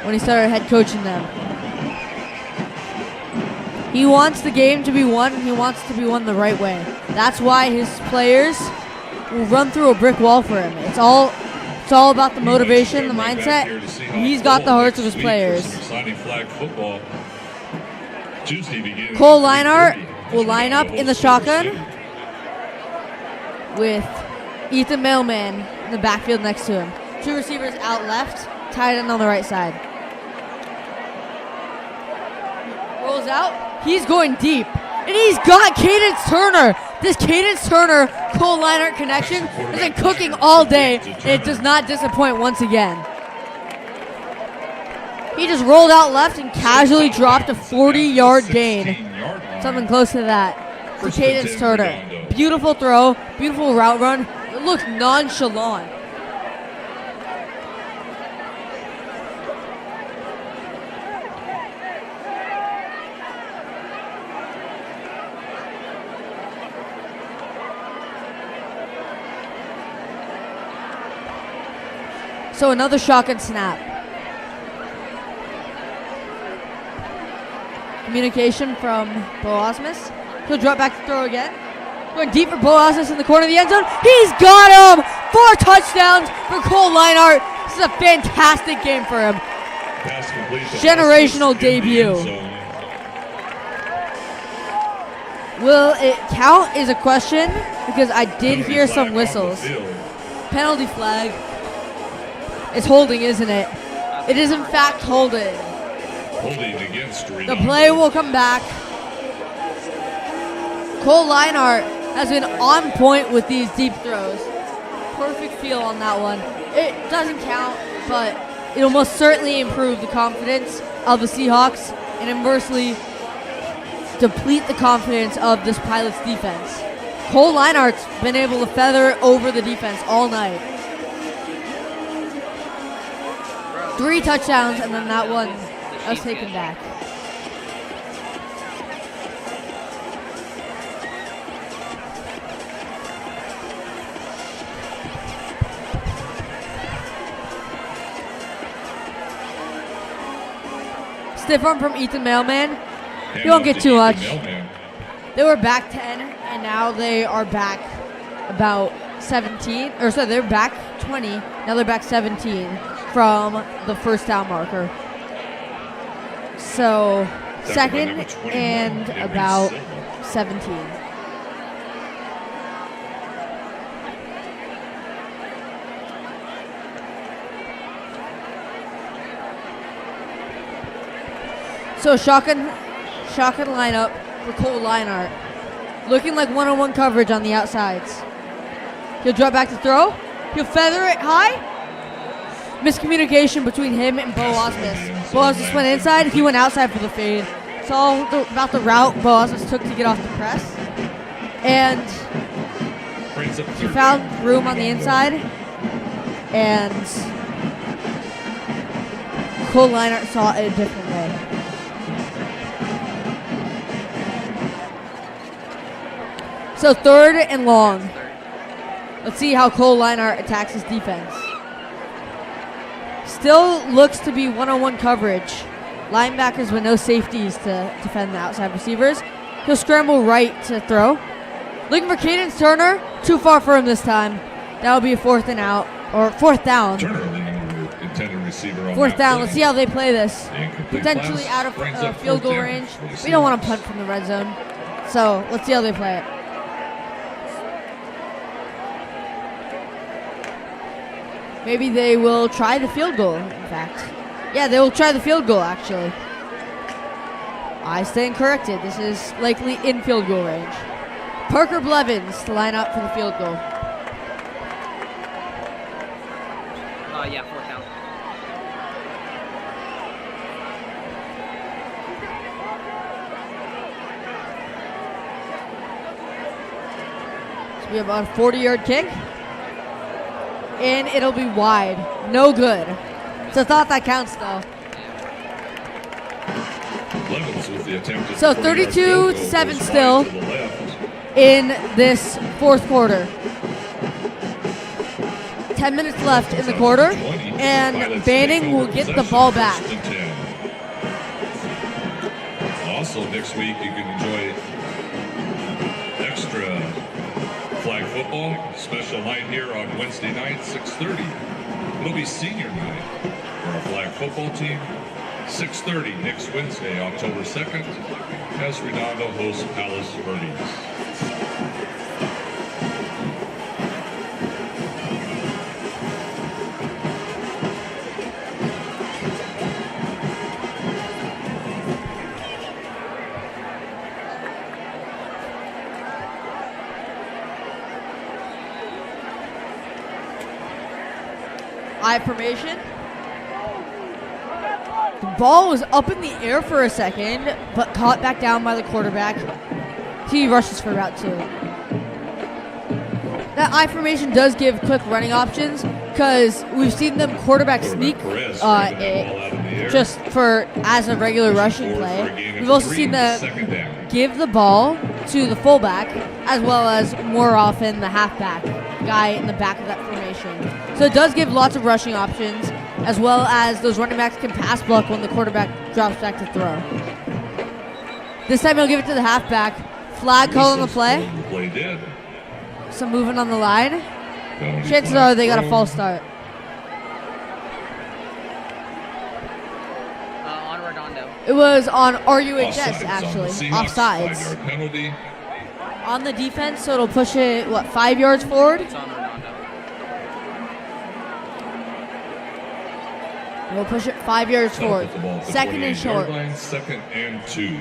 Speaker 5: when he started head coaching them. He wants the game to be won, and he wants to be won the right way. That's why his players will run through a brick wall for him. It's all about the motivation, the mindset. He's got the hearts of his players. Cole Leinart will line up in the shotgun with Ethan Mailman in the backfield next to him. 2 receivers out left, tight end on the right side. Rolls out, he's going deep, and he's got Cadence Turner. This Cadence Turner Cole Leinart connection has been cooking all day, and it does not disappoint once again. He just rolled out left and casually dropped a 40-yard gain. Something close to that for Cadence Turner. Beautiful throw, beautiful route run. It looks nonchalant. So another shotgun snap. Communication from Bo Osmus. He'll drop back to throw again. Going deep for Bo Osmus in the corner of the end zone. He's got him! 4 touchdowns for Cole Leinart. This is a fantastic game for him. Generational debut. Will it count is a question because I did hear some whistles. Penalty flag. It's holding, isn't it? It is in fact holding.
Speaker 3: Holding against Redondo.
Speaker 5: The play will come back. Cole Leinart has been on point with these deep throws. Perfect feel on that one. It doesn't count, but it'll most certainly improve the confidence of the Seahawks and inversely deplete the confidence of this Pilots defense. Cole Leinart's been able to feather over the defense all night. 3 touchdowns, and then that one was taken back. stiff arm from Ethan Mailman. You won't get too much. They were back 10, and now they are back about 17. Or so they're back 20. Now they're back 17 from the first down marker. So second and about 17. So shotgun lineup for Cole Leinart. Looking like one-on-one coverage on the outsides. He'll drop back to throw. He'll feather it high. Miscommunication between him and Bo Osmus. Bo Osmus went inside. He went outside for the fade. It's all about the route Bo Osmus took to get off the press. And he found room on the inside. And Cole Leinart saw it a different way. So third and long. Let's see how Cole Leinart attacks his defense. Still looks to be one-on-one coverage. Linebackers with no safeties to defend the outside receivers. He'll scramble right to throw. Looking for Cadence Turner. Too far for him this time. That'll be a fourth and out, or fourth down.
Speaker 3: Turner, the intended receiver on
Speaker 5: Fourth
Speaker 3: that
Speaker 5: down.
Speaker 3: play.
Speaker 5: Let's see how they play this.
Speaker 3: Incomplete
Speaker 5: Potentially
Speaker 3: pass.
Speaker 5: out of
Speaker 3: Brings up
Speaker 5: field goal
Speaker 3: fourth down
Speaker 5: range.
Speaker 3: for the
Speaker 5: We don't want to
Speaker 3: Seahawks.
Speaker 5: punt from the red zone. So let's see how they play it. Maybe they will try the field goal, in fact. Yeah, they will try the field goal, actually. I stand corrected. This is likely in field goal range. Parker Blevins to line up for the field goal.
Speaker 4: Yeah, fourth down.
Speaker 5: So we have about a 40-yard kick. And it'll be wide. No good. It's a thought that counts, though.
Speaker 3: Levens with the attempt at
Speaker 5: So
Speaker 3: the 40-yard field goal
Speaker 5: 32-7
Speaker 3: goes
Speaker 5: still
Speaker 3: wide to the left.
Speaker 5: in this fourth quarter. 10 minutes left in the quarter, and Banning will get the ball back.
Speaker 3: First and 10. Also, next week you can enjoy extra flag football, special night here on Wednesday night, 6:30. It'll be senior night for our flag football team. 6:30 next Wednesday, October 2nd, as Redondo hosts Palace Birdies.
Speaker 5: I formation. The ball was up in the air for a second, but caught back down by the quarterback. He rushes for about 2. That I formation does give quick running options because we've seen them quarterback sneak just for as a regular rushing play. We've also seen them give the ball to the fullback as well as more often the halfback guy in the back of that formation. So it does give lots of rushing options as well as those running backs can pass block when the quarterback drops back to throw. This time he'll give it to the halfback. Flag call on the play. Some movement on the line. Chances are they got a false start.
Speaker 4: On Redondo.
Speaker 5: It was on RUHS, actually. Offsides.
Speaker 3: 5-yard penalty.
Speaker 5: On the defense, so it'll push it, 5 yards forward?
Speaker 4: It's on Redondo.
Speaker 5: We'll push it 5 yards forward.
Speaker 3: Put the ball at the
Speaker 5: Second and
Speaker 3: 48-yard
Speaker 5: short.
Speaker 3: line, 2nd and 2.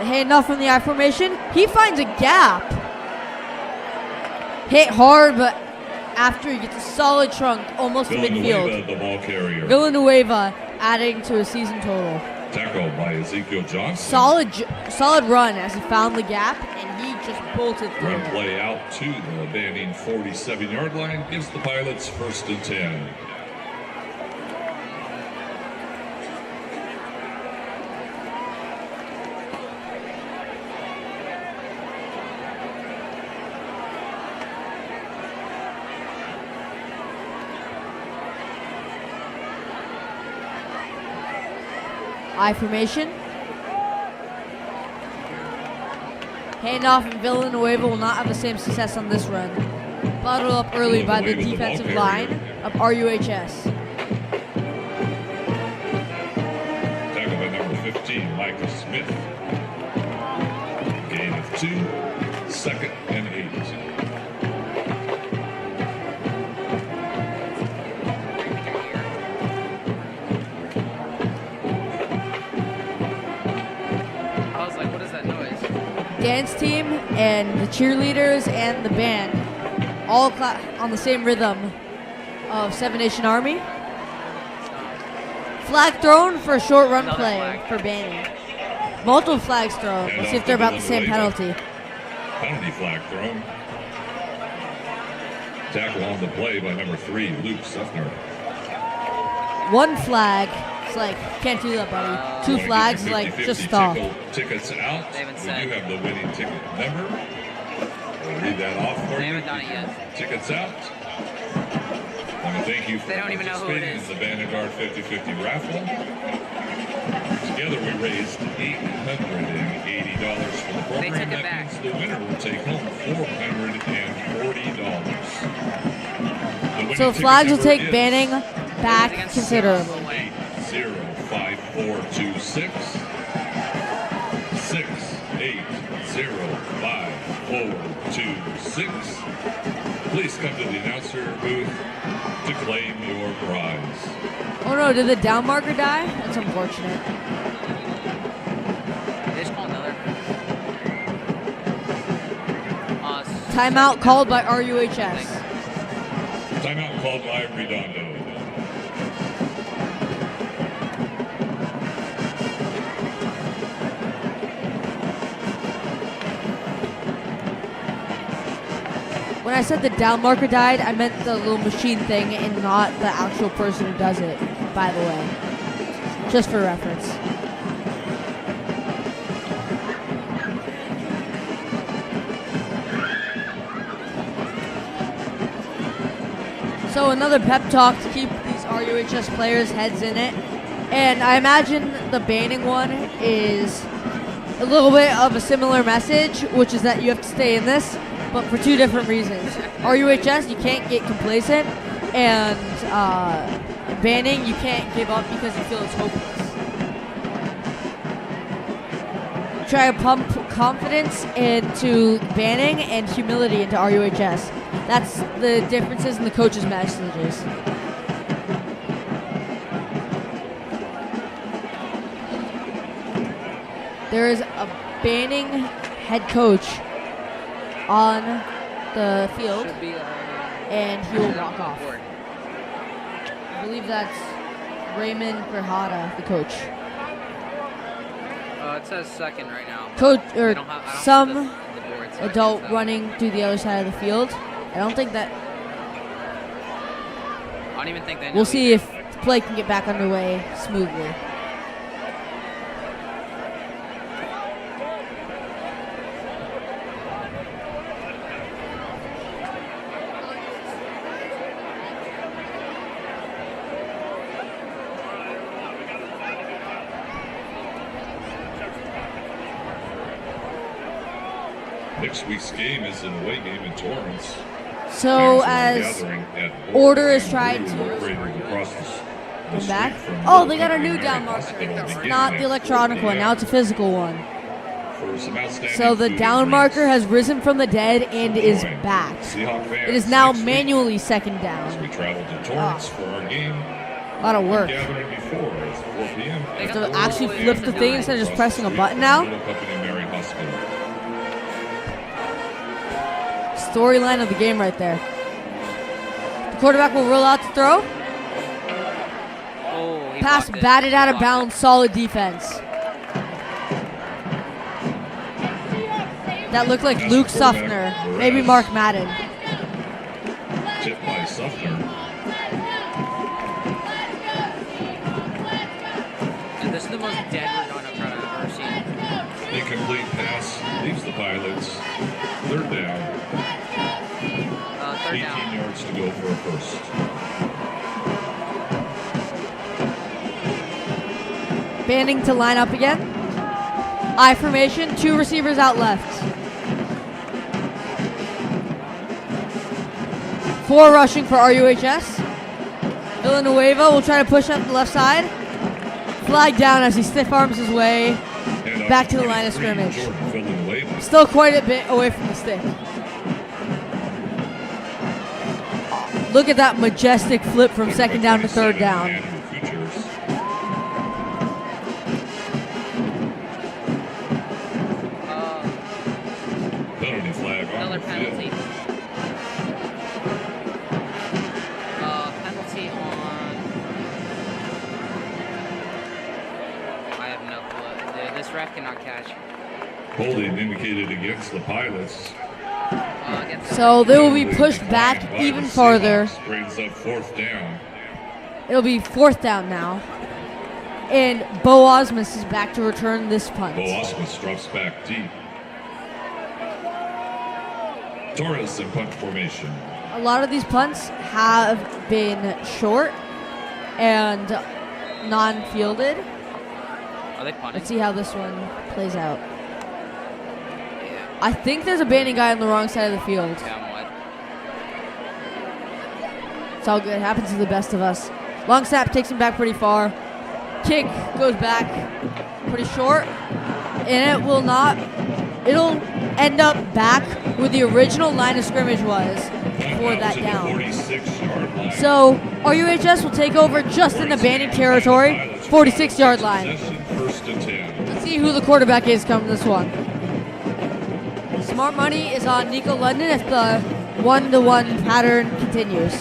Speaker 5: Handoff from the I formation. He finds a gap. Hit hard, but after he gets a solid trunk, almost to midfield.
Speaker 3: Villanueva, the ball carrier.
Speaker 5: Villanueva adding to a season total.
Speaker 3: Tackled by Ezekiel Johnson.
Speaker 5: Solid run as he found the gap, and he just bolted through.
Speaker 3: Run play out to the Banning 47-yard line gives the Pilots 1st and 10.
Speaker 5: I formation. Handoff and Villanueva will not have the same success on this run. Bottled up early by the defensive line of RUHS.
Speaker 3: Tackle by number 15, Micah Smith. Gain of 2, 2nd and 8.
Speaker 4: I was like, what is that noise?
Speaker 5: Dance team and the cheerleaders and the band all on the same rhythm of Seven Nation Army. Flag thrown for a short run
Speaker 4: Another
Speaker 5: play
Speaker 4: flag.
Speaker 5: for banning. Multiple flags thrown. Let's see if they're about the same penalty.
Speaker 3: Penalty flag thrown. Tackle on the play by number 3, Luke Suffner.
Speaker 5: One flag, it's like, can't do that, buddy. Two flags, is like, just stop.
Speaker 3: Tickets out.
Speaker 4: They haven't
Speaker 3: We
Speaker 4: said.
Speaker 3: do have the winning ticket number. We'll read that off for
Speaker 4: They
Speaker 3: you.
Speaker 4: haven't done it yet.
Speaker 3: Tickets out. I want to thank you for
Speaker 4: They don't even know who it
Speaker 3: participating
Speaker 4: is.
Speaker 3: in the Vanguard 50/50 raffle. Together we raised $880 for the program.
Speaker 4: They took it
Speaker 3: That
Speaker 4: back.
Speaker 3: means the winner will take home $440.
Speaker 5: So flags will take banning back considerably.
Speaker 3: 805426 6805426. Please come to the announcer booth to claim your prize.
Speaker 5: Oh no, did the down marker die? That's unfortunate.
Speaker 4: They just call another.
Speaker 5: Timeout called by RUHS.
Speaker 3: Timeout called by Redondo.
Speaker 5: When I said the down marker died, I meant the little machine thing and not the actual person who does it, by the way. Just for reference. So another pep talk to keep these RUHS players' heads in it. And I imagine the banning one is a little bit of a similar message, which is that you have to stay in this, but for two different reasons. RUHS, you can't get complacent, and banning, you can't give up because you feel it's hopeless. Try to pump confidence into banning and humility into RUHS. That's the differences in the coaches' messages. There is a banning head coach on the field,
Speaker 4: Should be,
Speaker 5: and he will walk off.
Speaker 4: board.
Speaker 5: I believe that's Raymond Grajada, the coach.
Speaker 4: It says second right now.
Speaker 5: Coach
Speaker 4: They
Speaker 5: or
Speaker 4: don't have- I don't see
Speaker 5: some
Speaker 4: the board, so I
Speaker 5: adult
Speaker 4: can't tell.
Speaker 5: running to the other side of the field. I don't think that.
Speaker 4: I don't even think they know.
Speaker 5: We'll see
Speaker 4: either.
Speaker 5: if the play can get back underway smoothly.
Speaker 3: Next week's game is an away game in Torrance.
Speaker 5: So
Speaker 3: Fans are
Speaker 5: as
Speaker 3: gathering at
Speaker 5: order is
Speaker 3: Old
Speaker 5: tried
Speaker 3: Brew
Speaker 5: to
Speaker 3: Incorporated across the
Speaker 5: come
Speaker 3: street
Speaker 5: back.
Speaker 3: from
Speaker 5: Oh, they got a
Speaker 3: Old
Speaker 5: new
Speaker 3: Brew
Speaker 5: down marker.
Speaker 3: Hospital
Speaker 5: It's
Speaker 3: beginning
Speaker 5: not
Speaker 3: at
Speaker 5: the electronic
Speaker 3: 4
Speaker 5: one. Now it's a physical one.
Speaker 3: For some outstanding
Speaker 5: So the
Speaker 3: food
Speaker 5: down
Speaker 3: and
Speaker 5: marker
Speaker 3: drinks.
Speaker 5: has risen from the dead and is
Speaker 3: Join
Speaker 5: back.
Speaker 3: Seahawk fans
Speaker 5: It is now
Speaker 3: next week
Speaker 5: manually second
Speaker 3: as
Speaker 5: down.
Speaker 3: we travel to Torrance for our game.
Speaker 5: A lot of work.
Speaker 3: Gathering before it's 4 p.m.
Speaker 4: They got
Speaker 5: To
Speaker 4: the
Speaker 5: actually
Speaker 4: whole
Speaker 5: flip the
Speaker 4: area
Speaker 5: thing
Speaker 4: done.
Speaker 5: instead of just
Speaker 3: Across
Speaker 5: pressing a
Speaker 3: the
Speaker 5: button
Speaker 3: street
Speaker 5: now.
Speaker 3: from Little Company Mary Hospital.
Speaker 5: Storyline of the game right there. The quarterback will roll out to throw.
Speaker 4: Oh, he
Speaker 5: Pass
Speaker 4: blocked it.
Speaker 5: batted out of
Speaker 4: Blocked it.
Speaker 5: bounds. Solid defense. That looked like Luke Suffner. Maybe Mark Madden.
Speaker 3: Tipped by Suffner.
Speaker 4: And this is the most dead Redondo crowd I've ever seen.
Speaker 3: Incomplete pass leaves the Pilots. Third down.
Speaker 4: Third
Speaker 3: 18
Speaker 4: down.
Speaker 3: yards to go for a first.
Speaker 5: banding to line up again. I formation, 2 receivers out left. 4 rushing for RUHS. Villanueva will try to push up the left side. Flag down as he stiff arms his way
Speaker 3: And
Speaker 5: back to the line of scrimmage.
Speaker 3: Jordan Villanueva.
Speaker 5: Still quite a bit away from the stick. Look at that majestic flip from second down to third down.
Speaker 3: Andrew Kuchers. Penalty flag on
Speaker 4: Another
Speaker 3: the field.
Speaker 4: penalty. Penalty on. I have no clue. This ref cannot catch.
Speaker 3: Holding indicated against the Pilots.
Speaker 5: So they will be pushed back
Speaker 3: By the
Speaker 5: even farther.
Speaker 3: Seahawks brings up 4th down.
Speaker 5: It'll be 4th down now. And Bo Osmus is back to return this punt.
Speaker 3: Bo Osmus drops back deep. Torres in punt formation.
Speaker 5: A lot of these punts have been short and non-fielded.
Speaker 4: Are they punting?
Speaker 5: Let's see how this one plays out. I think there's a banding guy on the wrong side of the field.
Speaker 4: Yeah, I'm what?
Speaker 5: It's all good. Happens to the best of us. Long snap takes him back pretty far. Kick goes back pretty short. And it will not. It'll end up back where the original line of scrimmage was for that
Speaker 3: To the
Speaker 5: down.
Speaker 3: 46-yard line.
Speaker 5: So RUHS will take over just in the banding territory, 46-yard line.
Speaker 3: Possession, 1st and 10.
Speaker 5: Let's see who the quarterback is coming this one. Smart money is on Nico London if the 1-to-1 pattern continues.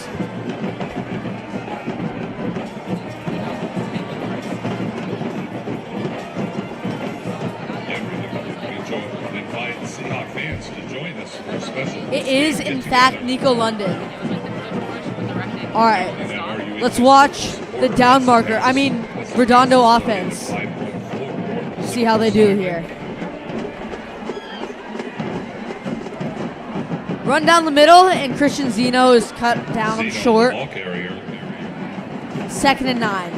Speaker 3: We invite Seahawks fans to join us for a special.
Speaker 5: It is, in fact, Nico London. All right,
Speaker 3: And
Speaker 5: let's watch the down marker. I mean, Redondo offense.
Speaker 3: 5.4.
Speaker 5: See how they do here. Run down the middle, and Christian Zeno is cut down
Speaker 3: Zeno,
Speaker 5: short.
Speaker 3: the ball carrier.
Speaker 5: 2nd and 9.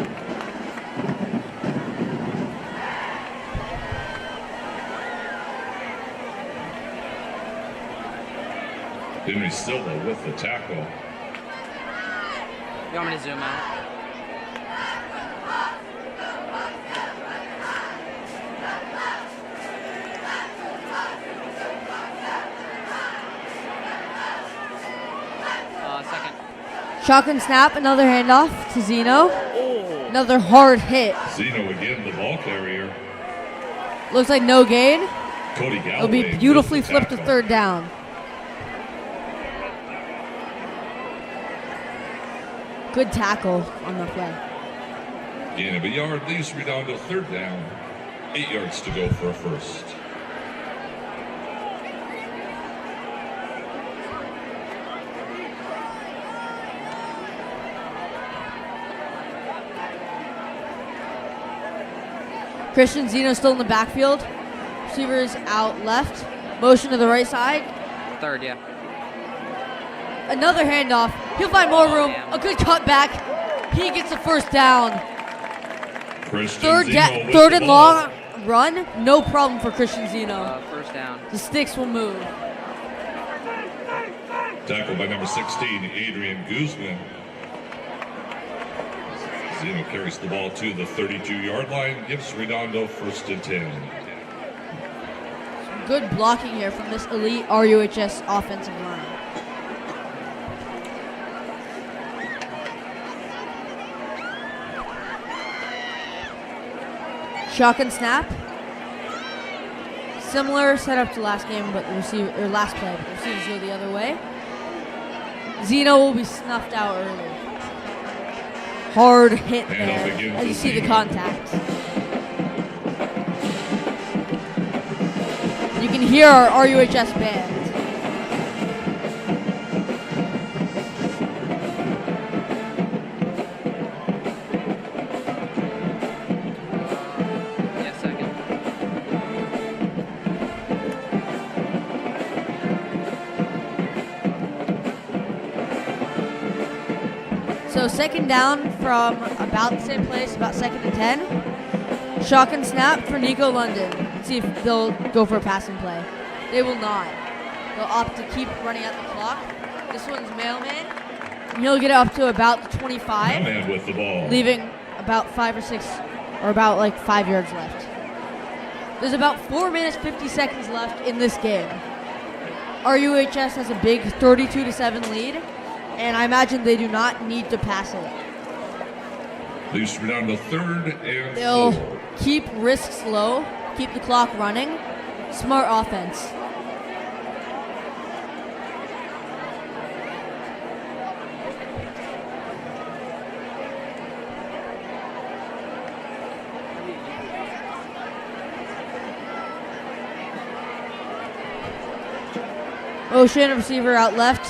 Speaker 3: Henry Silva with the tackle.
Speaker 4: You want me to zoom out? Second.
Speaker 5: Shotgun snap, another handoff to Zeno. Another hard hit.
Speaker 3: Zeno again, the ball carrier.
Speaker 5: Looks like no gain.
Speaker 3: Cody Galloway.
Speaker 5: It'll be
Speaker 3: with
Speaker 5: beautifully
Speaker 3: the
Speaker 5: flipped to
Speaker 3: tackle.
Speaker 5: 3rd down. Good tackle on the play.
Speaker 3: Gain of a yard leaves Redondo 3rd down. 8 yards to go for a 1st.
Speaker 5: Christian Zeno still in the backfield. Receivers out left. Motion to the right side.
Speaker 4: 3rd, yeah.
Speaker 5: Another handoff. He'll find more room. A good cutback. He gets the 1st down.
Speaker 3: Christian
Speaker 5: 3rd,
Speaker 3: Zeno with
Speaker 5: 3rd
Speaker 3: the
Speaker 5: and
Speaker 3: ball.
Speaker 5: long run. No problem for Christian Zeno.
Speaker 4: 1st down.
Speaker 5: The sticks will move.
Speaker 3: Tackled by number 16, Adrian Guzman. Zeno carries the ball to the 32-yard line, gives Redondo 1st and 10.
Speaker 5: Good blocking here from this elite RUHS offensive line. Shotgun snap. Similar setup to last game, but the receiver or last play, but the receivers go the other way. Zeno will be snuffed out early. Hard hit there, as you see the contact. You can hear our RUHS band.
Speaker 4: Yeah, 2nd. So 2nd down from about the same place, about 2nd and 10.
Speaker 5: Shotgun snap for Nico London. See if they'll go for a passing play. They will not. They'll opt to keep running out the clock. This one's Mailman. And he'll get it up to about the 25,
Speaker 3: Mailman with the ball.
Speaker 5: leaving about 5 or 6, or about like 5 yards left. There's about 4 minutes, 50 seconds left in this game. RUHS has a big 32-7 lead, and I imagine they do not need to pass it.
Speaker 3: Leaves Redondo 3rd and
Speaker 5: They'll
Speaker 3: 4.
Speaker 5: keep risks low, keep the clock running. Smart offense. Ocean receiver out left.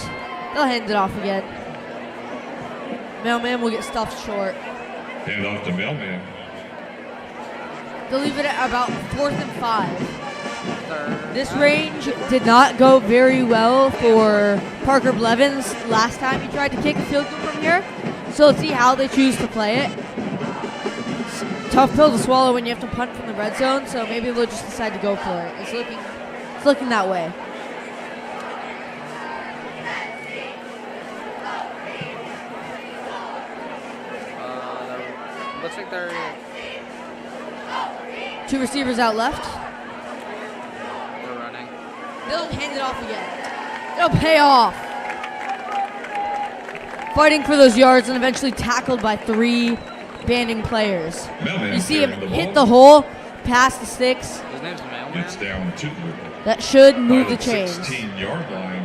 Speaker 5: They'll hand it off again. Mailman will get stuffed short.
Speaker 3: Hand off to Mailman.
Speaker 5: They'll leave it at about 4th and 5. This range did not go very well for Parker Blevins last time he tried to kick a field goal from here. So let's see how they choose to play it. It's tough pill to swallow when you have to punt from the red zone, so maybe they'll just decide to go for it. It's looking that way.
Speaker 4: Looks like they're
Speaker 5: 2 receivers out left.
Speaker 4: running.
Speaker 5: They'll hand it off again. It'll pay off. Fighting for those yards and eventually tackled by 3 banding players.
Speaker 3: Mailman
Speaker 5: You see him
Speaker 3: clearing
Speaker 5: hit
Speaker 3: ball.
Speaker 5: the hole, past the sticks.
Speaker 4: His name's Mailman.
Speaker 3: It's down to
Speaker 5: That should move the chains.
Speaker 3: 16-yard line.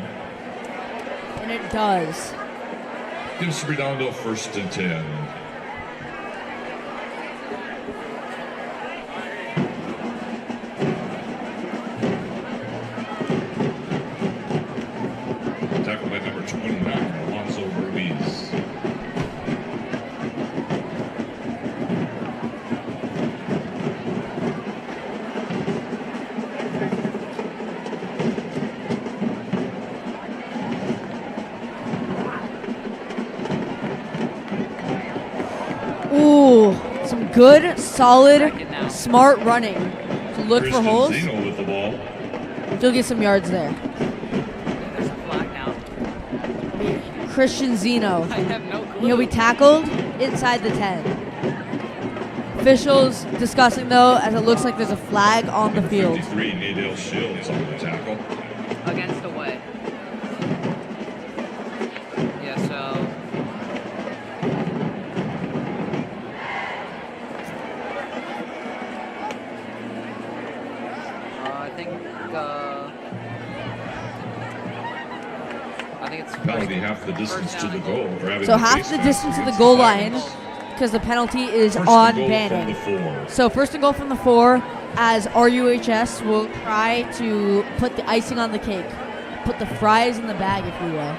Speaker 5: And it does.
Speaker 3: Gives Redondo 1st and 10. Tackled by number 29, Alonzo Ruiz.
Speaker 5: Ooh, some good, solid,
Speaker 4: Second down.
Speaker 5: smart running to look for
Speaker 3: Christian
Speaker 5: holes.
Speaker 3: Zeno with the ball.
Speaker 5: They'll get some yards there.
Speaker 4: There's a flag now.
Speaker 5: Christian Zeno.
Speaker 4: I have no clue.
Speaker 5: He'll be tackled inside the 10. Officials discussing though, as it looks like there's a flag on the field.
Speaker 3: 53, Nadale Shields on the tackle.
Speaker 4: Against the way. Yeah, so I think it's
Speaker 3: Penalty half the distance to the goal. For having
Speaker 5: So half
Speaker 3: face
Speaker 5: the
Speaker 3: mask
Speaker 5: distance to the
Speaker 3: against
Speaker 5: goal
Speaker 3: the
Speaker 5: line,
Speaker 3: Titans.
Speaker 5: because the penalty is
Speaker 3: First
Speaker 5: on
Speaker 3: and goal from the
Speaker 5: Bannon.
Speaker 3: 4.
Speaker 5: So first and goal from the 4, as RUHS will try to put the icing on the cake, put the fries in the bag, if you will.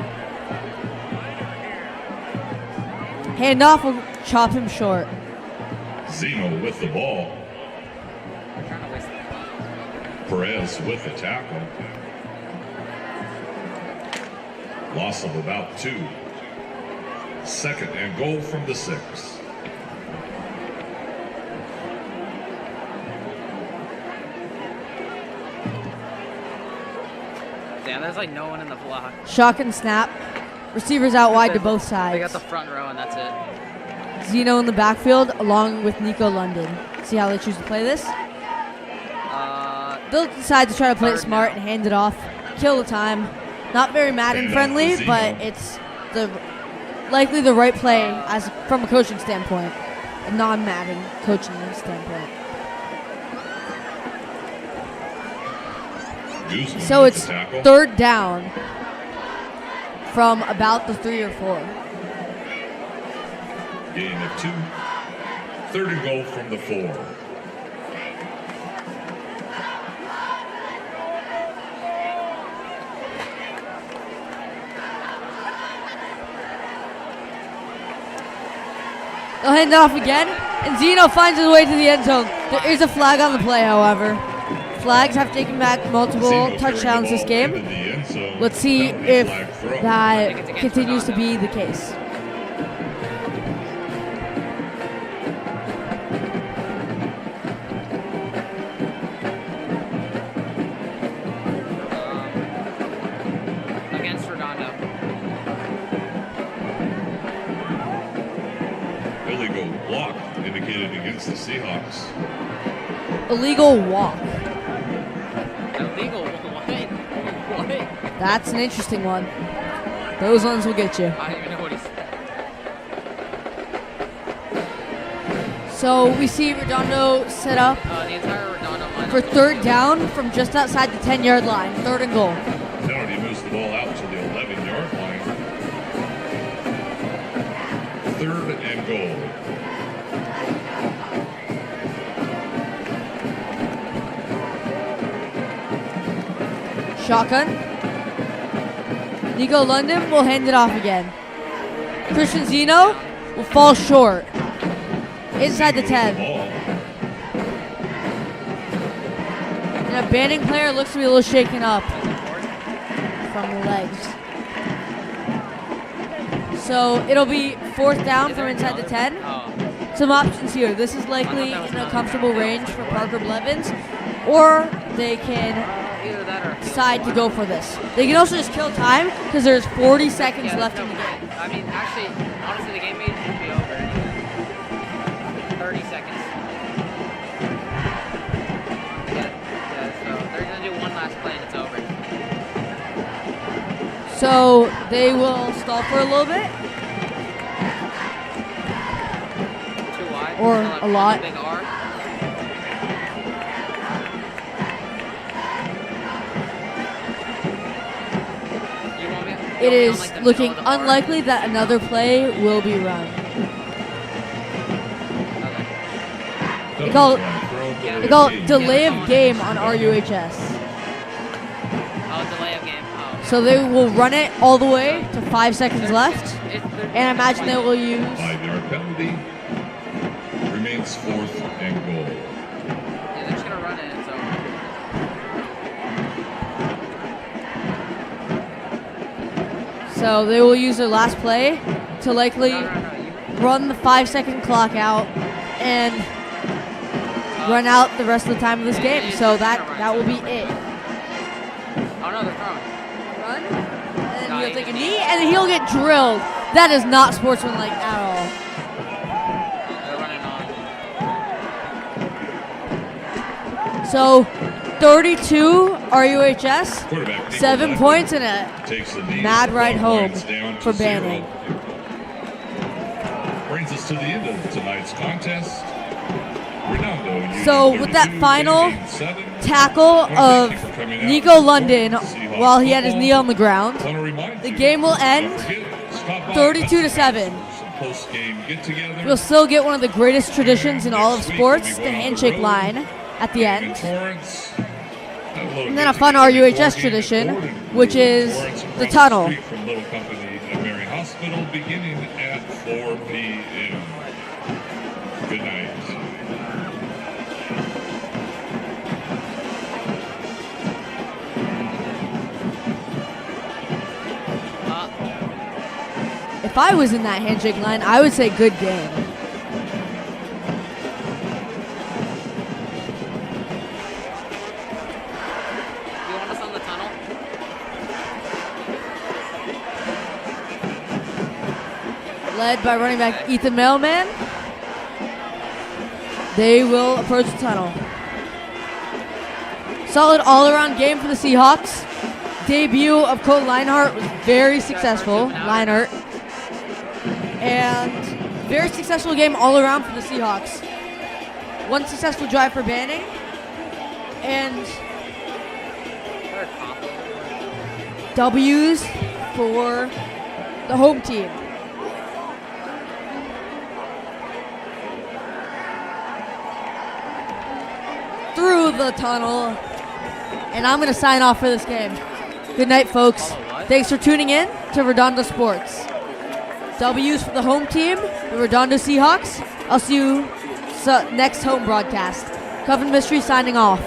Speaker 5: Handoff will chop him short.
Speaker 3: Zeno with the ball.
Speaker 4: They're trying to waste the clock.
Speaker 3: Perez with the tackle. Loss of about 2. Second and goal from the 6.
Speaker 4: Damn, there's like no one in the block.
Speaker 5: Shotgun snap. Receivers out wide to both
Speaker 4: They got
Speaker 5: sides.
Speaker 4: the front row and that's it.
Speaker 5: Zeno in the backfield along with Nico London. See how they choose to play this? They'll decide to try to play it
Speaker 4: Third
Speaker 5: smart
Speaker 4: down.
Speaker 5: and hand it off. Kill the time. Not very Madden
Speaker 3: Hand off
Speaker 5: friendly,
Speaker 3: to Zeno.
Speaker 5: but it's likely the right play as from a coaching standpoint. A non-Madden coaching standpoint.
Speaker 3: Guzman
Speaker 5: So
Speaker 3: with
Speaker 5: it's
Speaker 3: the tackle.
Speaker 5: 3rd down from about the 3 or 4.
Speaker 3: Gain of 2. Third and goal from the 4.
Speaker 5: They'll hand it off again, and Zeno finds his way to the end zone. There is a flag on the play, however. Flags have taken back multiple
Speaker 3: Zeno
Speaker 5: touchdowns this
Speaker 3: carrying the
Speaker 5: game.
Speaker 3: ball into the end zone.
Speaker 5: Let's see
Speaker 3: Penalty
Speaker 5: if
Speaker 3: flag throw.
Speaker 4: I think
Speaker 5: that
Speaker 4: it's against
Speaker 5: continues to
Speaker 4: Redondo.
Speaker 5: be the case.
Speaker 3: indicated against the Seahawks.
Speaker 5: Illegal walk.
Speaker 4: Illegal. What?
Speaker 5: That's an interesting one. Those ones will get you.
Speaker 4: I don't even know what he's.
Speaker 5: So we see Redondo set up
Speaker 4: The entire Redondo line.
Speaker 5: for third down from just outside the 10-yard line. 3rd and goal.
Speaker 3: Penalty moves the ball out to the 11-yard line. 3rd and goal.
Speaker 5: Shotgun. Nico London will hand it off again. Christian Zeno will fall short. Inside the 10. And a Banning player looks to be a little shaken up from the legs. So it'll be 4th down from inside the 10. Some options here. This is likely in a comfortable range for Parker Blevins, or they can
Speaker 4: Either that or.
Speaker 5: decide to go for this. They can also just kill time because there's 40 seconds left in the game.
Speaker 4: I mean, actually, honestly, the game may just be over anyway. 30 seconds. Yeah, so they're going to do one last play and it's over.
Speaker 5: So they will stall for a little bit,
Speaker 4: Too wide.
Speaker 5: Or
Speaker 4: Still have
Speaker 5: a lot.
Speaker 4: Big R. You want me- you
Speaker 5: It
Speaker 4: want me on,
Speaker 5: is
Speaker 4: like, the
Speaker 5: looking
Speaker 4: middle of the bar?
Speaker 5: unlikely that another play will be run.
Speaker 4: Okay.
Speaker 5: They call
Speaker 4: Yeah.
Speaker 5: They call it delay of game on RUHS.
Speaker 4: Oh, delay of game. Oh.
Speaker 5: So they will run it all the way to 5 seconds left, and I imagine they will use
Speaker 3: 5-yard penalty. Remains 4th and goal.
Speaker 4: Yeah, they're just gonna run it. It's over.
Speaker 5: so they will use their last play to likely
Speaker 4: No.
Speaker 5: run the 5-second clock out and run out the rest of the time of this game. So that will be it.
Speaker 4: Oh no, they're throwing.
Speaker 5: Run, and then he'll take a knee, and he'll get drilled. That is not sportsmanlike at all.
Speaker 4: They're running on.
Speaker 5: So 32 RUHS,
Speaker 3: Quarterback Nico
Speaker 5: 7
Speaker 3: London
Speaker 5: points and a
Speaker 3: takes the knee.
Speaker 5: mad ride home
Speaker 3: Points down to
Speaker 5: for
Speaker 3: 0.
Speaker 5: Banning.
Speaker 3: Brings us to the end of tonight's contest. Redondo, Union
Speaker 5: So with that
Speaker 3: 32,
Speaker 5: final
Speaker 3: Banning 7.
Speaker 5: tackle
Speaker 3: Thank
Speaker 5: of
Speaker 3: you for coming out
Speaker 5: Nico
Speaker 3: to
Speaker 5: London
Speaker 3: support Seahawks
Speaker 5: while he had his knee
Speaker 3: football.
Speaker 5: on the ground,
Speaker 3: Want to remind
Speaker 5: the
Speaker 3: you,
Speaker 5: game will
Speaker 3: don't
Speaker 5: end
Speaker 3: forget, stop by
Speaker 5: 32-7.
Speaker 3: Some post-game get-together.
Speaker 5: We'll still get one of the greatest traditions in all of
Speaker 3: Next week,
Speaker 5: sports,
Speaker 3: we'll be
Speaker 5: the
Speaker 3: going on
Speaker 5: handshake
Speaker 3: road.
Speaker 5: line at the
Speaker 3: In
Speaker 5: end.
Speaker 3: Torrance.
Speaker 5: And then a fun RUHS tradition, which is the tunnel.
Speaker 3: From Little Company at Mary Hospital, beginning at 4 p.m. Good night.
Speaker 5: If I was in that handshake line, I would say good game.
Speaker 4: You want us on the tunnel?
Speaker 5: Led by running back Ethan Mailman. They will approach the tunnel. Solid all-around game for the Seahawks. Debut of Cole Leinart was very successful. Leinart. And very successful game all around for the Seahawks. One successful drive for Banning. And
Speaker 4: They're confident.
Speaker 5: W's for the home team. Through the tunnel. And I'm going to sign off for this game. Good night, folks. Thanks for tuning in to Redondo Sports. W's for the home team, the Redondo Seahawks. I'll see you next home broadcast. Coven Mystery signing off.